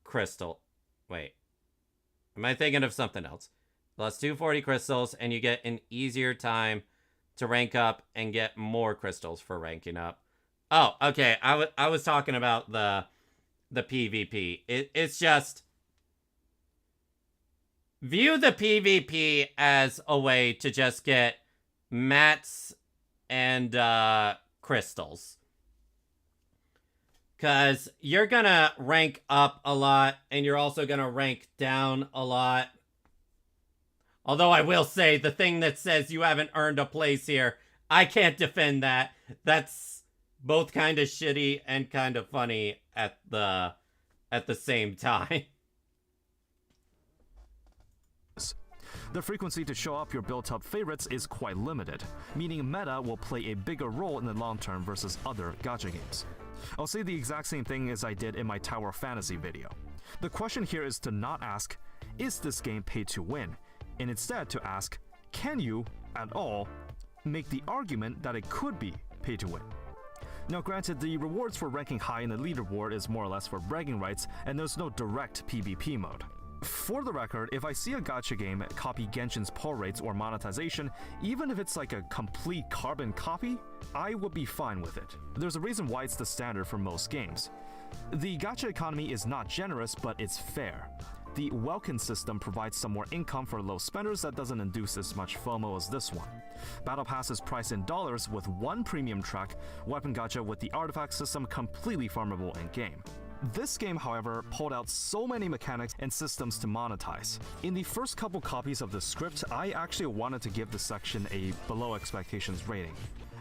crystal. Wait. Am I thinking of something else? Plus 240 crystals, and you get an easier time to rank up and get more crystals for ranking up. Oh, okay. I was talking about the PvP. It's just... View the PvP as a way to just get mats and crystals. Because you're gonna rank up a lot, and you're also gonna rank down a lot. Although I will say, the thing that says you haven't earned a place here, I can't defend that. That's both kind of shitty and kind of funny at the same time.
The frequency to show up your built-up favorites is quite limited, meaning meta will play a bigger role in the long term versus other gacha games. I'll say the exact same thing as I did in my Tower Fantasy video. The question here is to not ask, is this game pay to win? And instead to ask, can you, at all, make the argument that it could be pay to win? Now granted, the rewards for ranking high in the leaderboard is more or less for bragging rights, and there's no direct PvP mode. For the record, if I see a gacha game copy Genshin's pull rates or monetization, even if it's like a complete carbon copy, I would be fine with it. There's a reason why it's the standard for most games. The gacha economy is not generous, but it's fair. The Welkin system provides some more income for low spenders that doesn't induce as much FOMO as this one. Battle Pass is priced in dollars with one premium track, Weapon Gacha with the artifact system completely farmable in-game. This game, however, pulled out so many mechanics and systems to monetize. In the first couple copies of the script, I actually wanted to give the section a below expectations rating.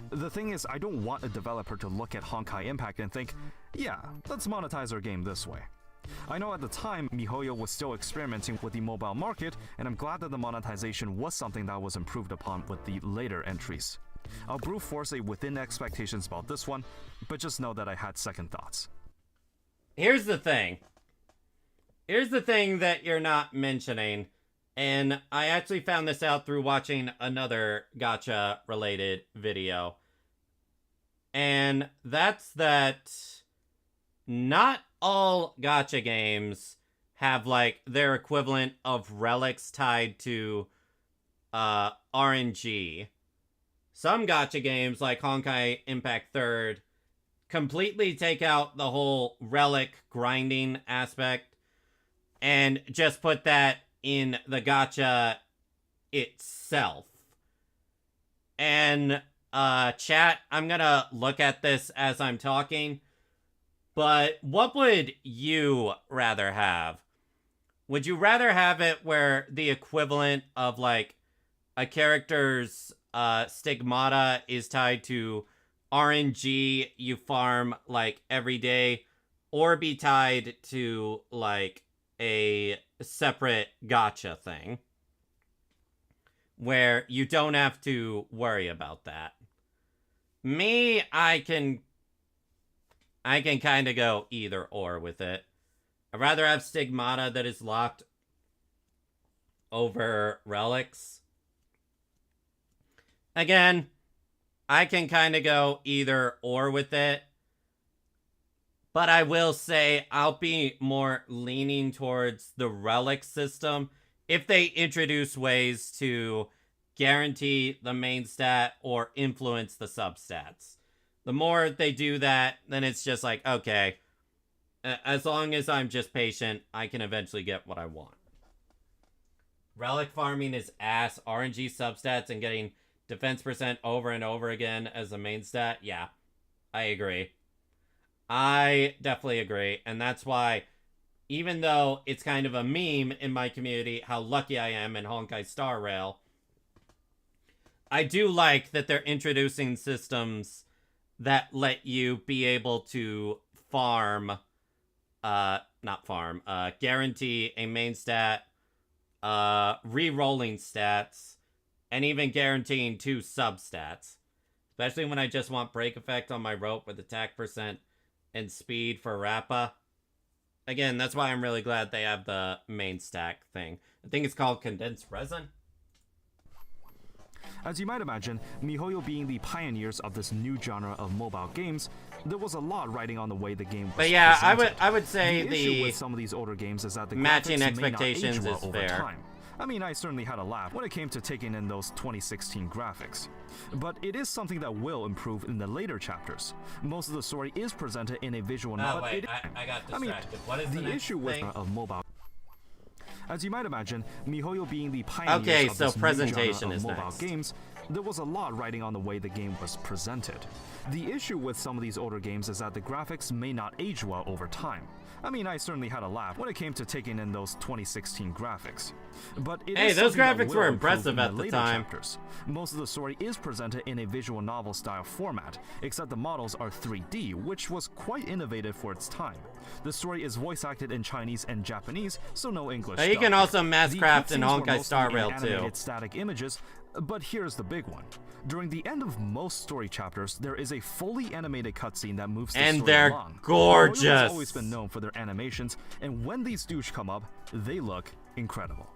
The thing is, I don't want a developer to look at Honkai Impact and think, yeah, let's monetize our game this way. I know at the time, MiHoYo was still experimenting with the mobile market, and I'm glad that the monetization was something that was improved upon with the later entries. I'll brute force a within expectations about this one, but just know that I had second thoughts.
Here's the thing. Here's the thing that you're not mentioning, and I actually found this out through watching another gacha-related video. And that's that not all gacha games have, like, their equivalent of relics tied to RNG. Some gacha games, like Honkai Impact 3rd, completely take out the whole relic grinding aspect and just put that in the gacha itself. And, chat, I'm gonna look at this as I'm talking, but what would you rather have? Would you rather have it where the equivalent of, like, a character's stigmata is tied to RNG you farm, like, every day, or be tied to, like, a separate gacha thing where you don't have to worry about that? Me, I can kind of go either or with it. I'd rather have stigmata that is locked over relics. Again, I can kind of go either or with it. But I will say I'll be more leaning towards the relic system if they introduce ways to guarantee the main stat or influence the substats. The more they do that, then it's just like, okay, as long as I'm just patient, I can eventually get what I want. Relic farming is ass. RNG substats and getting defense percent over and over again as the main stat. Yeah, I agree. I definitely agree. And that's why, even though it's kind of a meme in my community, how lucky I am in Honkai Star Rail, I do like that they're introducing systems that let you be able to farm, guarantee a main stat, re-rolling stats, and even guaranteeing 2 substats. Especially when I just want break effect on my rope with attack percent and speed for Rappa. Again, that's why I'm really glad they have the main stack thing. I think it's called condensed resin.
As you might imagine, MiHoYo being the pioneers of this new genre of mobile games, there was a lot riding on the way the game was
But yeah,
presented.
I would say
the issue with some of these older games is that the
matching
graphics may not
expectations
age well
is
over
fair.
time. I mean, I certainly had a laugh when it came to taking in those 2016 graphics. But it is something that will improve in the later chapters. Most of the story is presented in a visual novel.
Oh wait, I got distracted. What is the next
issue with
thing?
of mobile. As you might imagine, MiHoYo being the pioneers
Okay,
of
so
this new
presentation
genre of
is
mobile
next.
games, there was a lot riding on the way the game was presented. The issue with some of these older games is that the graphics may not age well over time. I mean, I certainly had a laugh when it came to taking in those 2016 graphics. But it
Hey,
is
those
something that
graphics
will
were
improve
impressive
in
at the
later
time.
chapters. Most of the story is presented in a visual novel style format, except the models are 3D, which was quite innovative for its time. The story is voice acted in Chinese and Japanese, so no English.
You can
dub.
also mass
The
craft in
cutscenes were
Honkai
mostly
Star
in
Rail too.
animated static images, but here's the big one. During the end of most story chapters, there is a fully animated cutscene that moves the
And
story
they're
along.
gorgeous.
HoYo has always been known for their animations, and when these douche come up, they look incredible.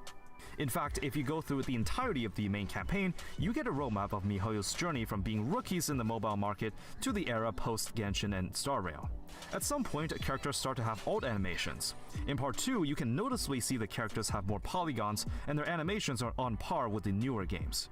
In fact, if you go through the entirety of the main campaign, you get a roadmap of MiHoYo's journey from being rookies in the mobile market to the era post-Genshin and Star Rail. At some point, characters start to have alt animations. In part 2, you can noticeably see the characters have more polygons, and their animations are on par with the newer games.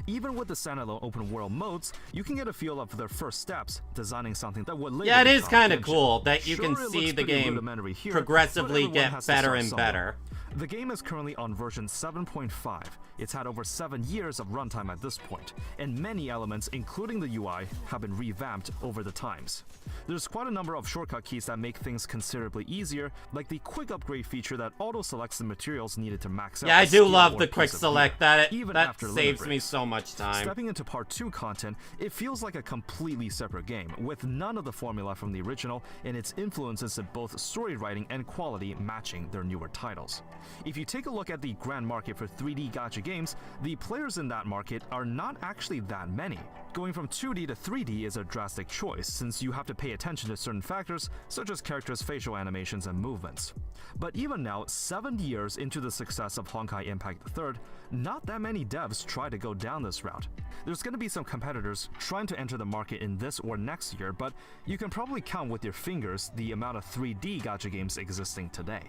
Even with the standalone open world modes, you can get a feel of their first steps, designing something that would later
Yeah, it is
become
kind of
Genshin.
cool that you can
Sure, it
see
looks
the
pretty
game
rudimentary here,
progressively
but everyone
get
has to
better
start
and
somewhere.
better.
The game is currently on version 7.5. It's had over 7 years of runtime at this point, and many elements, including the UI, have been revamped over the times. There's quite a number of shortcut keys that make things considerably easier, like the quick upgrade feature that auto-selects the materials needed to max out.
Yeah, I
a
do
skill
love
or
the
piece
quick
of
select.
gear,
That
after
saves
limit
me
breaks.
so much time.
Stepping into Part 2 content, it feels like a completely separate game, with none of the formula from the original and its influences in both story writing and quality matching their newer titles. If you take a look at the grand market for 3D gacha games, the players in that market are not actually that many. Going from 2D to 3D is a drastic choice, since you have to pay attention to certain factors, such as characters' facial animations and movements. But even now, 7 years into the success of Honkai Impact 3, not that many devs try to go down this route. There's going to be some competitors trying to enter the market in this or next year, but you can probably count with your fingers the amount of 3D gacha games existing today.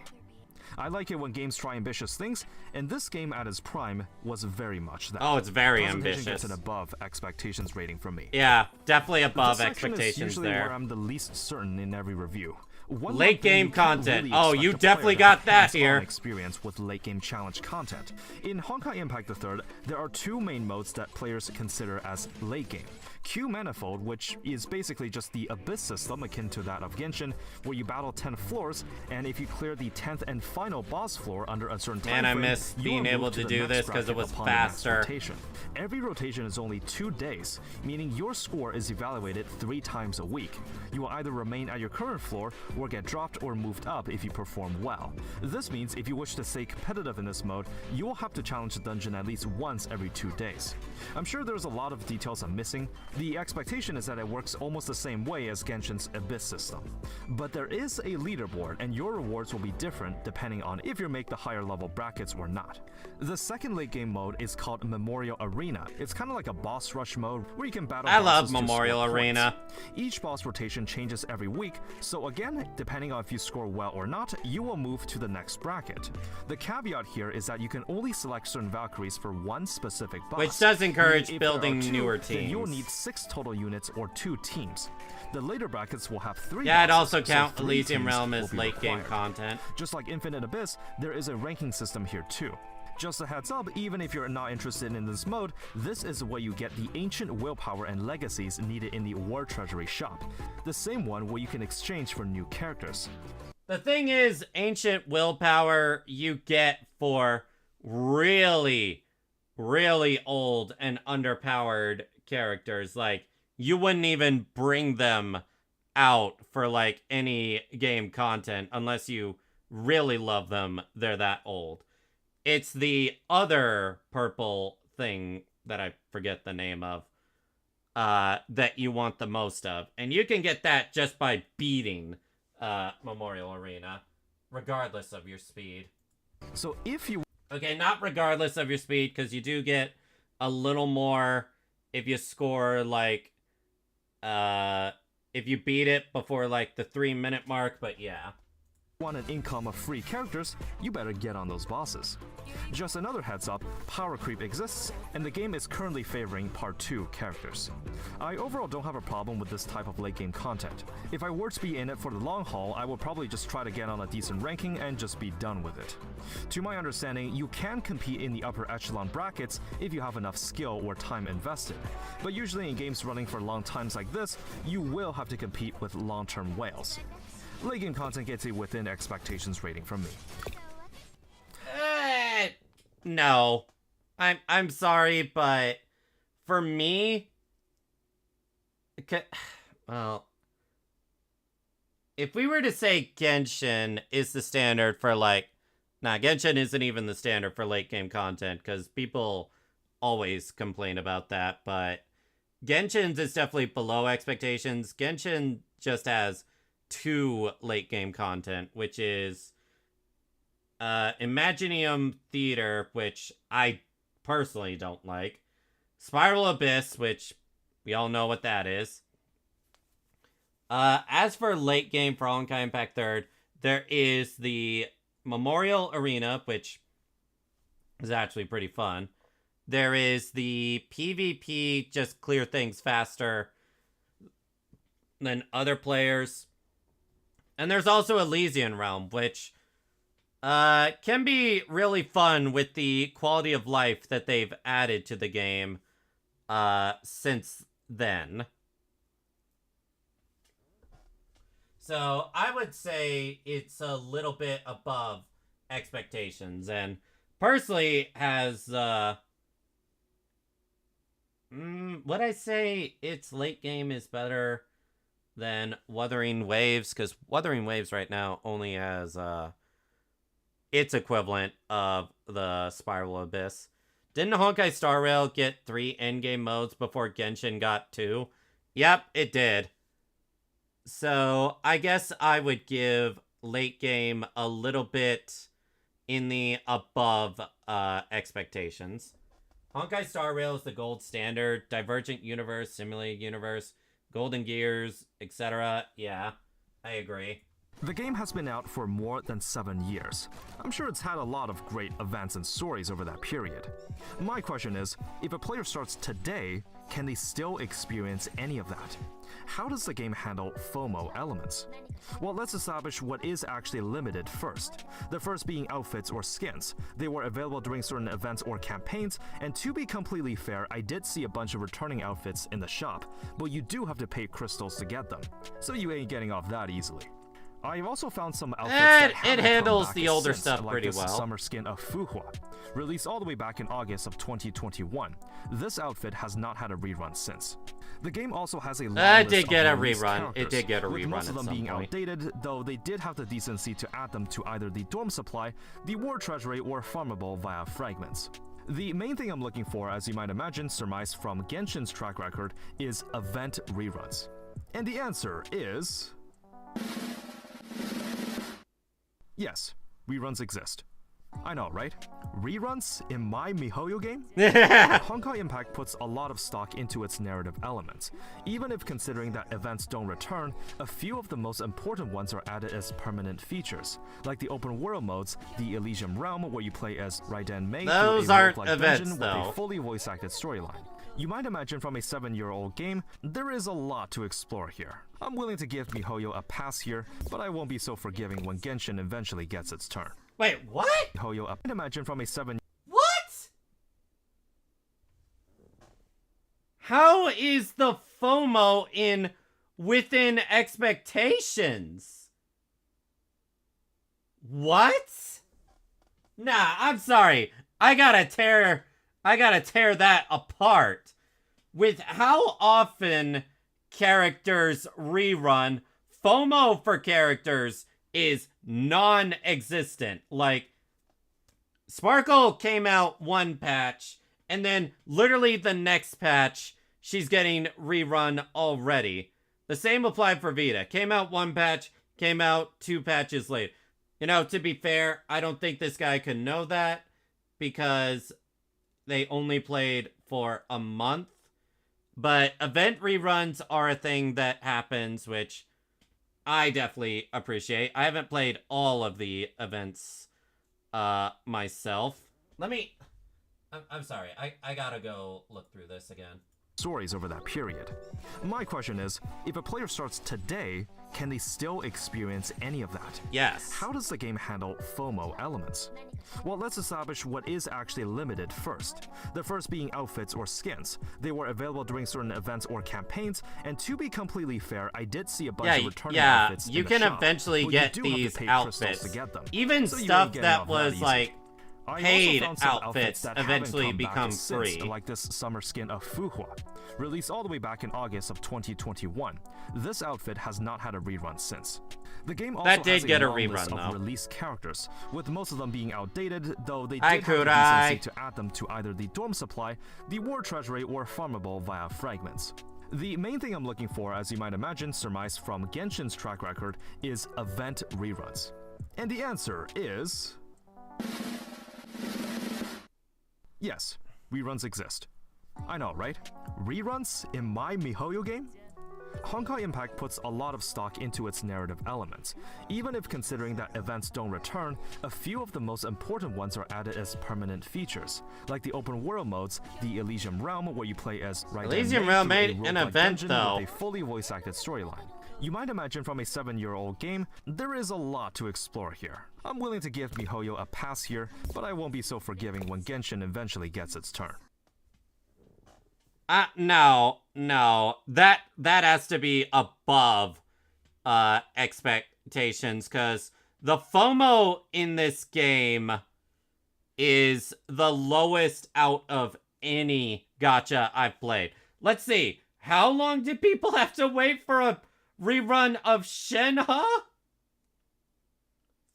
I like it when games try ambitious things, and this game at its prime was very much that.
Oh, it's very
Presentation
ambitious.
gets an above expectations rating from me.
Yeah, definitely above
This section is
expectations
usually
there.
where I'm the least certain in every review. One
Late
thing
game
you can't
content.
really
Oh,
expect
you
a player
definitely
to
got
have
that
hands-on
here.
experience with late game challenge content. In Honkai Impact 3, there are 2 main modes that players consider as late game. Q Manifold, which is basically just the Abyss system akin to that of Genshin, where you battle 10 floors, and if you clear the 10th and final boss floor under a certain time
Man, I
frame,
miss
you
being
are
able
moved
to
the
do
next
this 'cause it
bracket
was
upon the next
faster.
rotation. Every rotation is only 2 days, meaning your score is evaluated 3 times a week. You will either remain at your current floor or get dropped or moved up if you perform well. This means if you wish to stay competitive in this mode, you will have to challenge the dungeon at least once every 2 days. I'm sure there's a lot of details I'm missing. The expectation is that it works almost the same way as Genshin's Abyss system. But there is a leaderboard, and your rewards will be different depending on if you make the higher level brackets or not. The second late game mode is called Memorial Arena. It's kind of like a boss rush mode where you can battle
I love
bosses to
Memorial
score points.
Arena.
Each boss rotation changes every week, so again, depending on if you score well or not, you will move to the next bracket. The caveat here is that you can only select certain Valkyries for one specific boss.
Which does encourage
Meaning if
building
there are 2,
newer
then you'll
teams.
need 6 total units or 2 teams. The later brackets will have 3
Yeah, I'd
bosses,
also
so
count
3
Elysium
teams
Realm
will
as
be
late game
required.
content.
Just like Infinite Abyss, there is a ranking system here too. Just a heads up, even if you're not interested in this mode, this is where you get the ancient willpower and legacies needed in the War Treasury shop. The same one where you can exchange for new characters.
The thing is, ancient willpower you get for really, really old and underpowered characters. Like, you wouldn't even bring them out for, like, any game content unless you really love them. They're that old. It's the other purple thing that I forget the name of, that you want the most of. And you can get that just by beating Memorial Arena, regardless of your speed.
So if you
Okay, not regardless of your speed, because you do get a little more if you score, like, if you beat it before, like, the 3-minute mark, but yeah.
want an income of free characters, you better get on those bosses. Just another heads up, power creep exists, and the game is currently favoring Part 2 characters. I overall don't have a problem with this type of late game content. If I were to be in it for the long haul, I would probably just try to get on a decent ranking and just be done with it. To my understanding, you can compete in the upper echelon brackets if you have enough skill or time invested. But usually in games running for long times like this, you will have to compete with long-term whales. Late game content gets a within expectations rating from me.
No. I'm sorry, but for me, well, if we were to say Genshin is the standard for, like, Genshin isn't even the standard for late game content, because people always complain about that, but Genshin's is definitely below expectations. Genshin just has 2 late game content, which is Imagineum Theater, which I personally don't like, Spiral Abyss, which we all know what that is. As for late game for Honkai Impact 3, there is the Memorial Arena, which is actually pretty fun. There is the PvP, just clear things faster than other players. And there's also Elysian Realm, which can be really fun with the quality of life that they've added to the game since then. So I would say it's a little bit above expectations, and personally has would I say its late game is better than Wuthering Waves? Because Wuthering Waves right now only has its equivalent of the Spiral Abyss. Didn't Honkai Star Rail get 3 endgame modes before Genshin got 2? Yep, it did. So I guess I would give late game a little bit in the above expectations. Honkai Star Rail is the gold standard. Divergent Universe, Simulated Universe, Golden Gears, etc. Yeah, I agree.
The game has been out for more than 7 years. I'm sure it's had a lot of great events and stories over that period. My question is, if a player starts today, can they still experience any of that? How does the game handle FOMO elements? Well, let's establish what is actually limited first. The first being outfits or skins. They were available during certain events or campaigns, and to be completely fair, I did see a bunch of returning outfits in the shop, but you do have to pay crystals to get them, so you ain't getting off that easily. I've also found some outfits that haven't
handles
come back
the older
since,
stuff
like
pretty
this
well.
Summer skin of Fuhua, released all the way back in August of 2021. This outfit has not had a rerun since. The game also has a long list
did get a
of released
rerun.
characters,
It did get a
with
rerun
most of
at
them
some
being
point.
outdated, though they did have the decency to add them to either the dorm supply, the war treasury, or farmable via fragments. The main thing I'm looking for, as you might imagine, surmised from Genshin's track record, is event reruns. And the answer is... yes, reruns exist. I know, right? Reruns in my MiHoYo game? Honkai Impact puts a lot of stock into its narrative elements. Even if considering that events don't return, a few of the most important ones are added as permanent features, like the open world modes, the Elysium Realm where you play as Raiden Mei,
Those
through a
aren't
roguelike
events,
dungeon with
though.
a fully voice-acted storyline. You might imagine from a 7-year-old game, there is a lot to explore here. I'm willing to give MiHoYo a pass here, but I won't be so forgiving when Genshin eventually gets its turn.
Wait, what?
MiHoYo, I might imagine from a 7
What? How is the FOMO in within expectations? What? Nah, I'm sorry. I gotta tear that apart. With how often characters rerun, FOMO for characters is non-existent. Like, Sparkle came out one patch, and then literally the next patch, she's getting rerun already. The same applied for Vita. Came out one patch, came out 2 patches later. You know, to be fair, I don't think this guy could know that, because they only played for a month. But event reruns are a thing that happens, which I definitely appreciate. I haven't played all of the events myself. I'm sorry. I gotta go look through this again.
stories over that period. My question is, if a player starts today, can they still experience any of that?
Yes.
How does the game handle FOMO elements? Well, let's establish what is actually limited first. The first being outfits or skins. They were available during certain events or campaigns, and to be completely fair, I did see a bunch of returning outfits
you
in the
can
shop,
eventually
but
get
you do have to
these
pay crystals
outfits.
to get them.
Even
So you ain't
stuff
getting
that
off
was
easy.
like
I also
paid
found some
outfits
that
eventually
haven't come back
become
since,
free.
like this summer skin of Fuhua, released all the way back in August of 2021. This outfit has not had a rerun since. The game also
That did
has
get a
long list
rerun,
of
though.
released characters, with most of them being outdated, though they
Hi,
did have the
Kudai.
decency to add them to either the dorm supply, the war treasury, or farmable via fragments. The main thing I'm looking for, as you might imagine, surmised from Genshin's track record, is event reruns. And the answer is... yes, reruns exist. I know, right? Reruns in my MiHoYo game? Honkai Impact puts a lot of stock into its narrative elements. Even if considering that events don't return, a few of the most important ones are added as permanent features, like the open world modes, the Elysium Realm where you play as Raiden
Elysium
Mei
Realm
through a
made an
roguelike
event,
dungeon
though.
with a fully voice-acted storyline. You might imagine from a 7-year-old game, there is a lot to explore here. I'm willing to give MiHoYo a pass here, but I won't be so forgiving when Genshin eventually gets its turn.
No. That has to be above expectations, because the FOMO in this game is the lowest out of any gacha I've played. Let's see. How long did people have to wait for a rerun of Shenhe?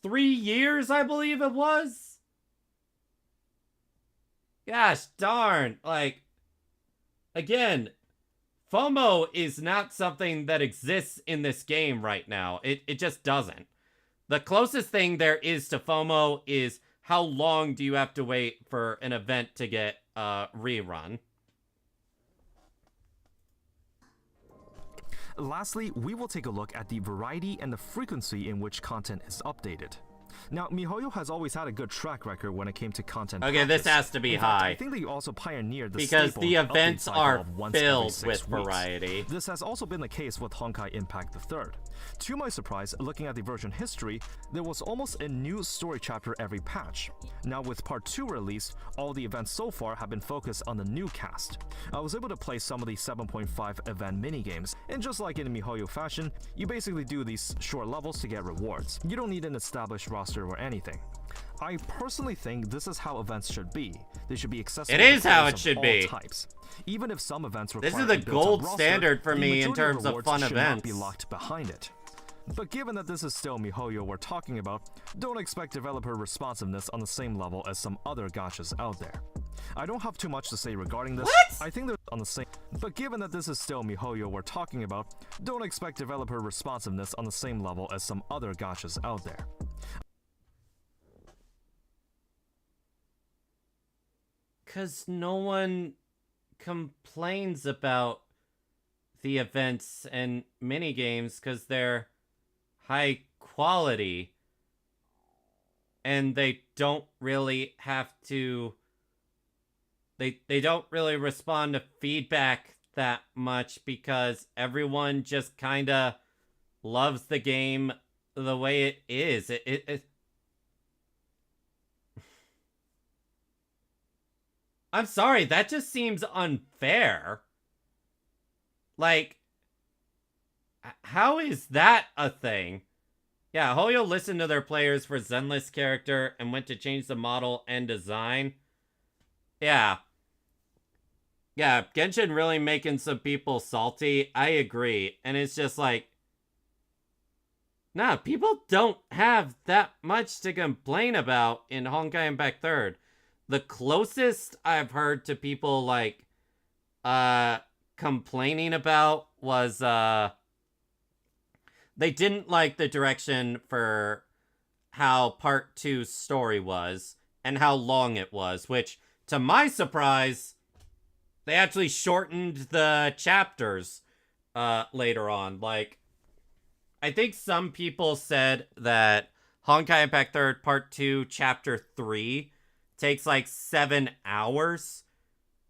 3 years, I believe it was? Gosh darn. Like, again, FOMO is not something that exists in this game right now. It just doesn't. The closest thing there is to FOMO is how long do you have to wait for an event to get rerun.
Lastly, we will take a look at the variety and the frequency in which content is updated. Now, MiHoYo has always had a good track record when it came to content.
Okay, this has to be high.
I think they also pioneered the
because the events are filled with
weeks.
variety.
This has also been the case with Honkai Impact III. To my surprise, looking at the version history, there was almost a new story chapter every patch. Now with Part 2 released, all the events so far have been focused on the new cast. I was able to play some of the 7.5 event minigames, and just like in MiHoYo fashion, you basically do these short levels to get rewards. You don't need an established roster or anything. I personally think this is how events should be. They should be accessible.
It is
to
how
players
it
of
should
all
be.
Types. Even if some events require
This is the
a built-up
gold
roster,
standard for
the
me in
majority
terms of
rewards
fun
should
events.
not be locked behind it. But given that this is still MiHoYo we're talking about, don't expect developer responsiveness on the same level as some other gachas out there. I don't have too much to say regarding this.
What?
I think they're on the same. But given that this is still MiHoYo we're talking about, don't expect developer responsiveness on the same level as some other gachas out there.
Because no one complains about the events and minigames because they're high quality. And they don't really have to... They don't really respond to feedback that much because everyone just kind of loves the game the way it is. I'm sorry, that just seems unfair. Like, how is that a thing? Yeah, Hoyo listened to their players for Zenless character and went to change the model and design. Yeah. Yeah, Genshin really making some people salty. I agree. And it's just like, nah, people don't have that much to complain about in Honkai Impact 3rd. The closest I've heard to people, like, complaining about was, they didn't like the direction for how Part 2's story was and how long it was, which, to my surprise, they actually shortened the chapters, later on. Like, I think some people said that Honkai Impact 3rd Part 2 Chapter 3 takes like 7 hours.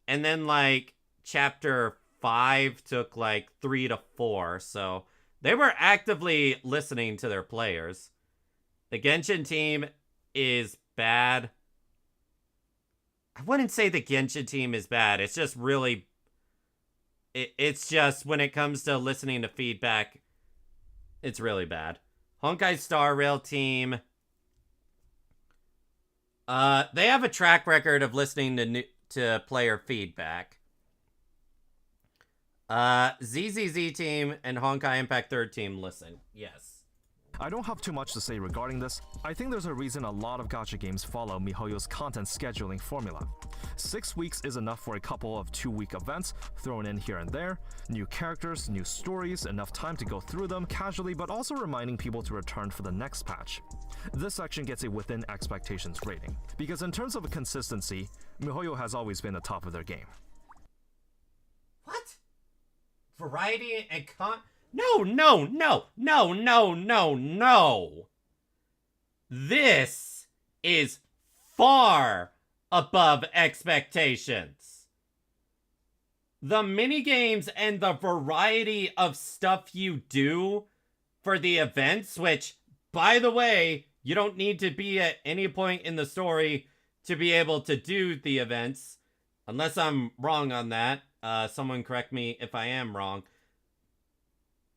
And then like Chapter 5 took like 3 to 4. So they were actively listening to their players. The Genshin team is bad. I wouldn't say the Genshin team is bad. It's just really... It's just when it comes to listening to feedback, it's really bad. Honkai Star Rail team... they have a track record of listening to player feedback. ZZZ team and Honkai Impact 3rd team listen. Yes.
I don't have too much to say regarding this. I think there's a reason a lot of gacha games follow MiHoYo's content scheduling formula. 6 weeks is enough for a couple of 2-week events thrown in here and there, new characters, new stories, enough time to go through them casually but also reminding people to return for the next patch. This section gets a within expectations rating, because in terms of consistency, MiHoYo has always been the top of their game.
What? Variety and No. This is far above expectations. the mini games and the variety of stuff you do for the events, which, by the way, you don't need to be at any point in the story to be able to do the events, unless I'm wrong on that. Someone correct me if I am wrong.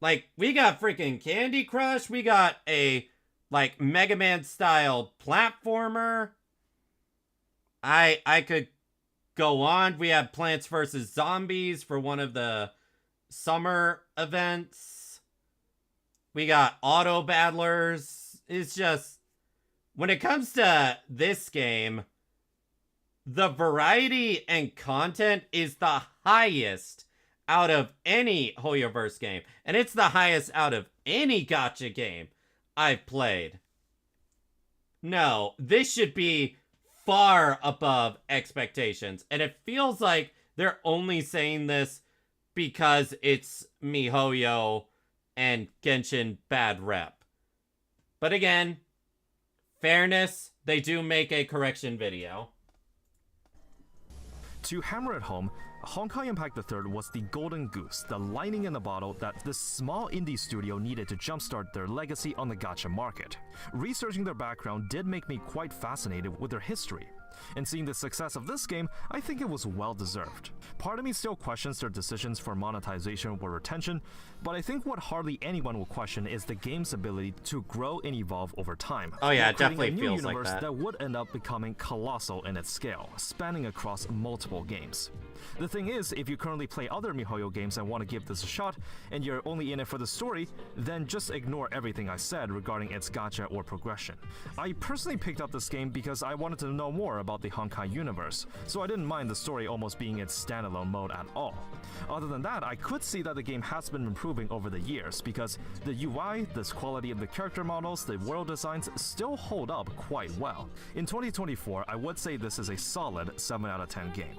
Like, we got freaking Candy Crush, we got a, like, Mega Man style platformer. I could go on. We had Plants vs. Zombies for one of the summer events. We got Auto Battlers. It's just, when it comes to this game, the variety and content is the highest out of any Hoyoverse game. And it's the highest out of any gacha game I've played. No, this should be far above expectations. And it feels like they're only saying this because it's MiHoYo and Genshin bad rep. But again, fairness, they do make a correction video.
To hammer it home, Honkai Impact III was the golden goose, the lightning in the bottle that this small indie studio needed to jumpstart their legacy on the gacha market. Researching their background did make me quite fascinated with their history. And seeing the success of this game, I think it was well deserved. Part of me still questions their decisions for monetization or retention, but I think what hardly anyone will question is the game's ability to grow and evolve over time.
Oh yeah, it
while creating
definitely
a new
feels like
universe
that.
that would end up becoming colossal in its scale, spanning across multiple games. The thing is, if you currently play other MiHoYo games and want to give this a shot, and you're only in it for the story, then just ignore everything I said regarding its gacha or progression. I personally picked up this game because I wanted to know more about the Honkai universe, so I didn't mind the story almost being its standalone mode at all. Other than that, I could see that the game has been improving over the years, because the UI, the quality of the character models, the world designs still hold up quite well. In 2024, I would say this is a solid 7 out of 10 game.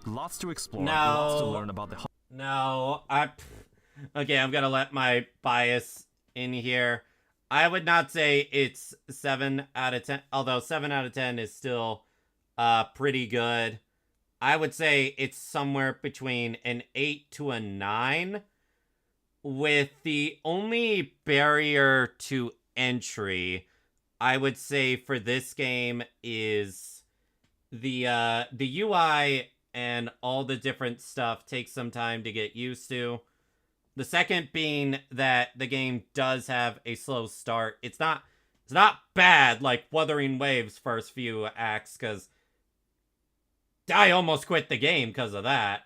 Lots to explore, lots to learn about the...
No, okay, I'm gonna let my bias in here. I would not say it's 7 out of 10, although 7 out of 10 is still pretty good. I would say it's somewhere between an 8 to a 9, with the only barrier to entry, I would say, for this game is the UI and all the different stuff takes some time to get used to. The second being that the game does have a slow start. It's not bad like Wuthering Waves first few acts, because I almost quit the game because of that.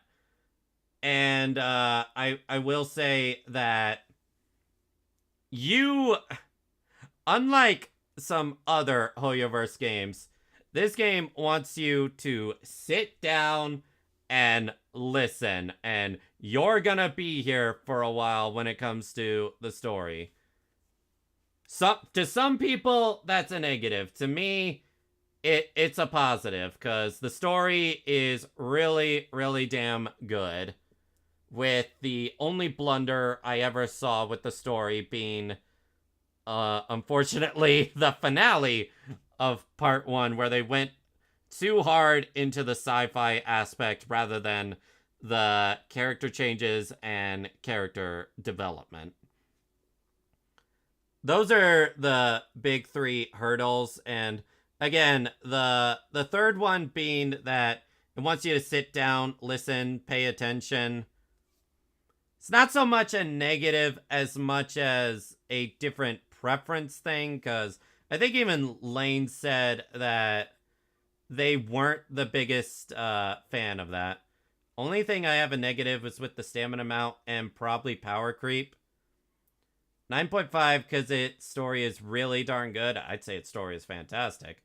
And I will say that unlike some other Hoyoverse games, this game wants you to sit down and listen, and you're gonna be here for a while when it comes to the story. To some people, that's a negative. To me, it's a positive, because the story is really, really damn good, with the only blunder I ever saw with the story being, unfortunately, the finale of part 1, where they went too hard into the sci-fi aspect rather than the character changes and character development. Those are the big 3 hurdles, and again, the third one being that it wants you to sit down, listen, pay attention. It's not so much a negative as much as a different preference thing, because I think even Lane said that they weren't the biggest fan of that. Only thing I have a negative is with the stamina amount and probably power creep. 9.5 because its story is really darn good. I'd say its story is fantastic.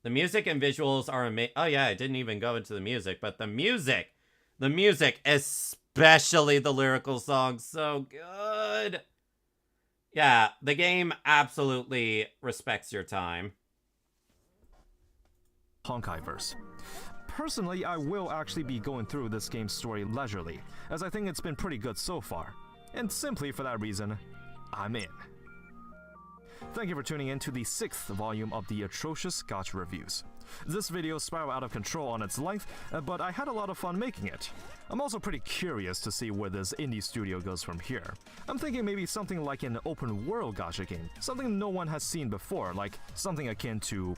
The music and visuals are amazing. Oh yeah, I didn't even go into the music, but the music, especially the lyrical songs, so good. Yeah, the game absolutely respects your time.
Honkaiverse. Personally, I will actually be going through this game's story leisurely, as I think it's been pretty good so far. And simply for that reason, I'm in. Thank you for tuning in to the 6th volume of the Atrocious Gacha Reviews. This video spiraled out of control on its length, but I had a lot of fun making it. I'm also pretty curious to see where this indie studio goes from here. I'm thinking maybe something like an open world gacha game, something no one has seen before, like something akin to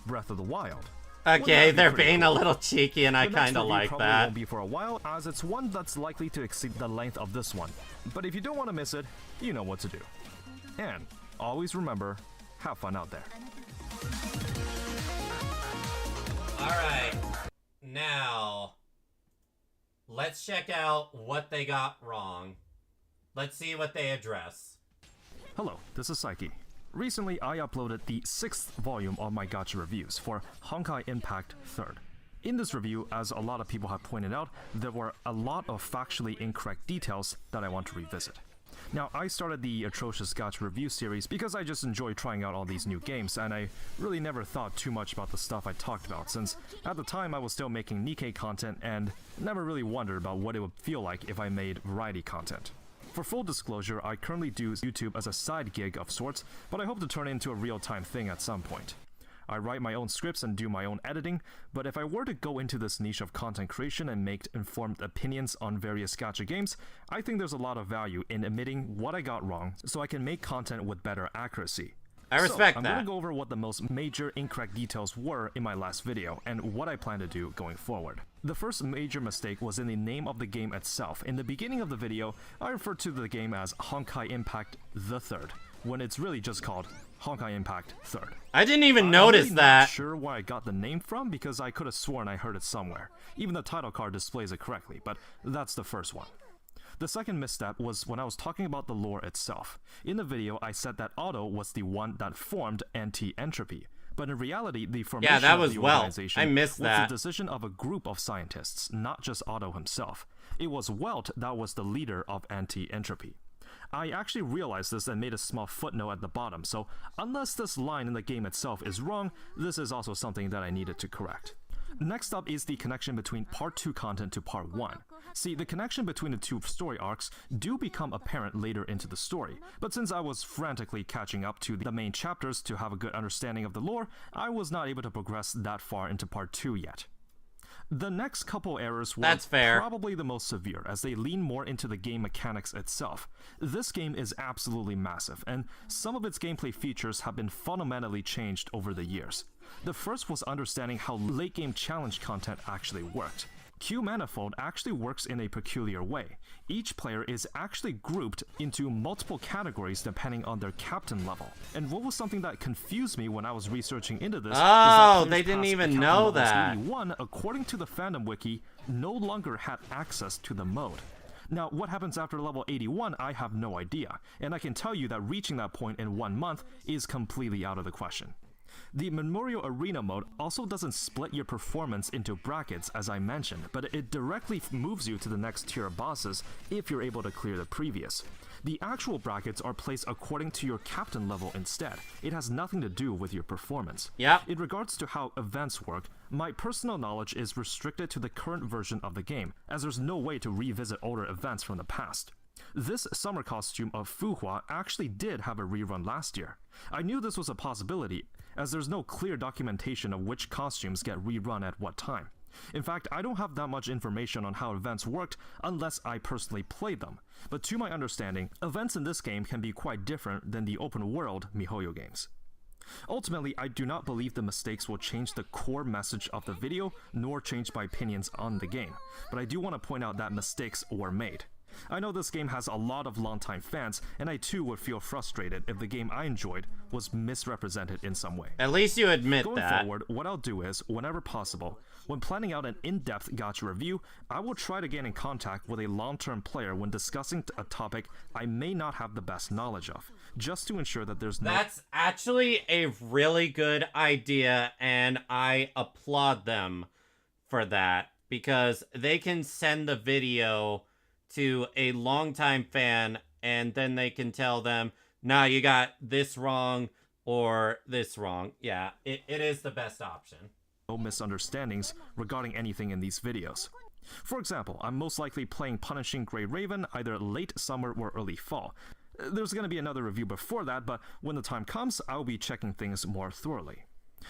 Breath of the Wild.
Okay, they're being a little cheeky, and I
The next
kind of
review
like
probably
that.
won't be for a while, as it's one that's likely to exceed the length of this one. But if you don't want to miss it, you know what to do. And always remember, have fun out there.
Alright, now, let's check out what they got wrong. Let's see what they address.
Hello, this is Psyche. Recently, I uploaded the 6th volume of my gacha reviews for Honkai Impact 3rd. In this review, as a lot of people have pointed out, there were a lot of factually incorrect details that I want to revisit. Now, I started the Atrocious Gacha review series because I just enjoy trying out all these new games, and I really never thought too much about the stuff I talked about, since at the time I was still making Nikkei content and never really wondered about what it would feel like if I made variety content. For full disclosure, I currently do YouTube as a side gig of sorts, but I hope to turn it into a real-time thing at some point. I write my own scripts and do my own editing, but if I were to go into this niche of content creation and make informed opinions on various gacha games, I think there's a lot of value in admitting what I got wrong so I can make content with better accuracy.
I respect
I'm
that.
going to go over what the most major incorrect details were in my last video, and what I plan to do going forward. The first major mistake was in the name of the game itself. In the beginning of the video, I referred to the game as Honkai Impact the 3rd, when it's really just called Honkai Impact 3rd.
I didn't even
I'm
notice
really
that.
not sure where I got the name from, because I could have sworn I heard it somewhere. Even the title card displays it correctly, but that's the first one. The second misstep was when I was talking about the lore itself. In the video, I said that Otto was the one that formed Anti-Entropy, but in reality, the formation
that
of
was
the
Welt.
organization
I missed
was
that.
the decision of a group of scientists, not just Otto himself. It was Welt that was the leader of Anti-Entropy. I actually realized this and made a small footnote at the bottom, so unless this line in the game itself is wrong, this is also something that I needed to correct. Next up is the connection between Part 2 content to Part 1. See, the connection between the two story arcs do become apparent later into the story, but since I was frantically catching up to the main chapters to have a good understanding of the lore, I was not able to progress that far into Part 2 yet. The next couple errors were
That's fair.
probably the most severe, as they lean more into the game mechanics itself. This game is absolutely massive, and some of its gameplay features have been fundamentally changed over the years. The first was understanding how late game challenge content actually worked. Q Manifold actually works in a peculiar way. Each player is actually grouped into multiple categories depending on their captain level. And what was something that confused me when I was researching into this is
Oh,
that
they
players
didn't
past
even
captain
know
levels
that.
81, according to the fandom wiki, no longer had access to the mode. Now, what happens after level 81, I have no idea, and I can tell you that reaching that point in 1 month is completely out of the question. The Memorial Arena mode also doesn't split your performance into brackets, as I mentioned, but it directly moves you to the next tier of bosses if you're able to clear the previous. The actual brackets are placed according to your captain level instead. It has nothing to do with your performance.
Yep.
In regards to how events work, my personal knowledge is restricted to the current version of the game, as there's no way to revisit older events from the past. This summer costume of Fuhua actually did have a rerun last year. I knew this was a possibility, as there's no clear documentation of which costumes get rerun at what time. In fact, I don't have that much information on how events worked unless I personally played them. But to my understanding, events in this game can be quite different than the open world MiHoYo games. Ultimately, I do not believe the mistakes will change the core message of the video, nor change my opinions on the game. But I do want to point out that mistakes were made. I know this game has a lot of longtime fans, and I too would feel frustrated if the game I enjoyed was misrepresented in some way.
At least you admit
Going
that.
forward, what I'll do is, whenever possible, when planning out an in-depth gacha review, I will try to get in contact with a long-term player when discussing a topic I may not have the best knowledge of, just to ensure that there's no...
That's actually a really good idea, and I applaud them for that, because they can send the video to a longtime fan, and then they can tell them, nah, you got this wrong, or this wrong. Yeah, it is the best option.
No misunderstandings regarding anything in these videos. For example, I'm most likely playing Punishing Grey Raven either late summer or early fall. There's going to be another review before that, but when the time comes, I'll be checking things more thoroughly.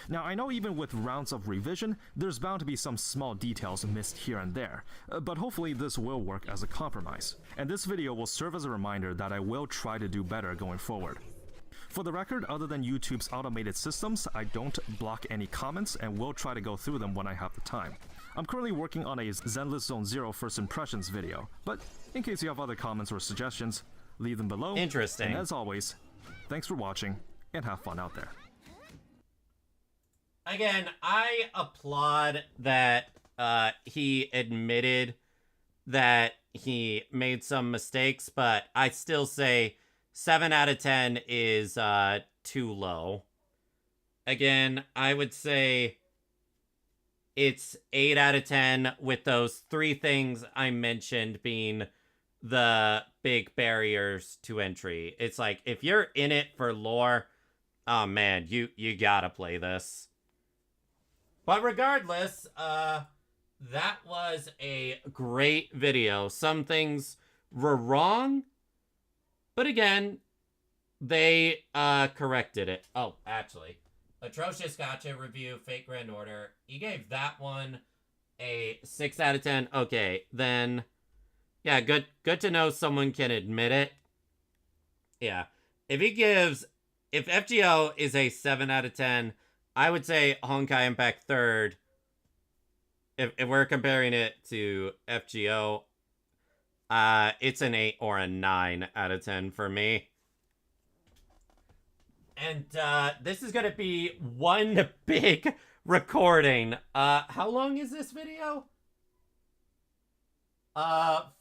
Now, I know even with rounds of revision, there's bound to be some small details missed here and there, but hopefully this will work as a compromise. And this video will serve as a reminder that I will try to do better going forward. For the record, other than YouTube's automated systems, I don't block any comments and will try to go through them when I have the time. I'm currently working on a Zenless Zone Zero first impressions video, but in case you have other comments or suggestions, leave them below.
Interesting.
And as always, thanks for watching and have fun out there.
Again, I applaud that he admitted that he made some mistakes, but I still say 7 out of 10 is too low. Again, I would say it's 8 out of 10 with those 3 things I mentioned being the big barriers to entry. It's like, if you're in it for lore, oh man, you gotta play this. But regardless, that was a great video. Some things were wrong, but again, they corrected it. Oh, actually, Atrocious Gotcha review, Fate Grand Order. He gave that one a 6 out of 10. Okay, then, yeah, good to know someone can admit it. Yeah, if FGO is a 7 out of 10, I would say Honkai Impact 3rd. If we're comparing it to FGO, it's an 8 or a 9 out of 10 for me. And this is gonna be one big recording. How long is this video?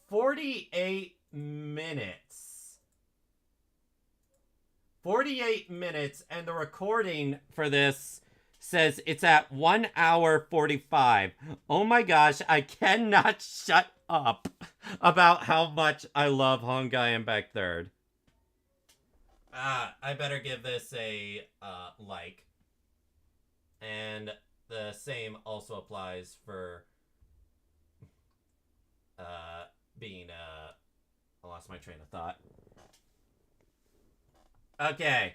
48 minutes. 48 minutes, and the recording for this says it's at 1 hour 45. Oh my gosh, I cannot shut up about how much I love Honkai Impact 3rd. I better give this a like. And the same also applies for being I lost my train of thought. Okay.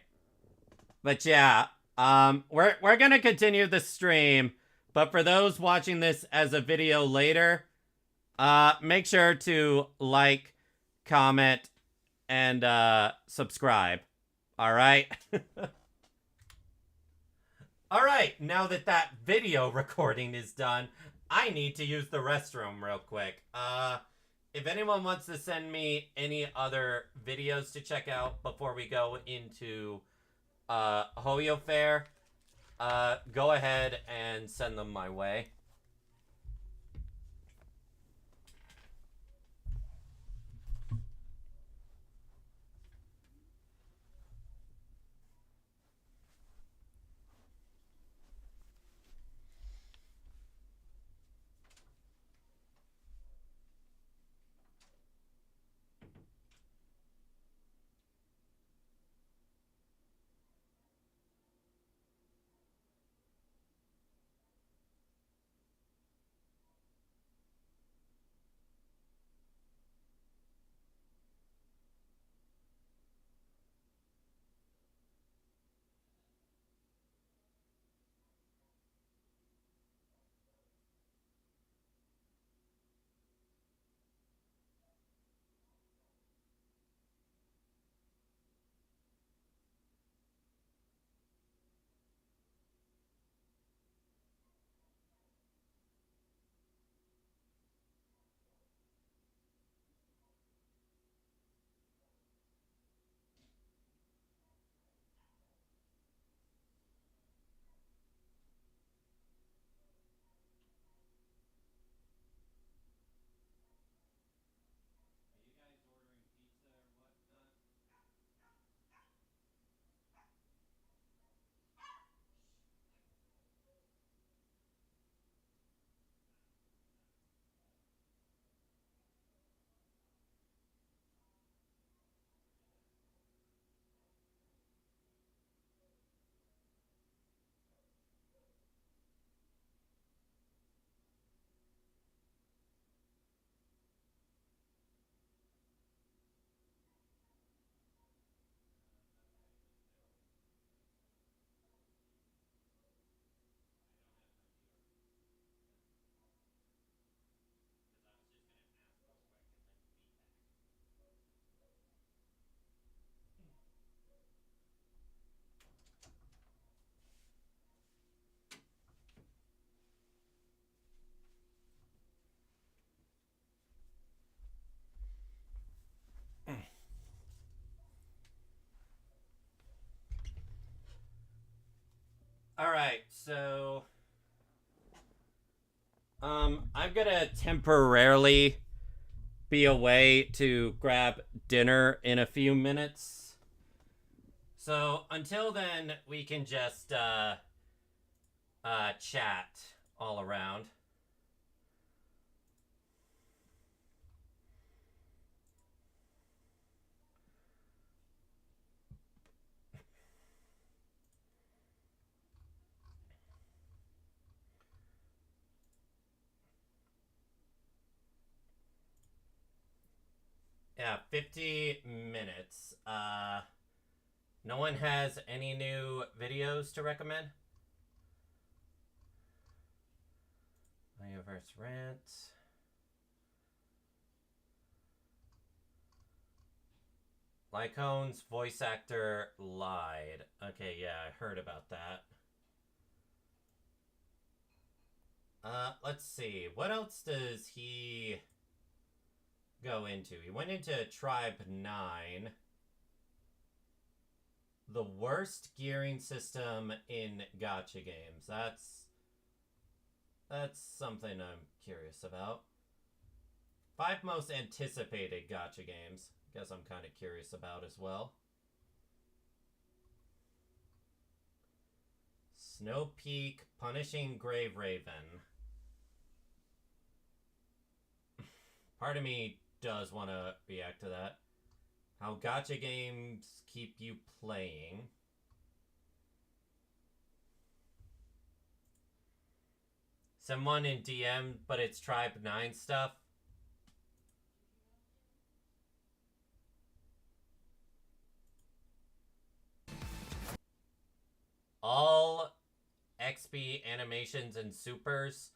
But yeah, we're gonna continue the stream, but for those watching this as a video later, make sure to like, comment, and subscribe. Alright? Alright, now that that video recording is done, I need to use the restroom real quick. If anyone wants to send me any other videos to check out before we go into HoYoFair, go ahead and send them my way. Alright, so... I'm gonna temporarily be away to grab dinner in a few minutes. So, until then, we can just, chat all around. Yeah, 50 minutes. No one has any new videos to recommend? Hoyoverse rant. Lycone's voice actor lied. Okay, yeah, I heard about that. Let's see. What else does he go into? He went into Tribe 9. The worst gearing system in gacha games. That's something I'm curious about. 5 most anticipated gacha games. Guess I'm kind of curious about as well. Snow Peak Punishing Grave Raven. Part of me does want to react to that. How gacha games keep you playing. Someone in DM, but it's Tribe 9 stuff. All XP animations and supers.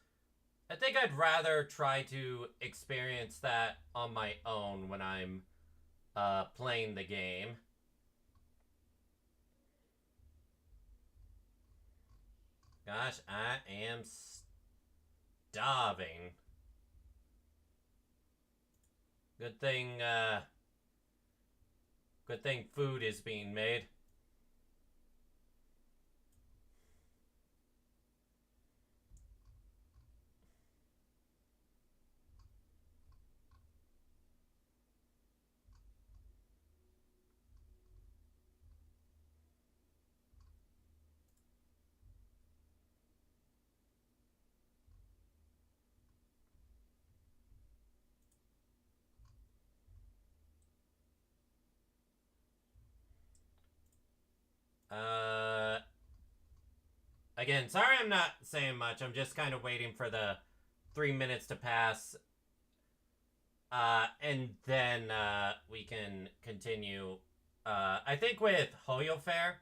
I think I'd rather try to experience that on my own when I'm playing the game. Gosh, I am starving. Good thing food is being made. Again, sorry I'm not saying much. I'm just kind of waiting for the 3 minutes to pass. And then we can continue. I think with HoYoFair,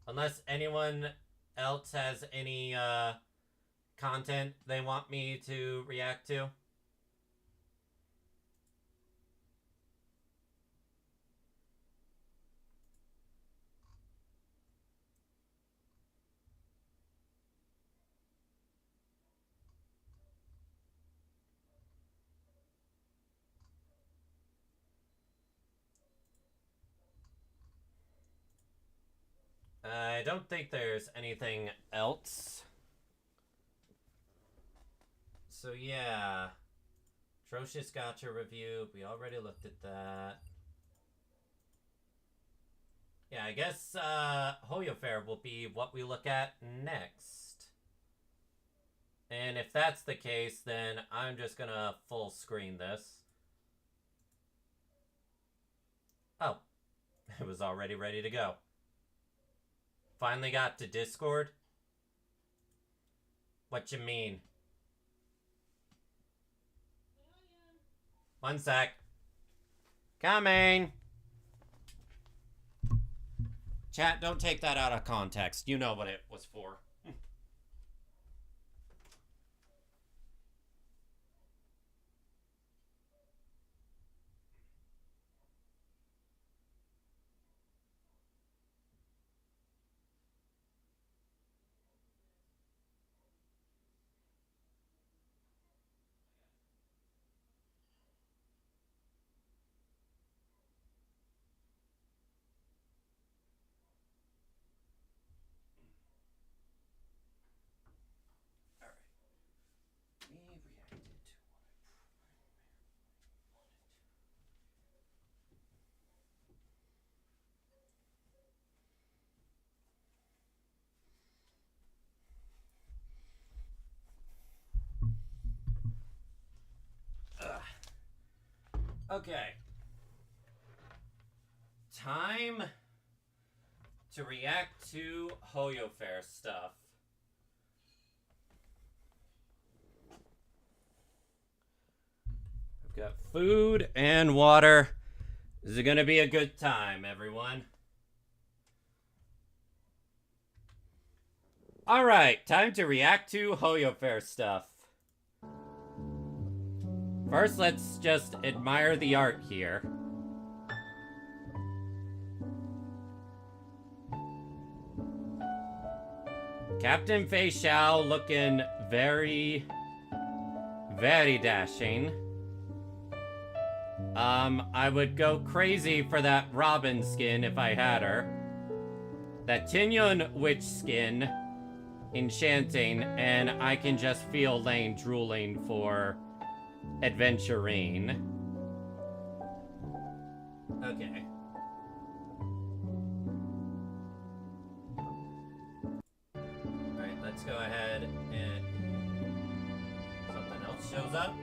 unless anyone else has any content they want me to react to. I don't think there's anything else. So yeah. Atrocious Gacha review. We already looked at that. Yeah, I guess HoYoFair will be what we look at next. And if that's the case, then I'm just gonna full screen this. Oh. It was already ready to go. Finally got to Discord? What you mean? One sec. Coming! Chat, don't take that out of context. You know what it was for. Okay. Time to react to HoYoFair stuff. I've got food and water. This is gonna be a good time, everyone. Alright, time to react to HoYoFair stuff. First, let's just admire the art here. Captain Fei Xiao looking very, very dashing. I would go crazy for that Robin skin if I had her. That Tinyun witch skin, enchanting, and I can just feel Lane drooling for adventurine. Okay. Alright, let's go ahead and something else shows up.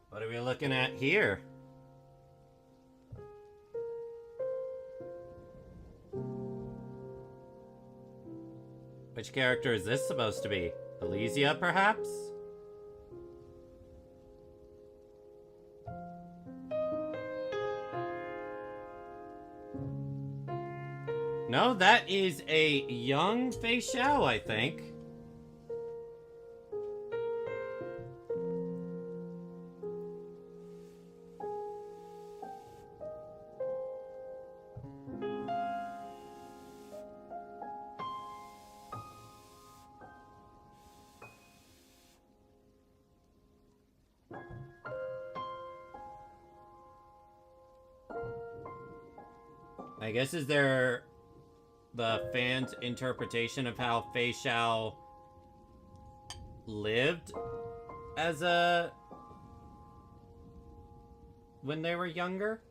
What are we looking at here? Which character is this supposed to be? Elysia, perhaps? No, that is a young Fei Xiao, I think. I guess is there the fans' interpretation of how Fei Xiao lived as a... when they were younger?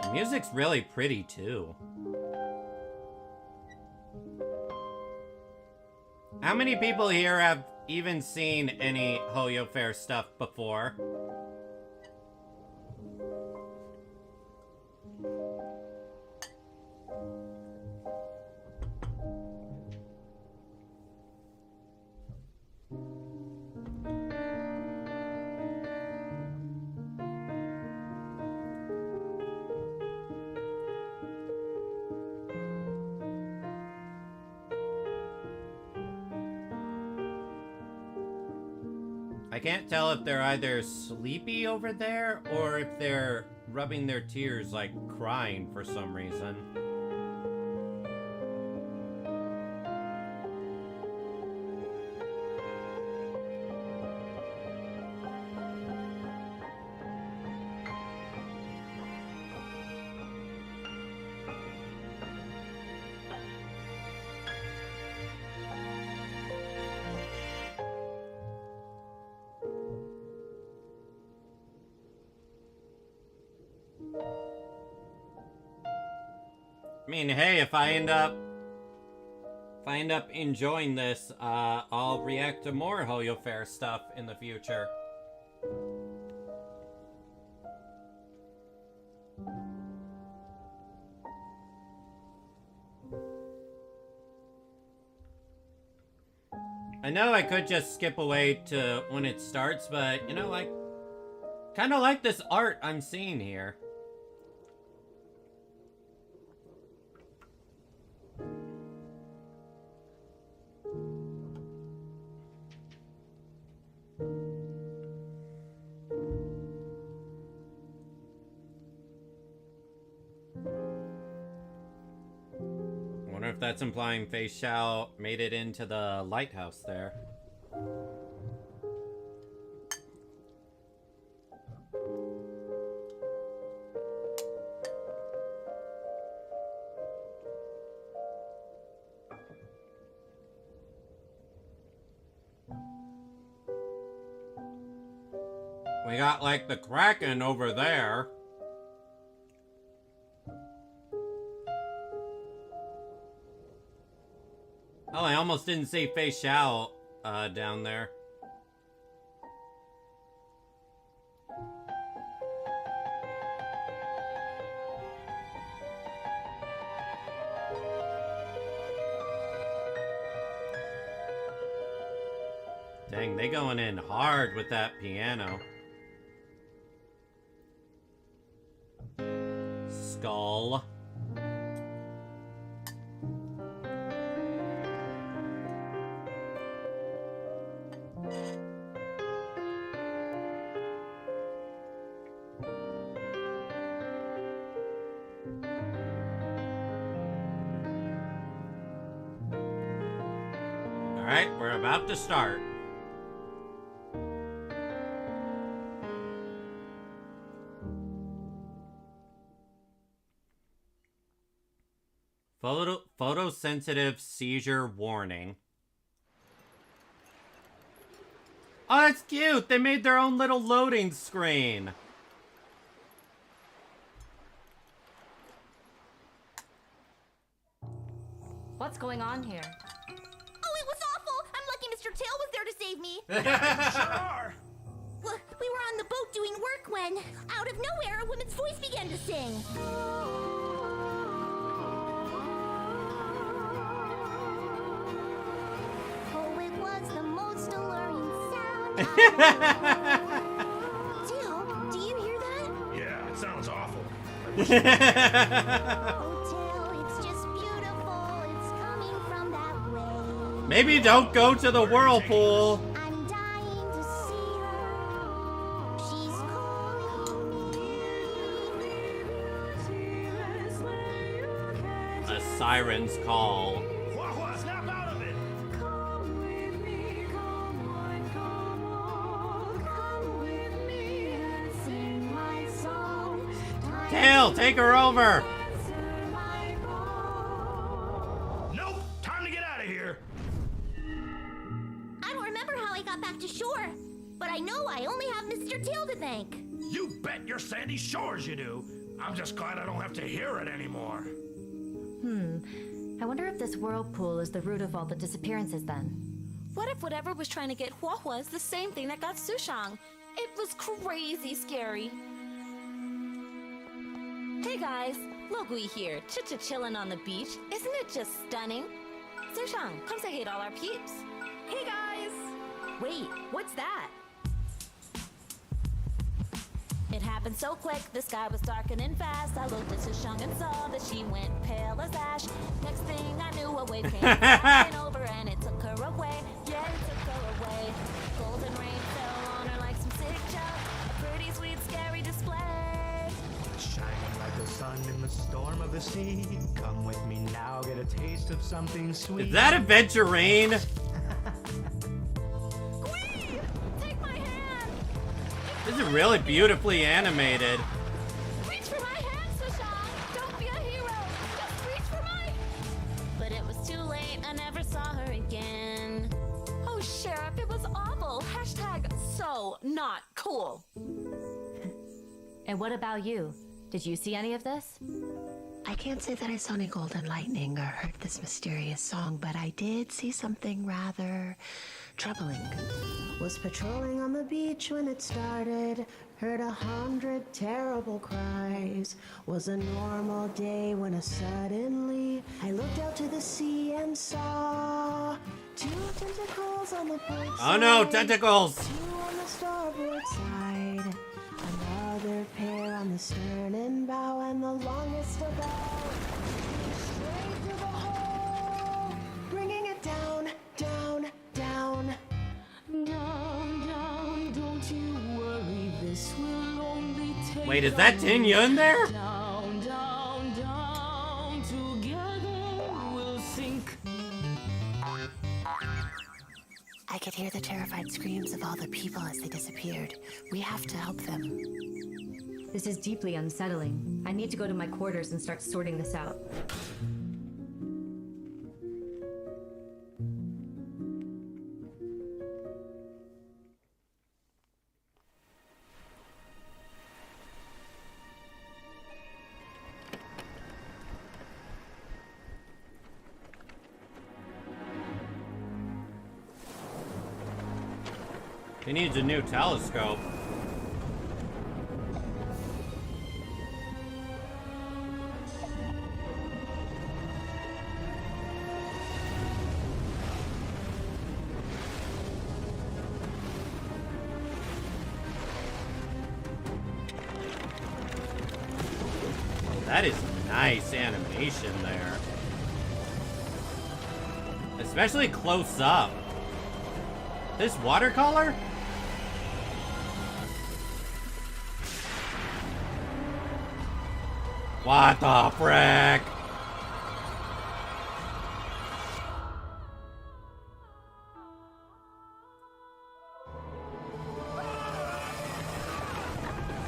The music's really pretty, too. How many people here have even seen any HoYoFair stuff before? I can't tell if they're either sleepy over there or if they're rubbing their tears like crying for some reason. I mean, hey, if I end up enjoying this, I'll react to more HoYoFair stuff in the future. I know I could just skip away to when it starts, but, you know, I kind of like this art I'm seeing here. I wonder if that's implying Fei Xiao made it into the lighthouse there. We got like the Kraken over there. Oh, I almost didn't see Fei Xiao down there. Dang, they going in hard with that piano. Skull. Alright, we're about to start. Photosensitive seizure warning. Oh, that's cute! They made their own little loading screen.
What's going on here?
Oh, it was awful! I'm lucky Mr. Tail was there to save me.
Sure.
Well, we were on the boat doing work when, out of nowhere, a woman's voice began to sing. Oh, it was the most alluring sound. Tail, do you hear that?
Yeah, it sounds awful.
Oh, Tail, it's just beautiful. It's coming from that way.
Maybe don't go to the whirlpool.
I'm dying to see her. She's calling me.
A siren's call.
Wah, snap out of it.
Come with me, come with me and sing my song.
Tail, take her over.
Answer my call.
Nope, time to get out of here.
I don't remember how I got back to shore, but I know I only have Mr. Tail to thank.
You bet your sandy shores you do. I'm just glad I don't have to hear it anymore.
I wonder if this whirlpool is the root of all the disappearances then.
What if whatever was trying to get Hua is the same thing that got Sushang? It was crazy scary. Hey guys, Logui here, chillin' on the beach. Isn't it just stunning? Sushang, come say hey to all our peeps.
Hey guys! Wait, what's that?
It happened so quick, the sky was darkening fast. I looked at Sushang and saw that she went pale as ash. Next thing I knew, a wave came flying over and it took her away. Yeah, it took her away. Golden rain fell on her like some sick gel. A pretty sweet, scary display.
Shining like the sun in the storm of the sea. Come with me now, get a taste of something sweet.
Is that Aventurine?
Whee! Take my hand!
This is really beautifully animated.
Reach for my hand, Sushang! Don't be a hero! Just reach for my... But it was too late, I never saw her again. Oh, Sheriff, it was awful. Hashtag so not cool.
And what about you? Did you see any of this?
I can't say that I saw any golden lightning or heard this mysterious song, but I did see something rather troubling. Was patrolling on the beach when it started, heard 100 terrible cries. Was a normal day when suddenly I looked out to the sea and saw 2 tentacles on the port
Oh no,
side,
tentacles!
2 on the starboard side, another pair on the stern and bow, and the longest of all straight to the hole, bringing it down, down, down. Down, down, don't you worry, this will only take.
Wait, is that Tin Yun there?
Down, down, down, together we'll sink. I could hear the terrified screams of all the people as they disappeared. We have to help them.
This is deeply unsettling. I need to go to my quarters and start sorting this out.
He needs a new telescope. That is nice animation there. Especially close up. This watercolor? What the frick?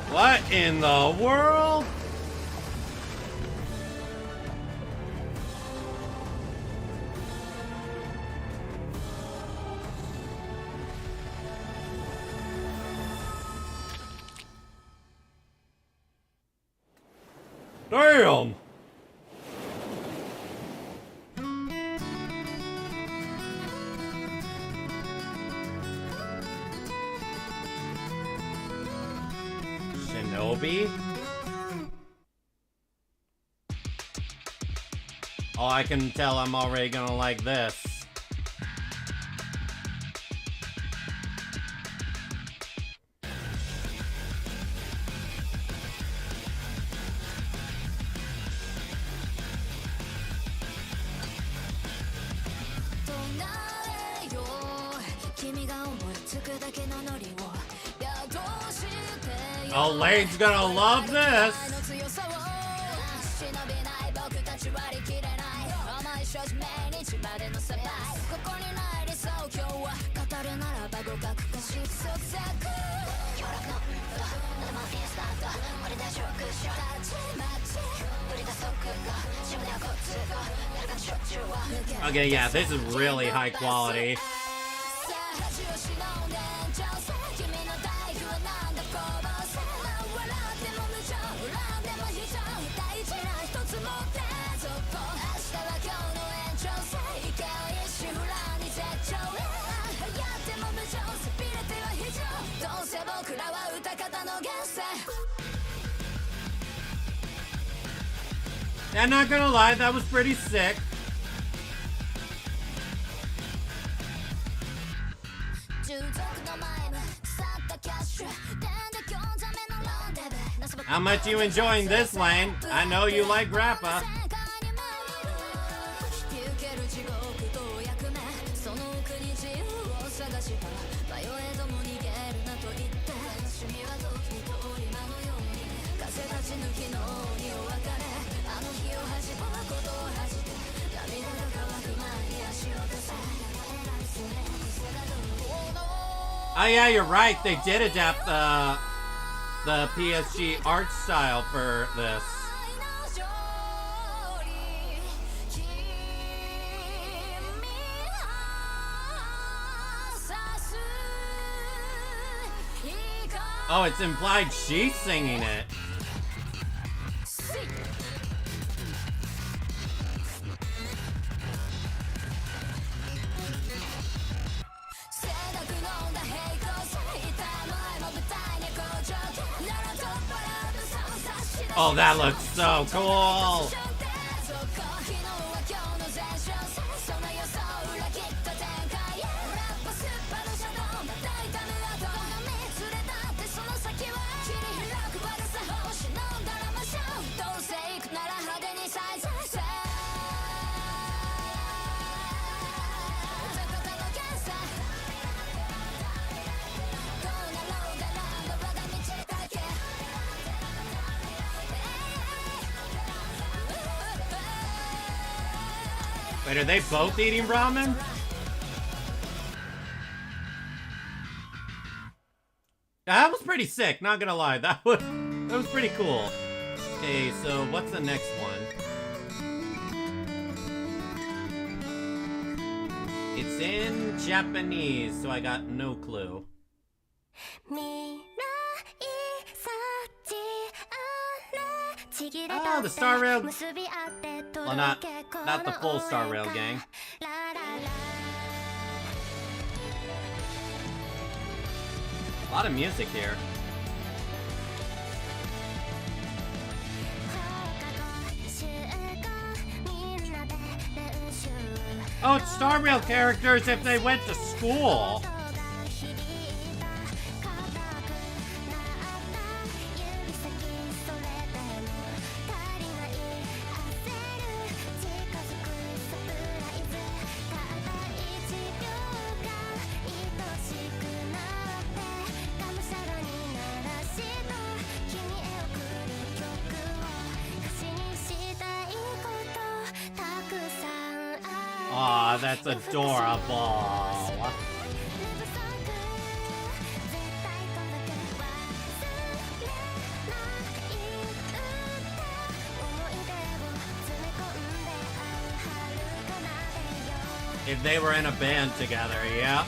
What in the world? Damn! Shinobi? Oh, I can tell I'm already gonna like this. Oh, Lane's gonna love this! Okay, yeah, this is really high quality. I'm not gonna lie, that was pretty sick. How much you enjoying this, Lane? I know you like Rappa. Oh yeah, you're right. They did adapt the PSG art style for this. Oh, it's implied she's singing it. Oh, that looks so cool! Wait, are they both eating ramen? That was pretty sick, not gonna lie. That was pretty cool. Okay, so what's the next one? It's in Japanese, so I got no clue. Oh, the Star Rail. Well, not the full Star Rail gang. A lot of music here. Oh, it's Star Rail characters if they went to school. Aw, that's adorable. If they were in a band together, yeah.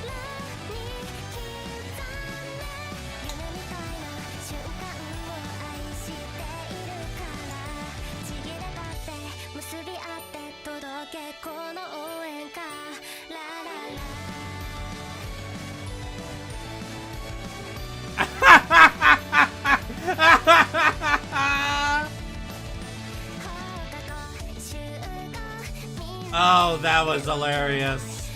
Oh, that was hilarious.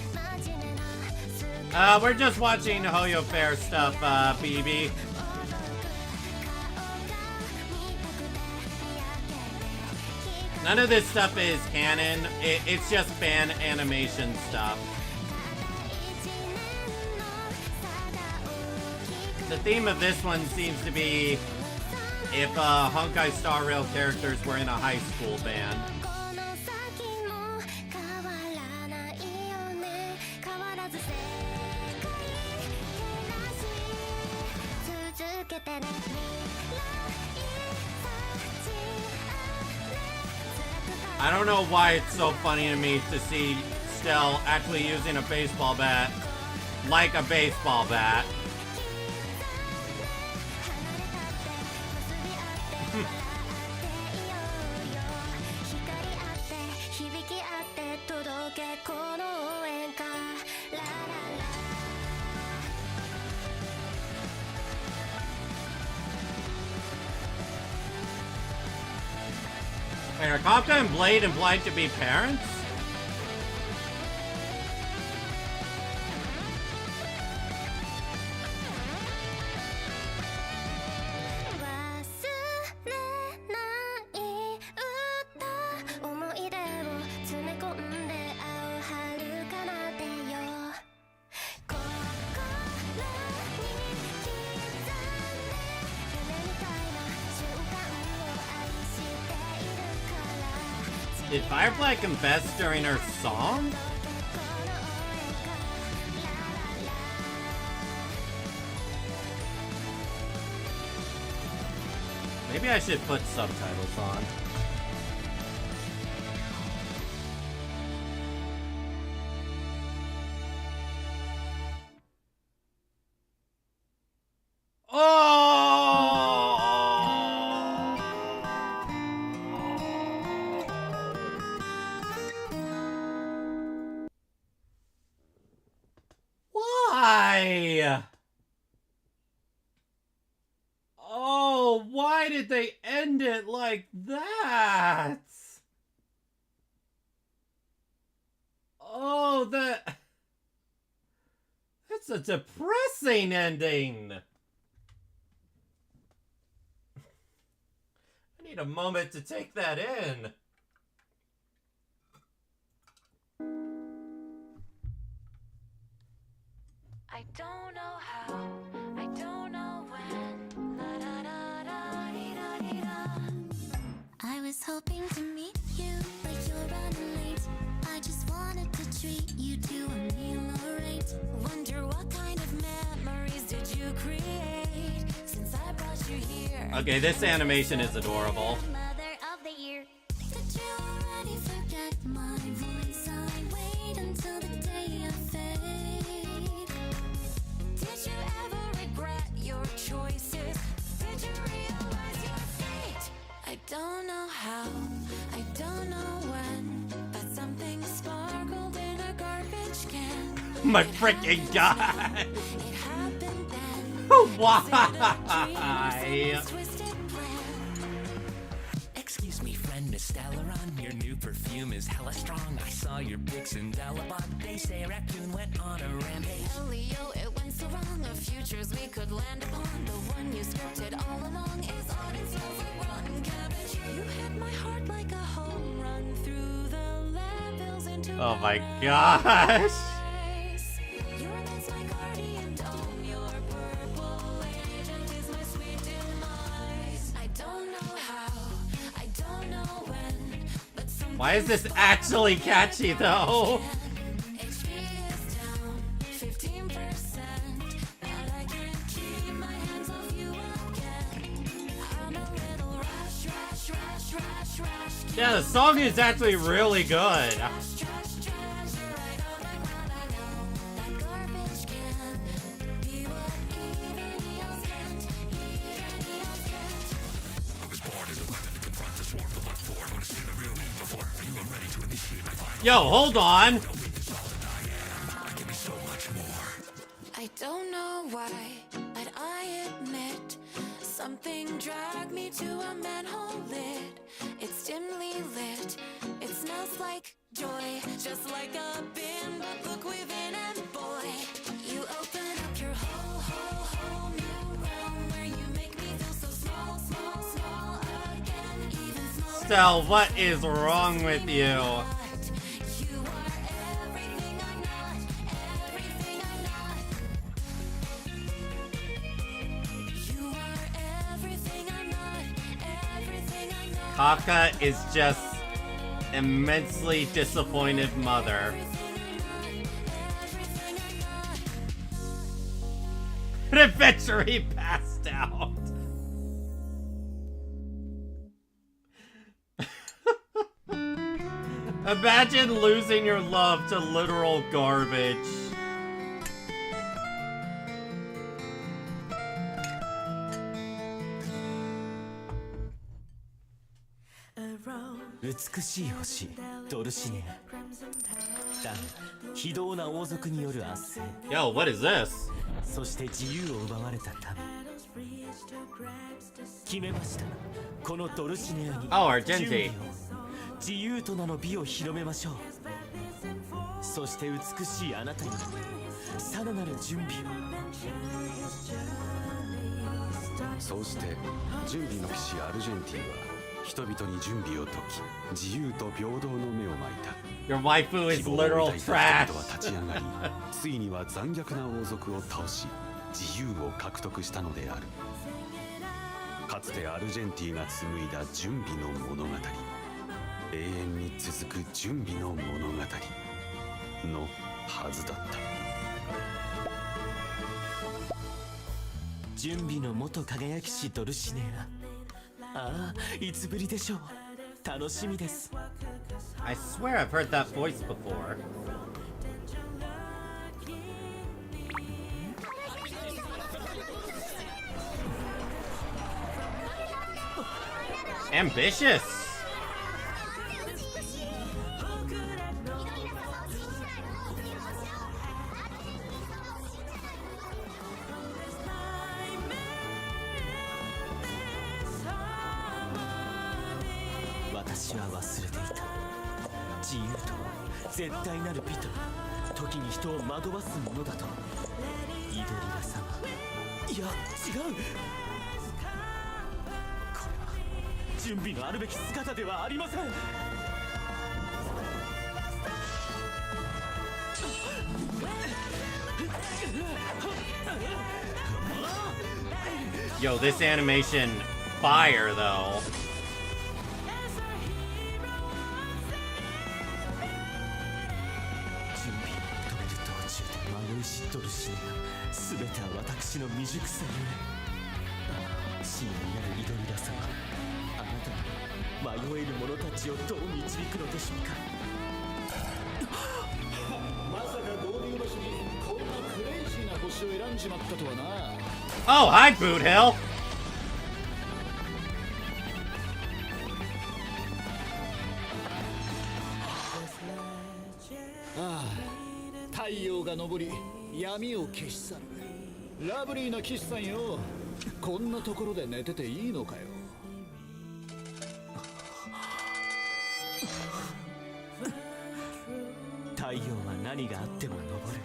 We're just watching HoYoFair stuff, BB. None of this stuff is canon. It's just fan animation stuff. The theme of this one seems to be if Honkai Star Rail characters were in a high school band. I don't know why it's so funny to me to see Stell actually using a baseball bat like a baseball bat. Wait, are Kafka and Blade implied to be parents? Did Firefly confess during her song? Maybe I should put subtitles on. Why? Oh, why did they end it like that? Oh, that's a depressing ending. I need a moment to take that in.
I don't know how, I don't know when. La, da, da, da, dee, da, dee, da. I was hoping to meet you, but you're running late. I just wanted to treat you to a meal alright. Wonder what kind of memories did you create since I brought you here.
Okay, this animation is adorable.
Mother of the year. Did you already forget my voice? I wait until the day of fate. Did you ever regret your choices? Did you realize your fate? I don't know how, I don't know when, but something sparkled in a garbage can.
My freaking god!
It happened then.
Why?
Excuse me, friend, Miss Dalaron. Your new perfume is hella strong. I saw your pics in Dalabot. They say a raccoon went on a rampage.
Leo, it went so wrong. Of futures we could land upon. The one you scripted all along is on itself like rotten cabbage. You hit my heart like a home run through the levels into
Oh my gosh.
your lips my guardian dome. Your purple agent is my sweet demise. I don't know how, I don't know when, but something
Why is this actually catchy though?
HP is down 15%, but I can't keep my hands off you again. I'm a little rush.
Yeah, the song is actually really good. Yo, hold on.
I don't know why, but I admit something dragged me to a manhole lid. It's dimly lit. It smells like joy, just like a bin, but look within and boy, you open up your whole new realm where you make me feel so small again, even smaller.
Stell, what is wrong with you?
You are everything I'm not, everything I'm not. You are everything I'm not, everything I'm not.
Kaka is just immensely disappointed mother. And eventually he passed out. Imagine losing your love to literal garbage. Yo, what is this?
そして自由を奪われたため決めました。このドルシネアに
Oh, Argenti.
自由と名の美を広めましょう。そして美しいあなたにさらなる準備を。
そうして準備の騎士アルジェンティは人々に準備を解き、自由と平等の目をまいた。
Your waifu is literal trash.
人々は立ち上がり、ついには残虐な王族を倒し、自由を獲得したのである。かつてアルジェンティが紡いだ準備の物語、永遠に続く準備の物語のはずだった。
準備の元輝きしドルシネア。ああ、いつぶりでしょう。楽しみです。
I swear I've heard that voice before. Ambitious.
"自由と絶対なる美と時に人を惑わすものだとイドリラ様。いや違う、これは準備のあるべき姿ではありません。
Yo, this animation fire though.
ドルシネが全ては私の未熟さゆえ。真になるイドリラ様、あなたは迷える者たちをどう導くのでしょうか。
まさか導入場所にこんなクレイジーな星を選んじまったとはな。
Oh, hi, Boot Hill.
ああ、太陽が昇り闇を消し去る。ラブリーな騎士さんよ。こんなところで寝てていいのかよ。
太陽は何があっても昇る。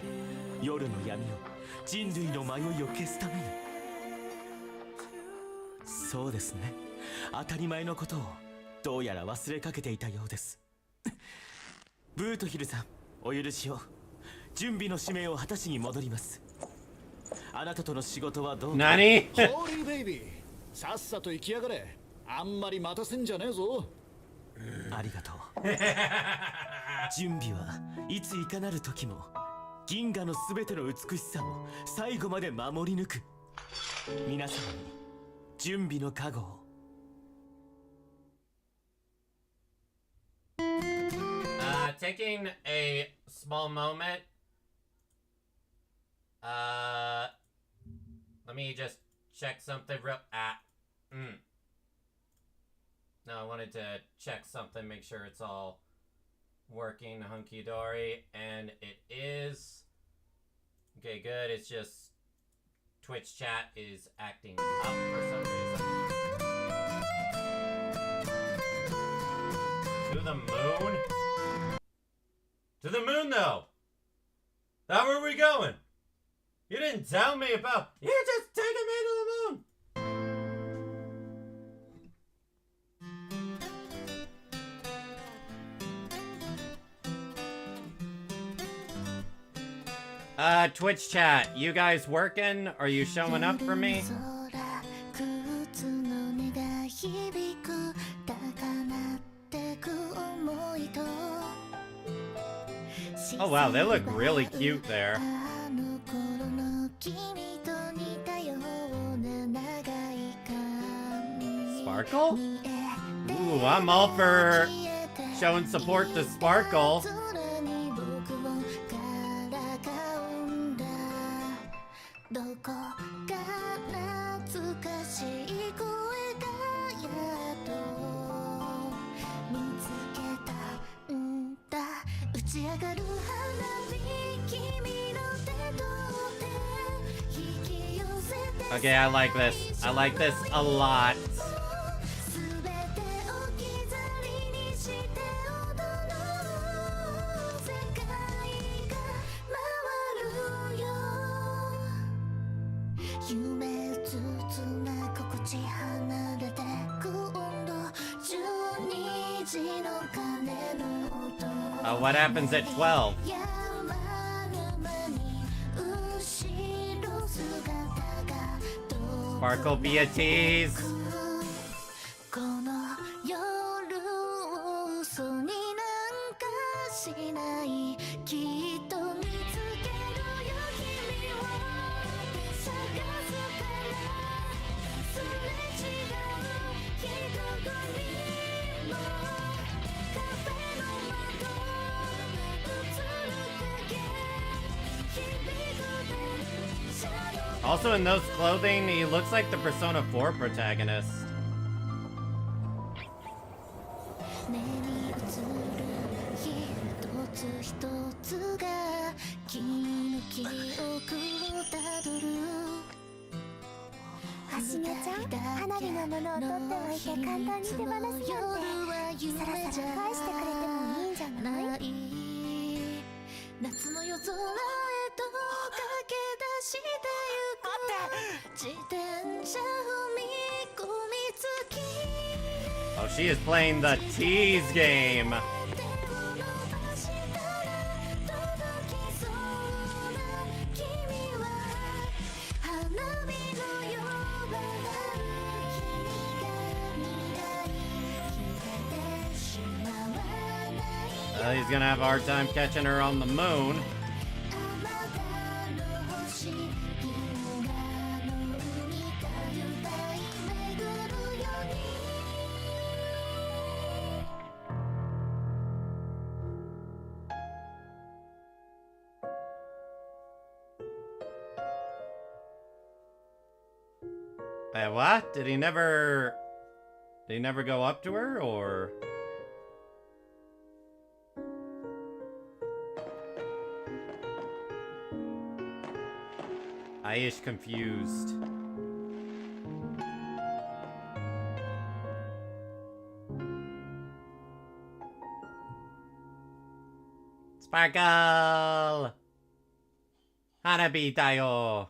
夜の闇を、人類の迷いを消すために。そうですね。当たり前のことをどうやら忘れかけていたようです。ブートヒルさん、お許しを。準備の使命を果たしに戻ります。あなたとの仕事はどう？
何？
ホーリーベイビー、さっさと行きやがれ。あんまり待たせんじゃねえぞ。
ありがとう。準備はいついかなる時も銀河のすべての美しさを最後まで守り抜く。皆様に準備の加護を。
Taking a small moment. Let me just check something real. No, I wanted to check something, make sure it's all working hunky dory, and it is. Okay, good. It's just Twitch chat is acting up for some reason. To the moon? To the moon, though! That where we going? You didn't tell me about... You're just taking me to the moon! Twitch chat, you guys working? Are you showing up for me? Oh wow, they look really cute there. Sparkle? Ooh, I'm all for showing support to Sparkle. Okay, I like this. I like this a lot. What happens at 12? Sparkle be a tease. Also in those clothing, he looks like the Persona 4 protagonist. Oh, she is playing the tease game. He's gonna have a hard time catching her on the moon. What? Did he never go up to her, or? I-ish confused. Sparkle! Hanabi tayo!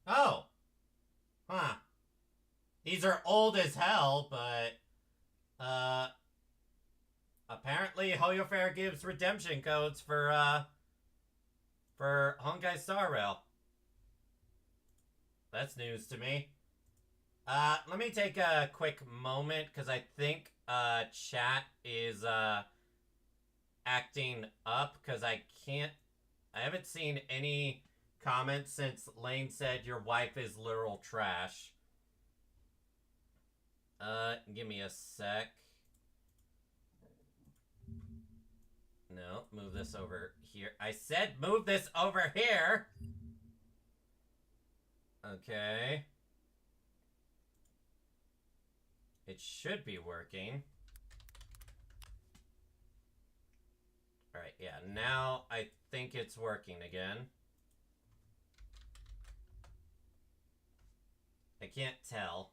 Oh! Huh. These are old as hell, but... apparently HoYoFair gives redemption codes for Honkai Star Rail. That's news to me. Let me take a quick moment, because I think, chat is, acting up, because I haven't seen any comments since Lane said your wife is literal trash. Give me a sec. No, move this over here. I said move this over here! Okay. It should be working. Alright, yeah, now I think it's working again. I can't tell.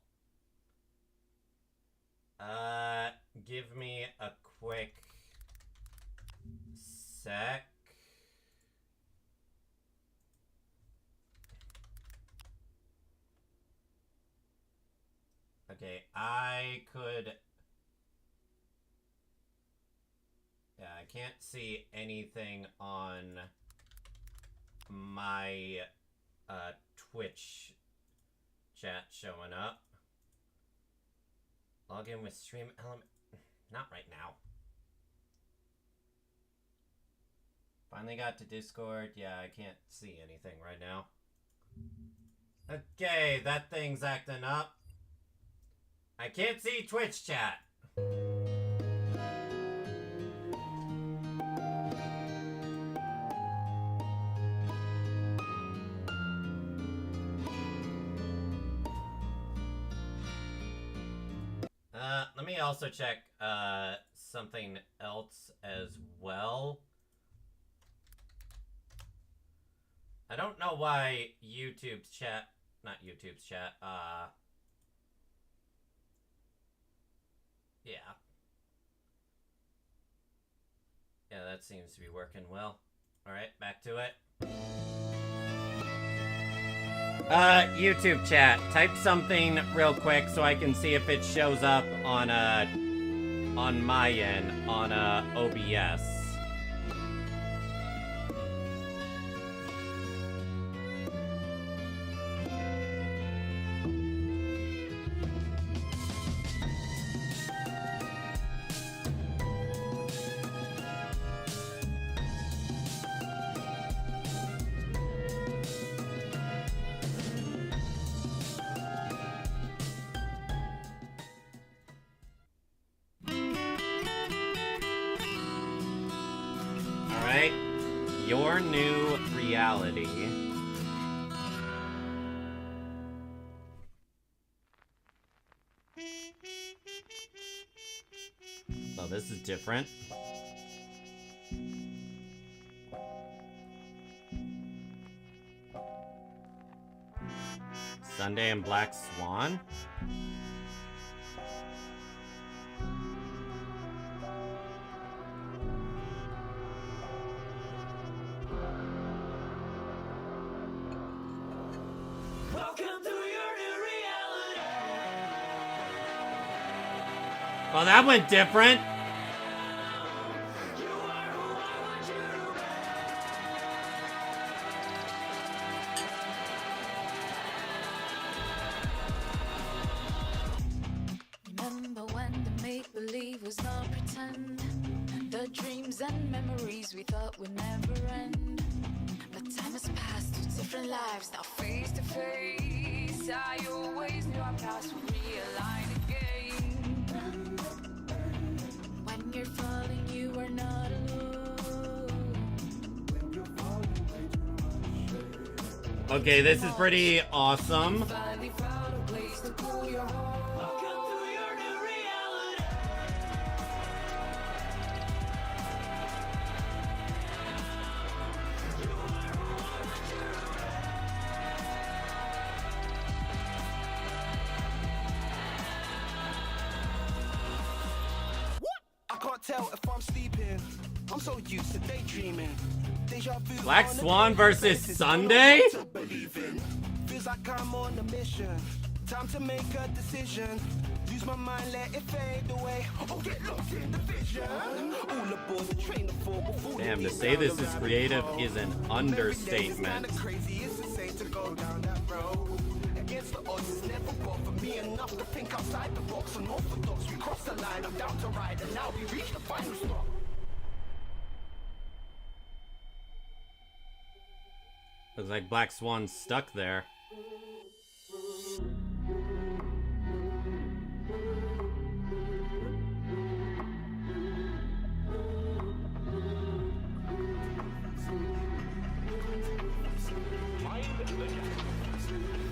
Give me a quick sec. Okay, I could... Yeah, I can't see anything on my Twitch chat showing up. Log in with stream element. Not right now. Finally got to Discord. Yeah, I can't see anything right now. Okay, that thing's acting up. I can't see Twitch chat. Let me also check something else as well. I don't know why YouTube's chat, not YouTube's chat, yeah. Yeah, that seems to be working well. Alright, back to it. YouTube chat, type something real quick so I can see if it shows up on my end, on OBS. Your new reality. Oh, this is different. Sunday and Black Swan. Well, that went different.
Remember when the make-believe was not pretend? The dreams and memories we thought would never end. But time has passed to different lives, now face to face. I always knew our paths would realign again. When you're falling, you are not alone.
Okay, this is pretty awesome.
tell if I'm sleeping. I'm so used to daydreaming.
Black Swan versus Sunday?
Feels like I'm on a mission. Time to make a decision. Lose my mind, let it fade away. Oh, get lost in the vision. All aboard the train to fall before.
Damn, to say this is creative is an understatement.
Crazy is to say to go down that road. Against the odds, it's never bothered me enough to think outside the box. Unorthodox, we cross the line. I'm down to ride, and now we reach the final stop.
Looks like Black Swan's stuck there.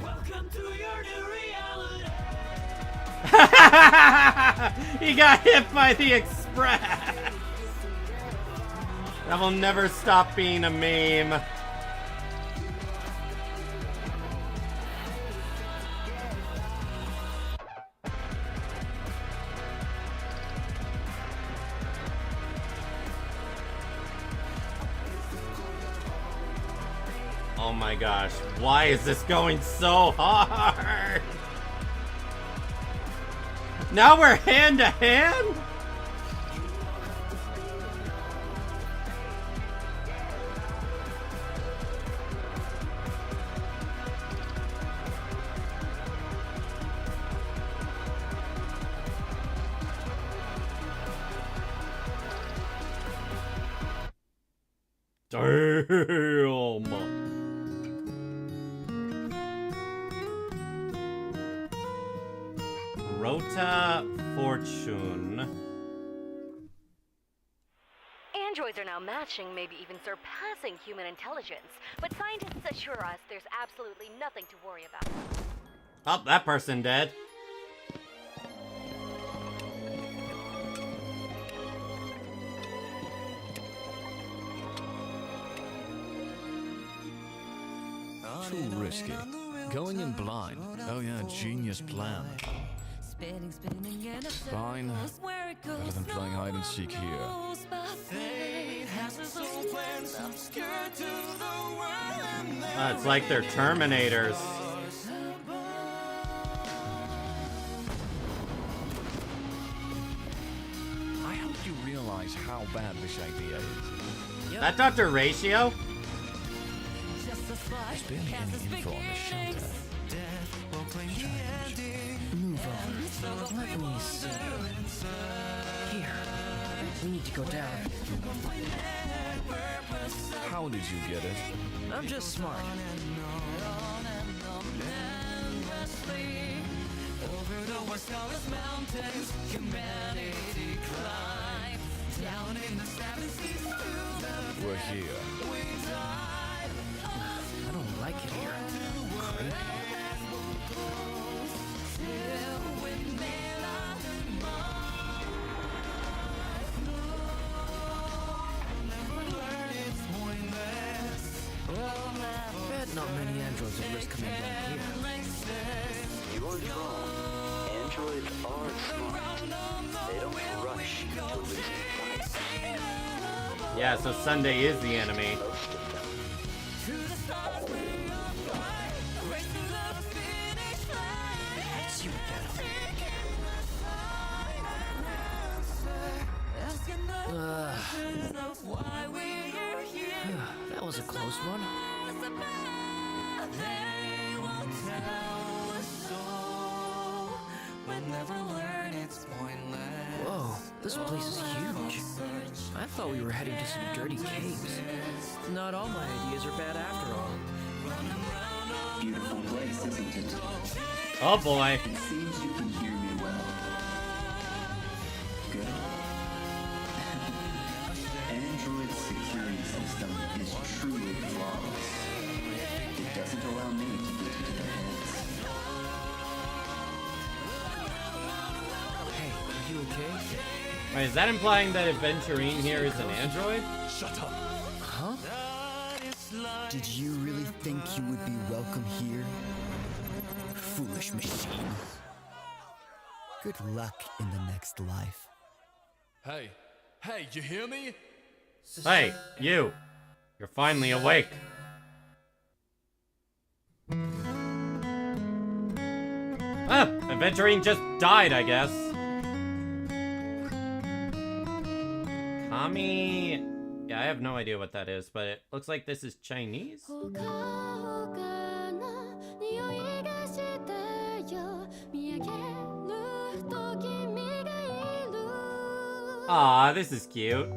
Welcome to your new reality.
He got hit by the express. That will never stop being a meme. Oh my gosh, why is this going so hard? Now we're hand to hand? Damn. Rota Fortune.
Androids are now matching, maybe even surpassing human intelligence. But scientists assure us there's absolutely nothing to worry about.
Oh, that person dead.
Too risky. Going in blind. Oh yeah, genius plan. Fine. Better than playing hide and seek here.
It's like they're Terminators.
I hope you realize how bad this idea is.
That Dr. Ratio?
There's barely any info on the shelter.
Move on. Let me see. Here. We need to go down.
How did you get it?
I'm just smart.
Over the West Coast mountains, humanity climbs down in the seven seas to the
We're here.
I don't like it here. Creepy. Bet not many androids would risk coming down here.
You aren't wrong. Androids are smart. They don't rush to risky fights.
Yeah, so Sunday is the enemy.
That was a close one. Whoa, this place is huge. I thought we were heading to some dirty caves. Not all my ideas are bad after all.
Beautiful place, isn't it?
Oh boy.
It seems you can hear me well. Good. Android's security system is truly flawless. It doesn't allow me to get into their heads.
Hey, are you okay?
Wait, is that implying that Aventurine here is an android?
Shut up.
Huh?
Did you really think you would be welcome here? Foolish machine. Good luck in the next life.
Hey, Hey, you hear me?
Hey, you. You're finally awake. Ah, Adventurine just died, I guess. Kami... Yeah, I have no idea what that is, but it looks like this is Chinese. Aw, this is cute.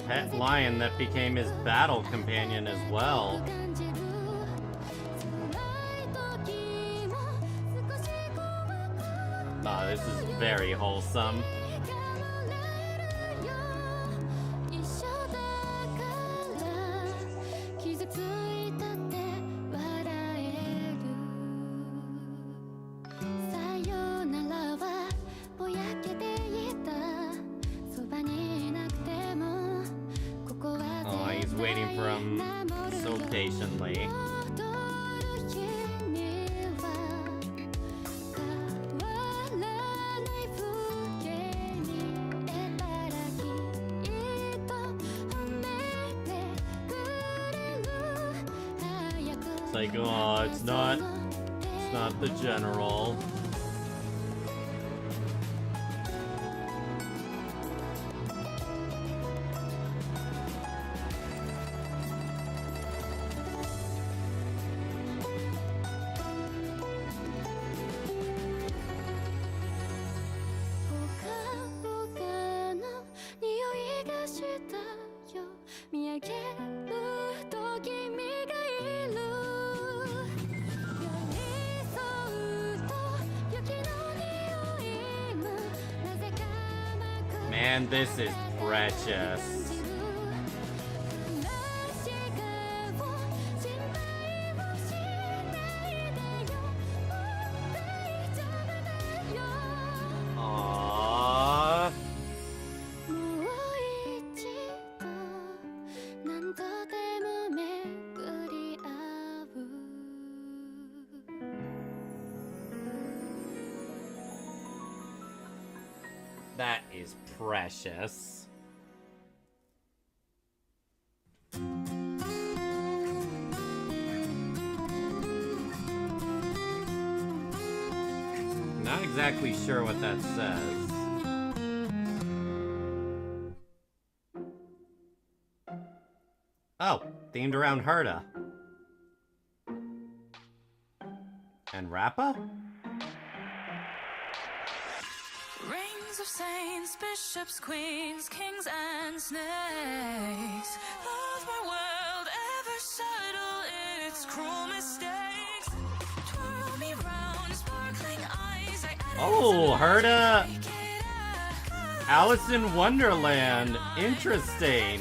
Pet lion that became his battle companion as well. Ah, this is very wholesome. Waiting for him so patiently. It's like, oh, it's not the general. Man, this is precious. Aww. That is precious. Not exactly sure what that says. Oh, themed around Herta. And Rappa?
Rings of saints, bishops, queens, kings, and snakes. Both my world ever subtle in its cruel mistakes. Twirl me round, sparkling eyes.
Oh, Herta. Alice in Wonderland. Interesting.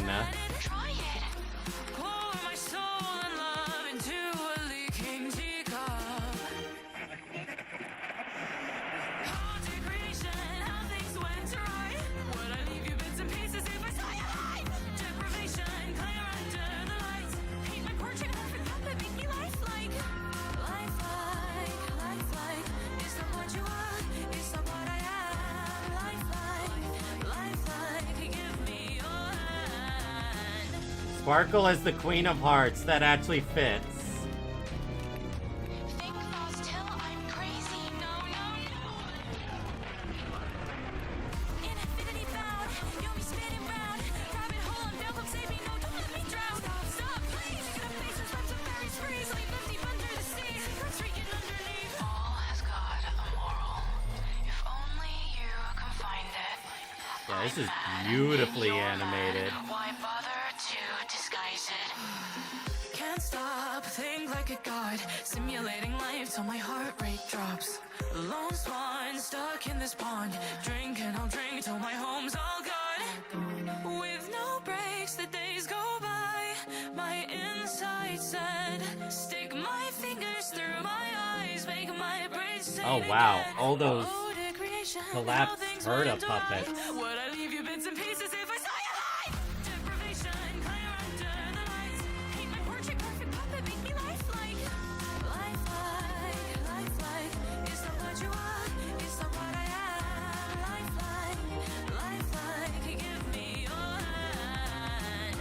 Sparkle as the Queen of Hearts. That actually fits. Yeah, this is beautifully animated.
Why bother to disguise it? Can't stop, think like a god. God, simulating life till my heart rate drops. Lone swan stuck in this pond, drink and I'll drink till my home's all gone. With no breaks, the days go by. My inside said, stick my fingers through my eyes, make my brain say
Oh wow, all those collapsed Herta puppets.
would I leave you bits and pieces if I saw you hide? Deprivation, clear under the lights. Paint my portrait, perfect puppet, make me lifelike. Lifelike, lifelike. Is that what you are? Is that what I am? Lifelike, lifelike. Give me your hand.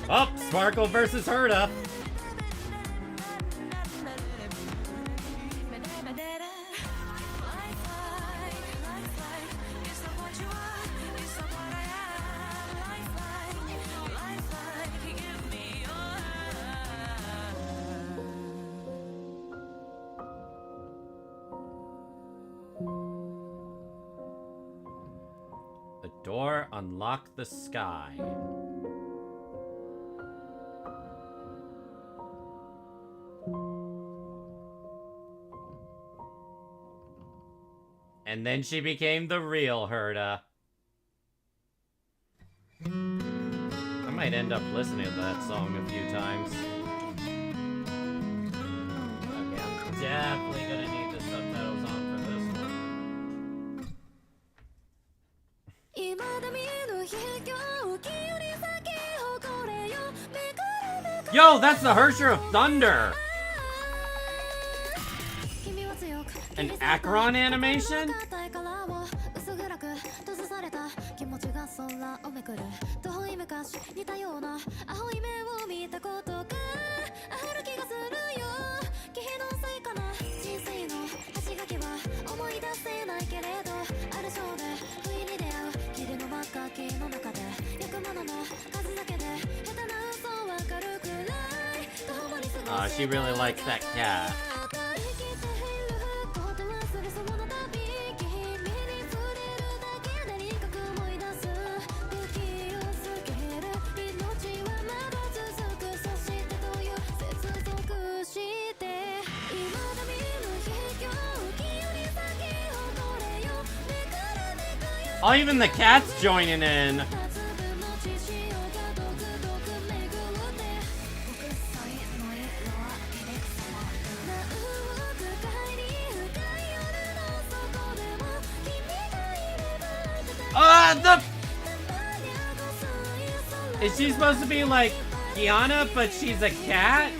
Oh, Sparkle versus Herta. The door unlocked the sky. And then she became the real Herta. I might end up listening to that song a few times. Okay, I'm definitely gonna need the subtitles on for this one. Yo, that's the Hersher of Thunder! An Acheron animation? She really likes that cat. Oh, even the cat's joining in. Is she supposed to be like Kiana, but she's a cat?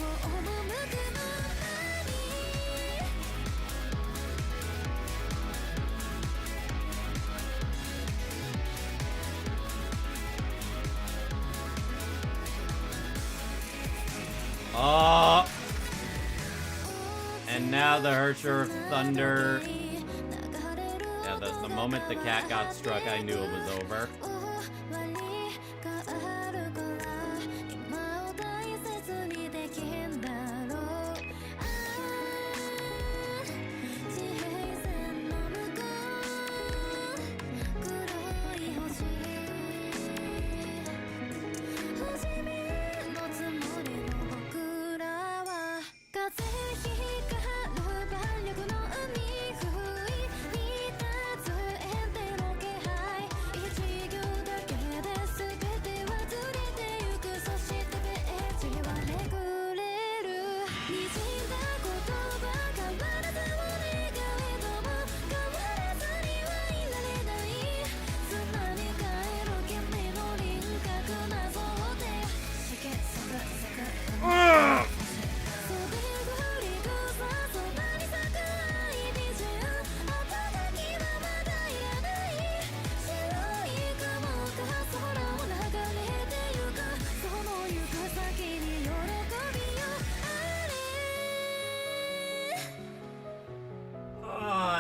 Oh. And now the Hersher of Thunder. Yeah, the moment the cat got struck, I knew it was over.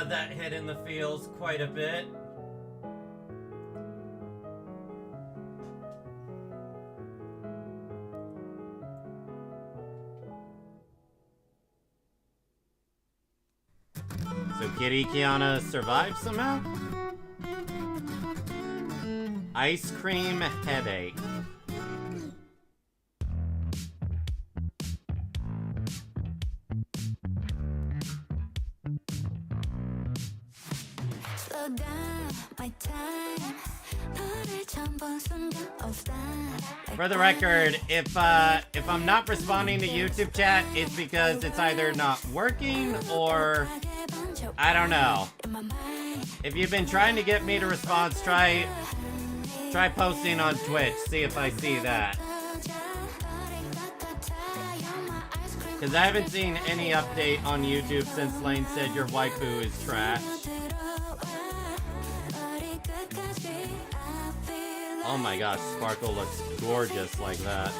That hit in the feels quite a bit. So Kitty Kiana survived somehow? Ice cream headache. For the record, if I'm not responding to YouTube chat, it's because it's either not working or I don't know. If you've been trying to get me to respond, try posting on Twitch, see if I see that. Because I haven't seen any update on YouTube since Lane said your waifu is trash. Oh my gosh, Sparkle looks gorgeous like that.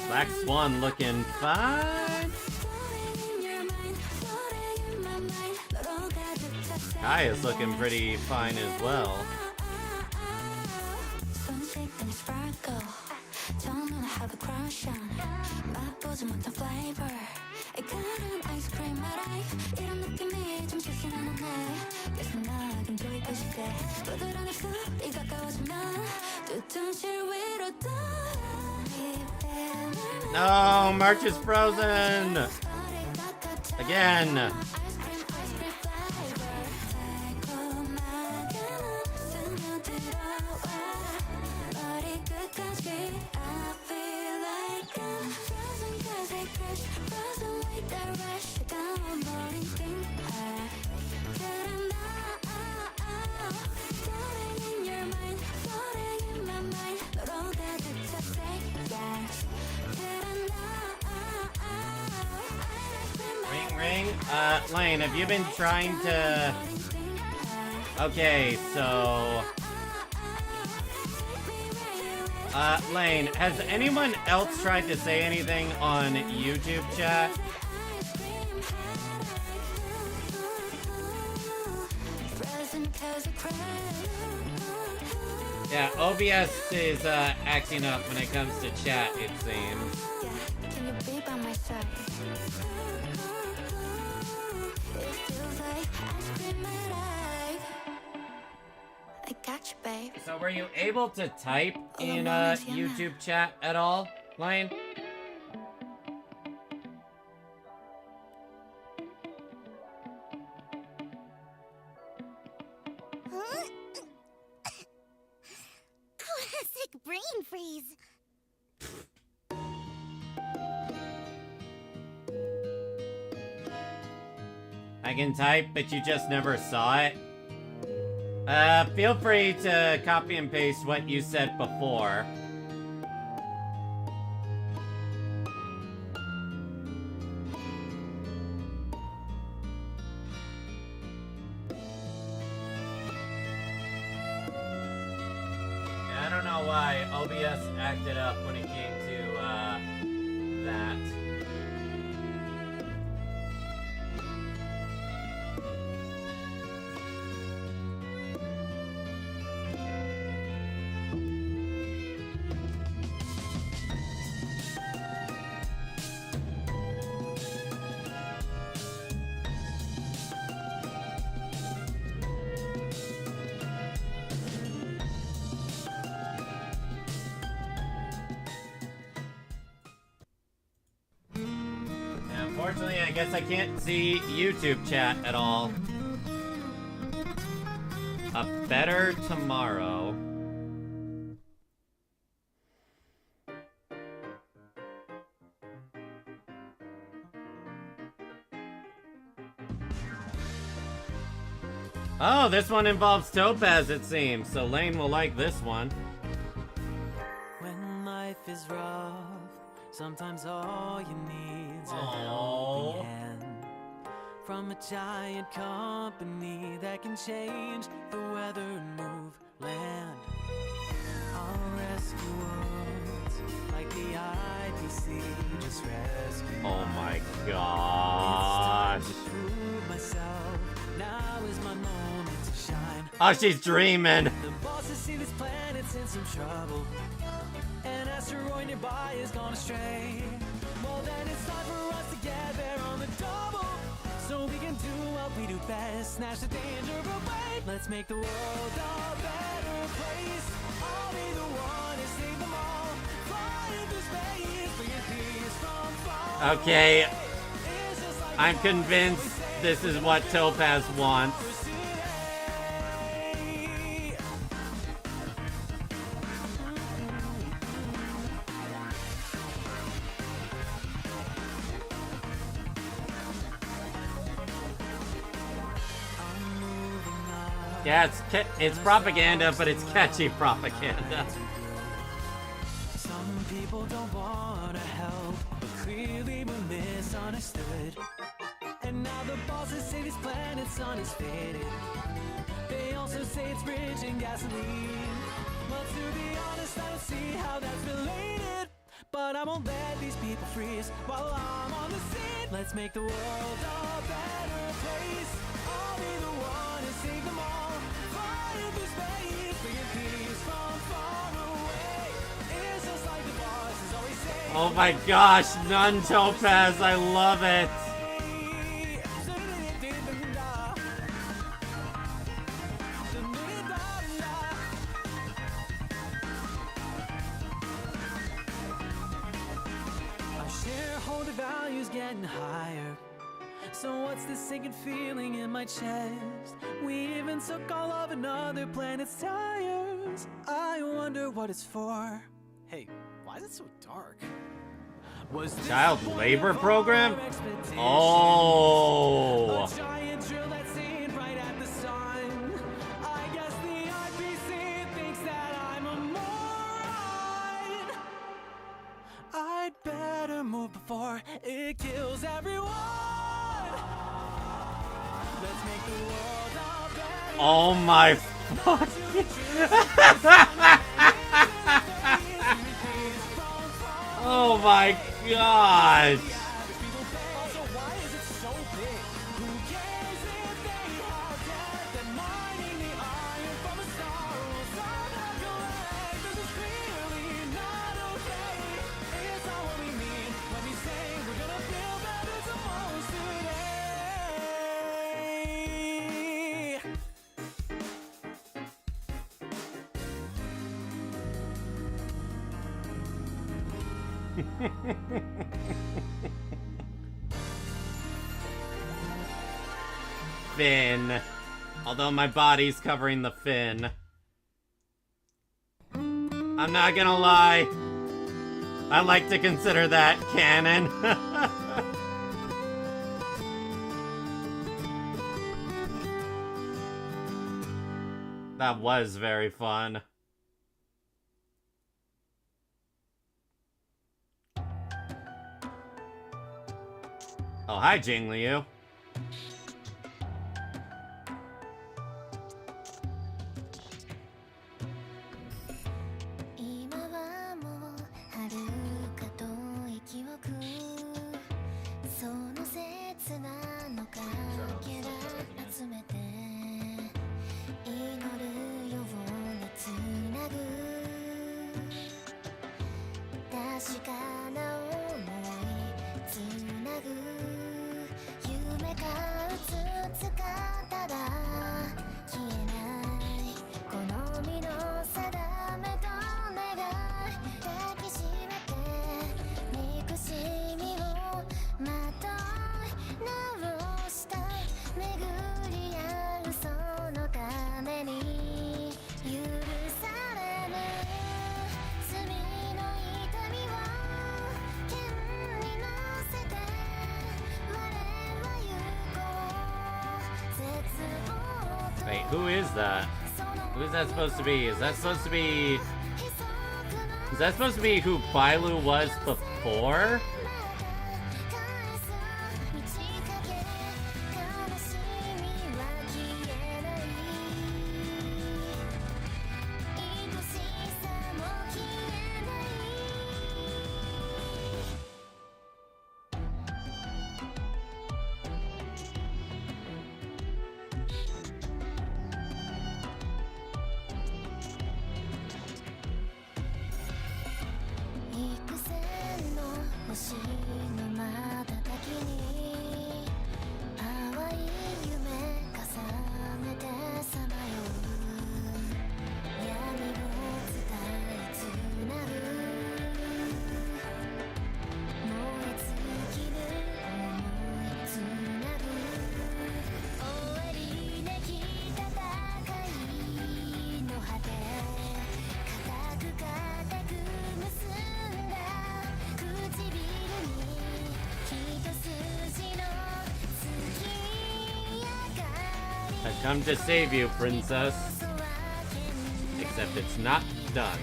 Black Swan looking fine. Kai is looking pretty fine as well. No, March is frozen again. Lane, have you been trying to... Okay, so... Lane, has anyone else tried to say anything on YouTube chat? Yeah, OBS is acting up when it comes to chat, it seems.
Can you be by my side? I got you, babe.
So were you able to type in YouTube chat at all, Lane?
Classic brain freeze.
I can type, but you just never saw it. Feel free to copy and paste what you said before. I don't know why OBS acted up when it came to that. Unfortunately, I guess I can't see YouTube chat at all. A better tomorrow. Oh, this one involves Topaz, it seems, so Lane will like this one.
When life is rough, sometimes all you need's a helping hand from a giant company that can change the weather and move land. I'll rescue worlds like the IPC just rescued.
Oh my gosh.
It's time to prove myself. Now is my moment to shine.
Oh, she's dreaming.
The bosses see these planets in some trouble. An asteroid nearby has gone astray. Well, then it's time for us to get there on the double, so we can do what we do best, snatch the danger away. Let's make the world a better place. I'll be the one to save them all. Fly into space, bring peace from far.
Okay, I'm convinced this is what Topaz wants. Yeah, it's propaganda, but it's catchy propaganda.
Some people don't wanna help, but clearly we're misunderstood. And now the bosses say this planet's sun is faded. They also say it's rich in gasoline. Well, to be honest, I don't see how that's related. But I won't let these people freeze while I'm on the scene. Let's make the world a better place. I'll be the one to save them all. Flying through space, bringing peace from far away. It's just like the bosses always say.
Oh my gosh, none Topaz, I love it.
Our shareholder value's getting higher. So what's this sinking feeling in my chest? We even took all of another planet's tires. I wonder what it's for. Hey, why is it so dark? Was this
Child
one
labor
of our
program?
expectations?
Oh.
A giant drill that's aimed right at the sun. I guess the IPC thinks that I'm a moron. I'd better move before it kills everyone. Let's make the world a better
Oh my fuck. Oh my gosh.
Also, why is it so big? Who cares if they are dead? They're mining the iron from a star. Some have collect. This is clearly not okay. It's not what we mean when we say we're gonna feel better tomorrow today.
Fin. Although my body's covering the fin. I'm not gonna lie. I like to consider that canon. That was very fun. Oh, hi, Jing Liu.
今はもう遥か遠い記憶その切なのかけら集めて祈るようにつなぐ確かな想いつなぐ夢かうつつかただ消えないこの身の定めと願い抱きしめて憎しみをまとい直したい巡り合うそのために許されぬ罪の痛みを剣に乗せて我は行こう絶望
Wait, who is that? Who is that supposed to be? Is that supposed to be... Is that supposed to be who Bailu was before? I've come to save you, princess. Except it's not done.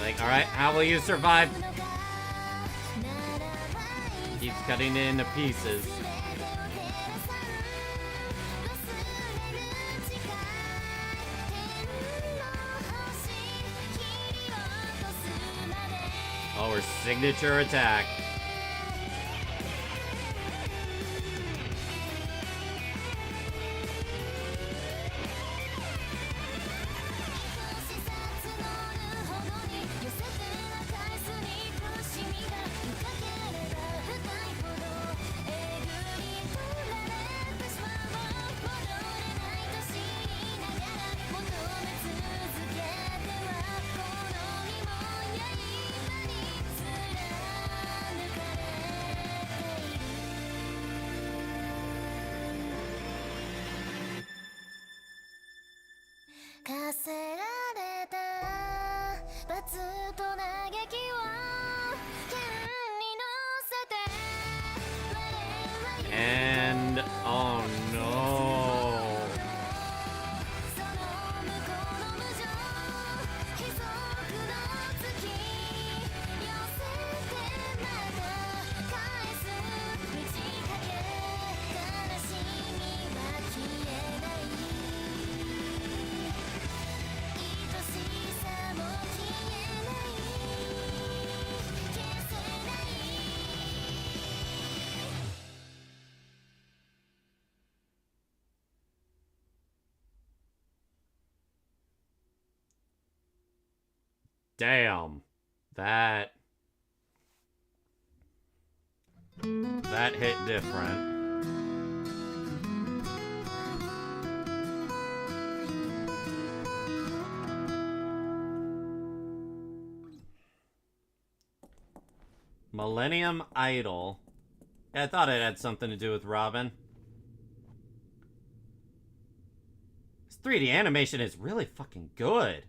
Like, alright, how will you survive? Keeps cutting it into pieces. Oh, her signature attack. And oh no. Damn. That hit different. Millennium Idol. Yeah, I thought it had something to do with Robin. This 3D animation is really fucking good.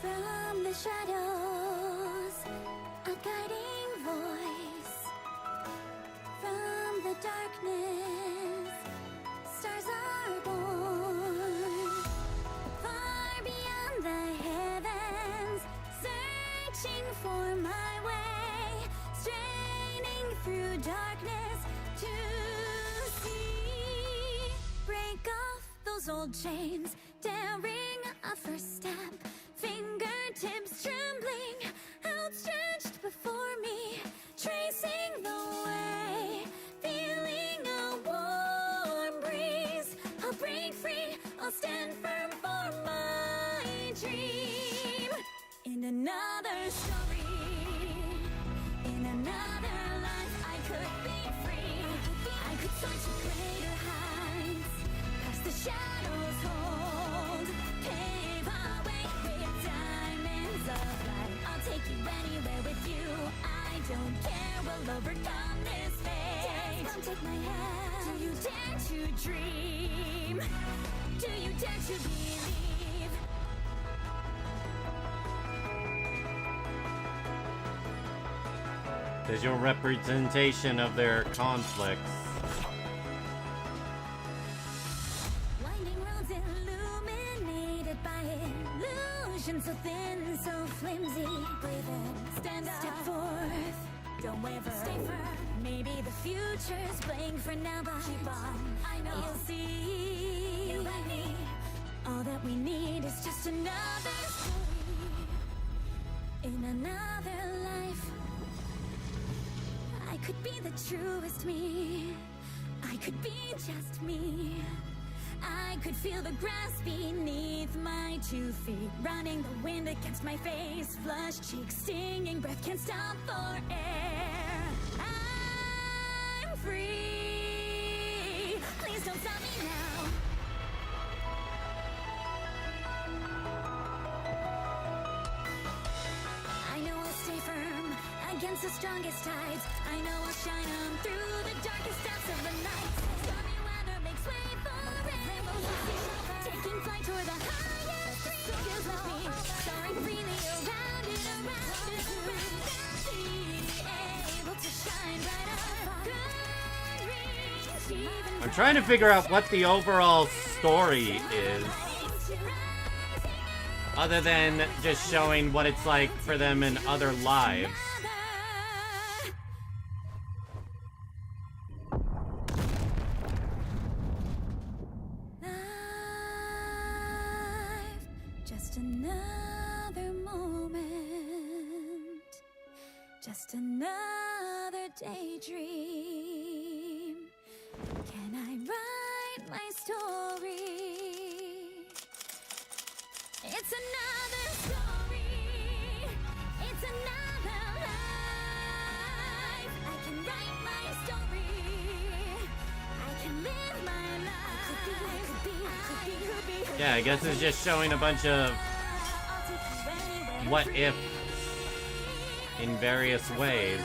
From the shadows, a guiding voice. From the darkness, stars are born. Far beyond the heavens, searching for my way, straining through darkness to see. Break off those old chains, daring a first step. Fingertips trembling, outstretched before me, tracing the way, feeling a warm breeze. I'll break free, I'll stand firm for my dream. In another story, in another life, I could be free. I could soar to greater heights, past the shadows hold, pave our way with diamonds of light. I'll take you anywhere with you. I don't care, we'll overcome this fate. Come take my hand. Do you dare to dream? Do you dare to believe?
Visual representation of their conflicts.
Winding roads illuminated by illusion, so thin, so flimsy. Breathe in, stand up, step forth, don't waver, stay firm. Maybe the future's blank for now, but keep on. I know you'll see. You and me, all that we need is just another story in another life. I could be the truest me. I could be just me. I could feel the grass beneath my 2 feet, running the wind against my face, flushed cheeks, stinging breath can't stop for air. Please don't stop me now. I know I'll stay firm against the strongest tides. I know I'll shine on through the darkest depths of the night. Stormy weather makes way for rainbows we see. Taking flight toward the highest freedoms with me. Soaring freely around and around and around. Be able to shine bright up. Good reach, even
I'm trying to figure out what the overall story is, other than just showing what it's like for them in other lives.
just another moment, just another daydream. Can I write my story? It's another story. It's another life. I can write my story. I can live my life. Could be.
Yeah, I guess it's just showing a bunch of what if in various ways.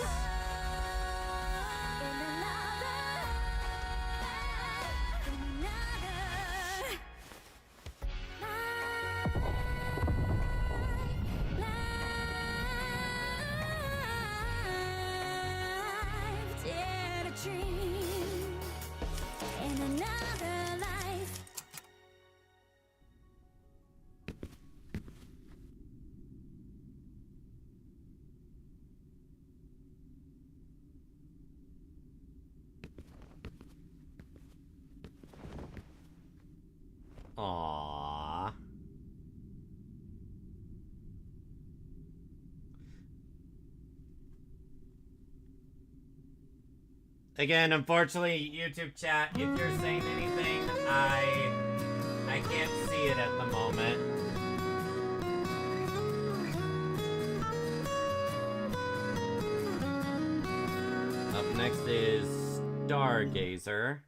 Dare to dream in another life.
Aww. Again, unfortunately, YouTube chat, if you're saying anything, I can't see it at the moment. Up next is Stargazer.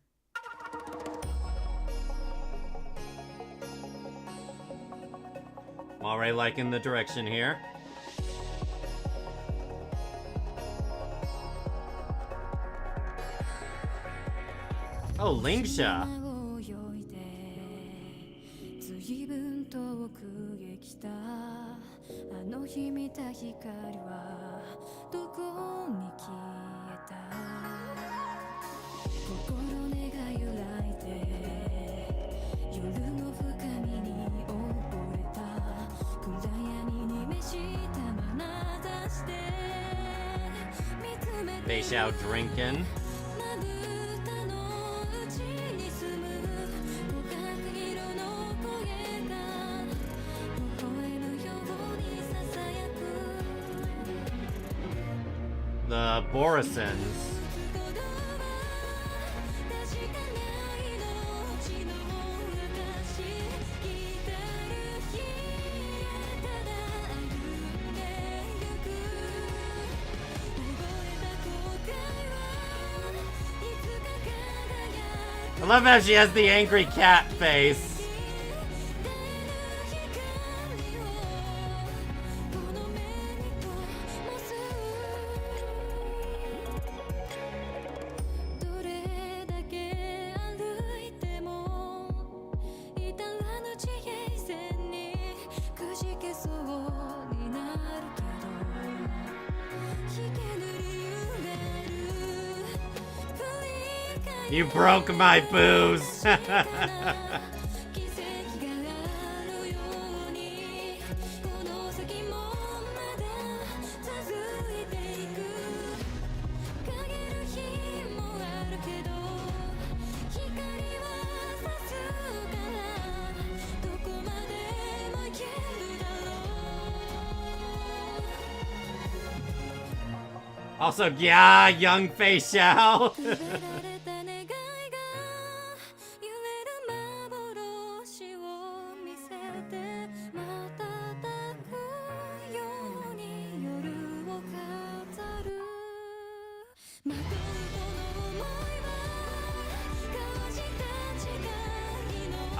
I'm already liking the direction here. Oh, Lingsha.
随分遠くへ来たあの日見た光はどこに消えた心根が揺らいで夜の深みに溺れた暗闇に召した眼差しで見つめて
Beishao drinking.
「心に住む互角色の声が微笑むようにささやく」
The Borisons.
確かない命の証聞いたる日ただ歩んでゆく覚えた後悔はいつか輝く
I love how she has the angry cat face.
どれだけ歩いても至らぬ地平線にくじけそうになるけど引けぬ理由がある繰り返
You broke my booze.
奇跡があるようにこの先もまだ続いていく陰る日もあるけど光は差すからどこまでも行けるだろう
Also, yeah, young Fei Xiao.
夢られた願いが揺れる幻を見せて瞬くように夜を飾るまとうとの想いは交わした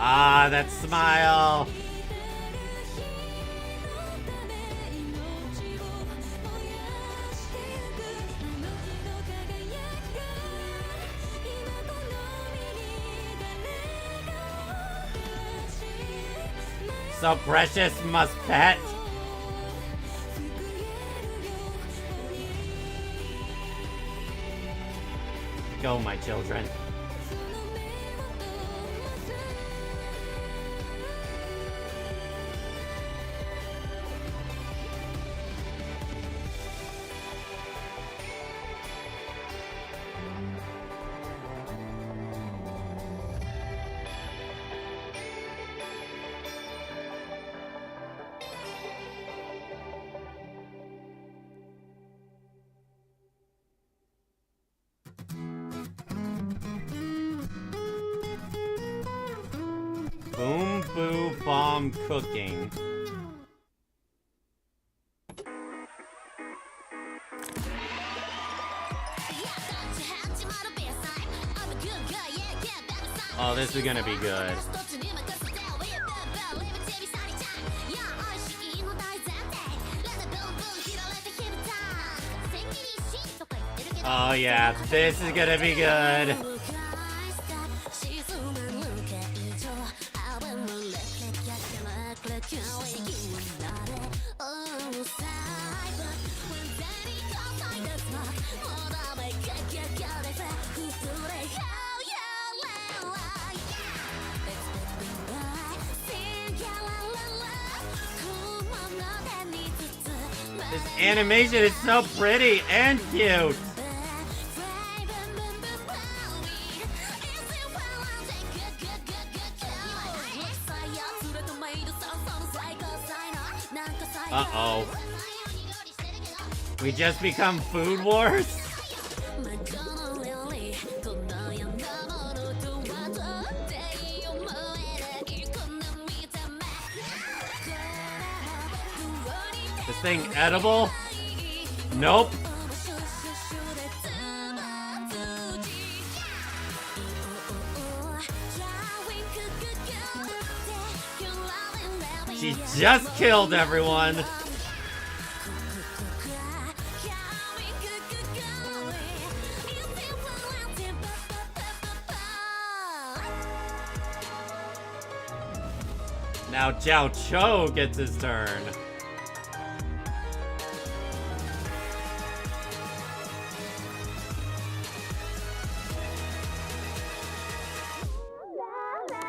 Ah, that smile. So precious, must pet. Go, my children. Boom Boo Bomb Cooking. Oh, this is gonna be good. Oh yeah, this is gonna be good. This animation is so pretty and cute. Uh-oh. We just become Food Wars? This thing edible? Nope. She just killed everyone. Now Jiao Cho gets his turn.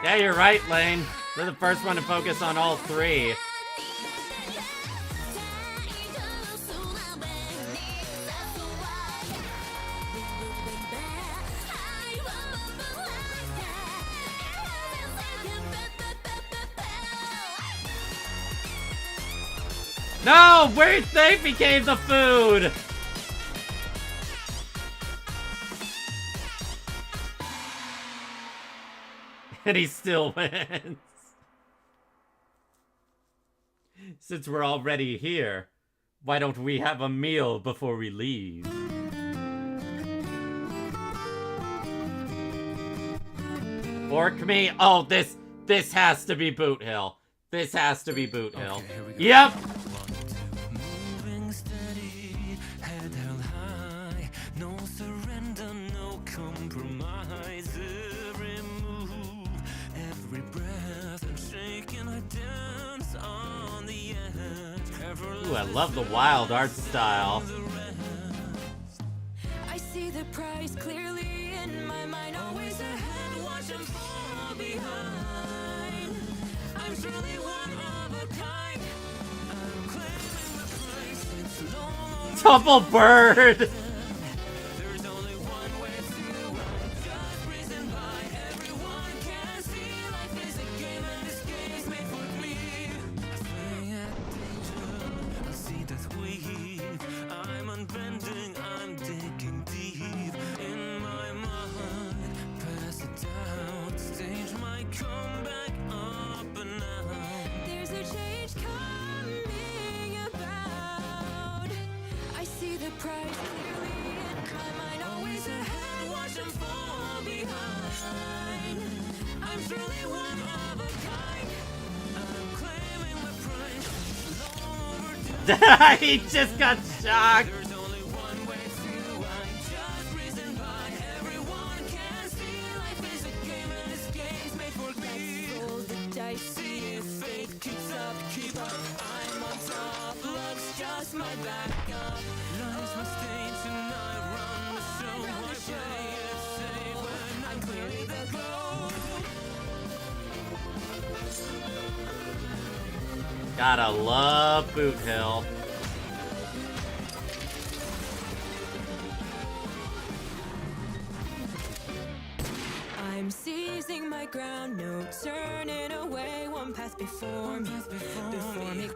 Yeah, you're right, Lane. You're the first one to focus on all three. No! Where they became the food! And he still wins. Since we're already here, why don't we have a meal before we leave? Orc me? Oh, this has to be Boot Hill. This has to be Boot Hill. Okay, here we go. Yep! Ooh, I love the wild art style.
I see the prize clearly in my mind, always ahead, watch them fall behind. I'm truly one of a kind. I'm claiming my place. It's long.
Double bird!
There's only one way to just reason by everyone can see life is a game and this game's made for me. I see that weave. I'm unbending, I'm digging deep in my mind. Pass it down, stage my comeback up and out. There's a change coming about. I see the prize clearly in my mind, always ahead, watch them fall behind. I'm surely one of
He just got shocked. Gotta love Boot Hill.
I'm seizing my ground, no turning away. One path before me,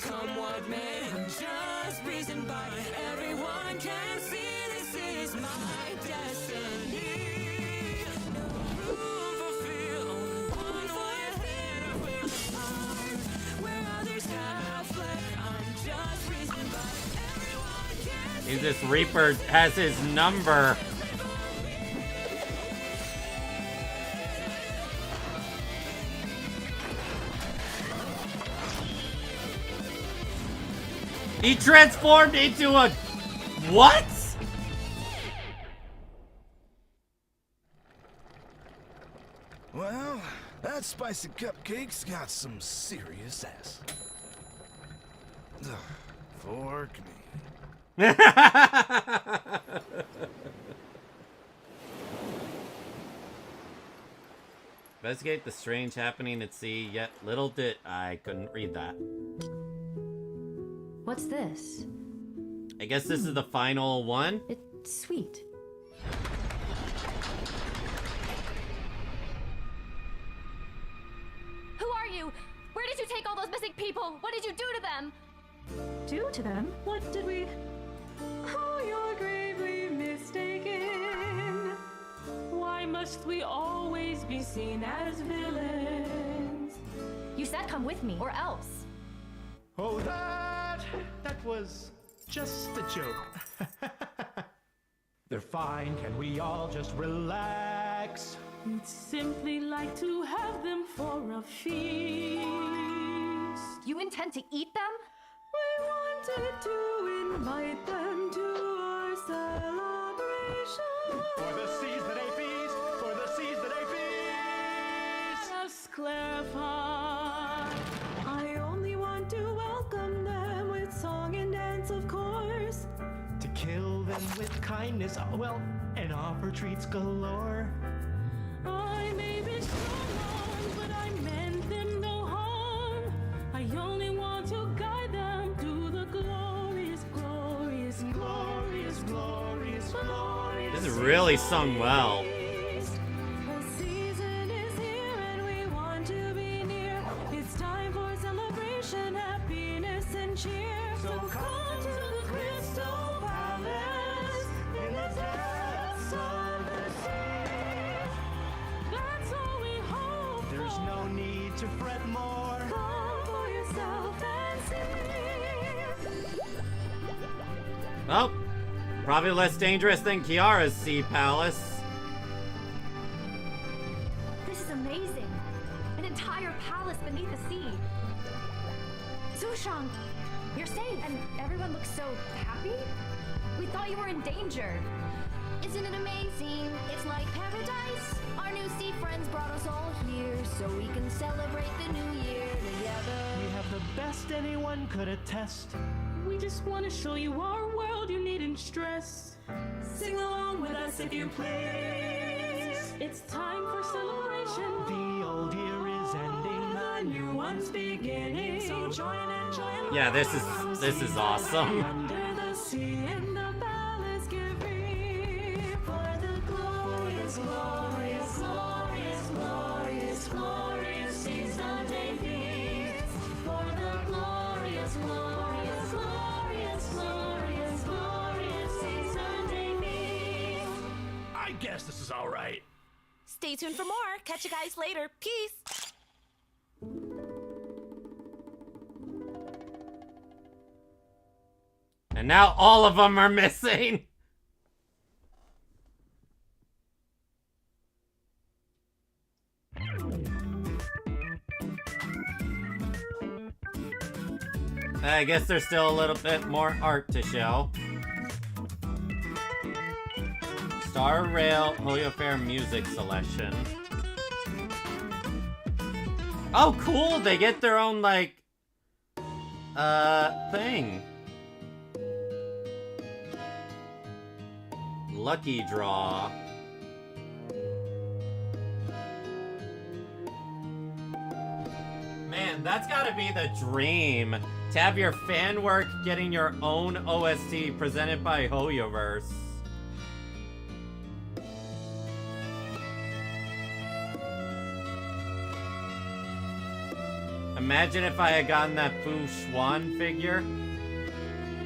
come what may. I'm just breezing by. Everyone can see this is my destiny. No room for fear, only one way ahead of where others have fled. I'm just breezing by. Everyone can see.
This Reaper has his number. He transformed into a... What?
Well, that spicy cupcake's got some serious ass. Ugh, fork me.
Investigate the strange happening at sea, yet little did... I couldn't read that.
What's this?
I guess this is the final one?
It's sweet.
Who are you? Where did you take all those missing people? What did you do to them?
Do to them? What did we... Oh, you're gravely mistaken. Why must we always be seen as villains?
You said come with me, or else.
Oh, that was just a joke. They're fine, can we all just relax?
We'd simply like to have them for a feast.
You intend to eat them?
We wanted to invite them to our celebration.
For the seas that they feast, for the seas that they feast.
Let us clarify. I only want to welcome them with song and dance, of course.
To kill them with kindness, well, and offer treats galore.
I may be strong, but I meant them no harm. I only want to guide them to the glorious, glorious, glorious, glorious, glorious.
This is really sung well.
The season is here and we want to be near. It's time for celebration, happiness, and cheer. So come to the Crystal Palace in the depths of the sea. That's all we hope.
There's no need to fret more.
Come for yourself and see.
Oh, probably less dangerous than Kiara's Sea Palace.
This is amazing. An entire palace beneath the sea. Sushang, you're safe, and everyone looks so happy. We thought you were in danger.
Isn't it amazing? It's like paradise. Our new sea friends brought us all here so we can celebrate the new year together.
We have the best anyone could attest.
We just want to show you our world, you needn't stress. Sing along with us if you please. It's time for celebration.
The old year is ending,
the new one's beginning. So join and join.
Yeah, this is awesome.
Under the sea in the palace, give me for the glorious, glorious, glorious, glorious, glorious season day feast. For the glorious, glorious, glorious, glorious, glorious season day feast.
I guess this is all right.
Stay tuned for more. Catch you guys later. Peace.
And now all of them are missing. I guess there's still a little bit more art to show. Star Rail HoYoFair music selection. Oh, cool! They get their own, like, thing. Lucky draw. Man, that's gotta be the dream. To have your fan work getting your own OST presented by Hoyoverse. Imagine if I had gotten that Fu Xuan figure.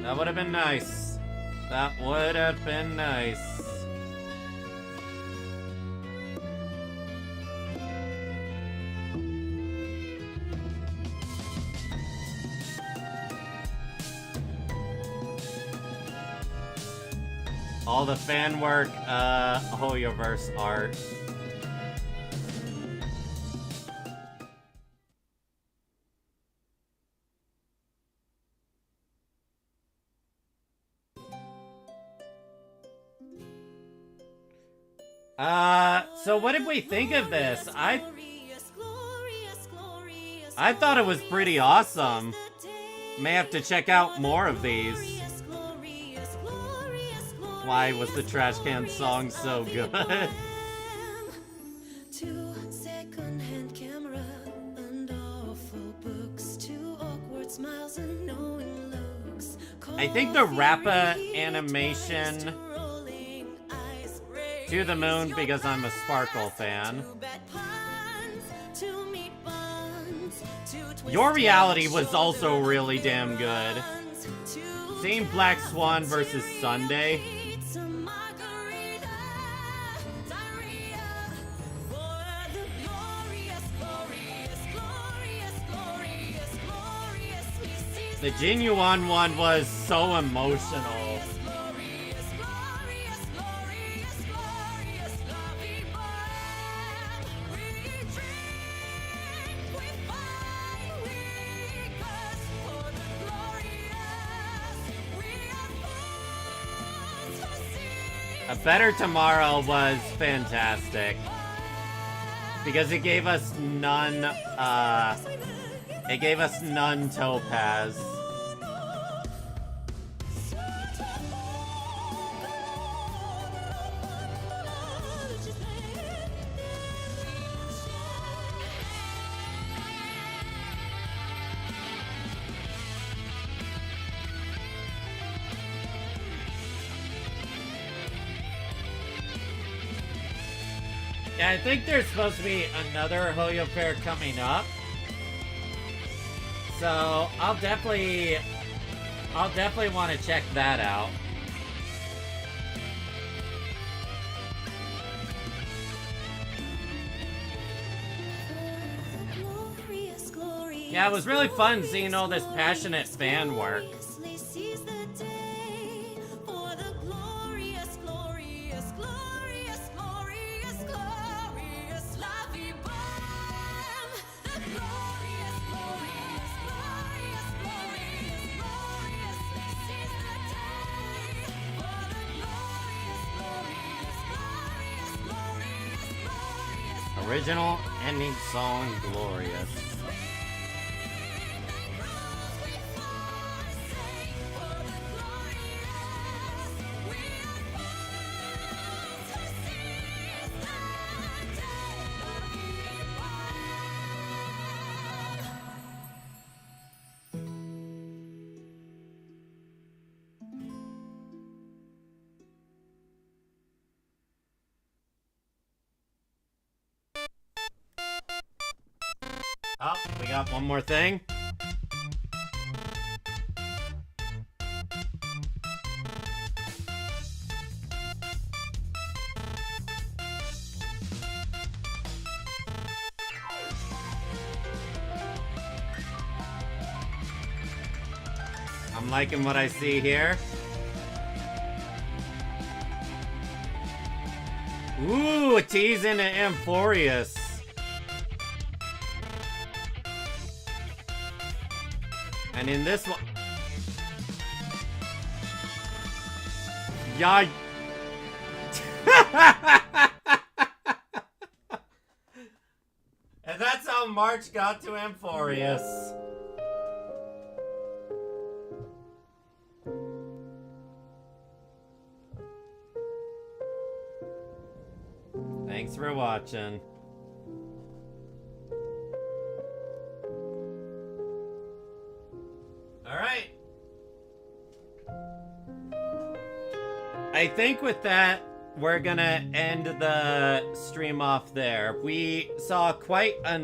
That would have been nice. That would have been nice. All the fan work, Hoyoverse art. So what did we think of this? I thought it was pretty awesome. May have to check out more of these. Why was the trash can song so good?
Second-hand camera and awful books, two awkward smiles and knowing looks.
I think the Rappa animation to the moon because I'm a Sparkle fan. Your Reality was also really damn good. Seeing Black Swan versus Sunday. The Genuine one was so emotional. A Better Tomorrow was fantastic. Because it gave us none Topaz. Yeah, I think there's supposed to be another HoYoFair coming up. So I'll definitely want to check that out. Yeah, it was really fun seeing all this passionate fan work. Original ending song, Glorious. Oh, we got one more thing. I'm liking what I see here. Ooh, a tease into Amphorius. And in this one... Yeah. And that's how March got to Amphorius. Thanks for watching. Alright. I think with that, we're gonna end the stream off there. We saw quite a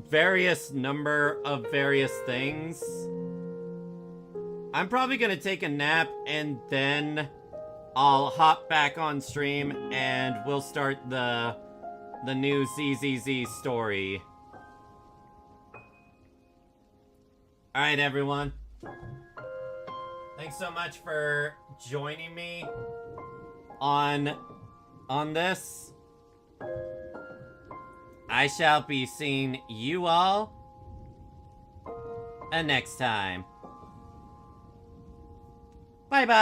various number of various things. I'm probably gonna take a nap and then I'll hop back on stream and we'll start the new ZZZ story. Alright, everyone. Thanks so much for joining me on this. I shall be seeing you all next time. Bye-bye!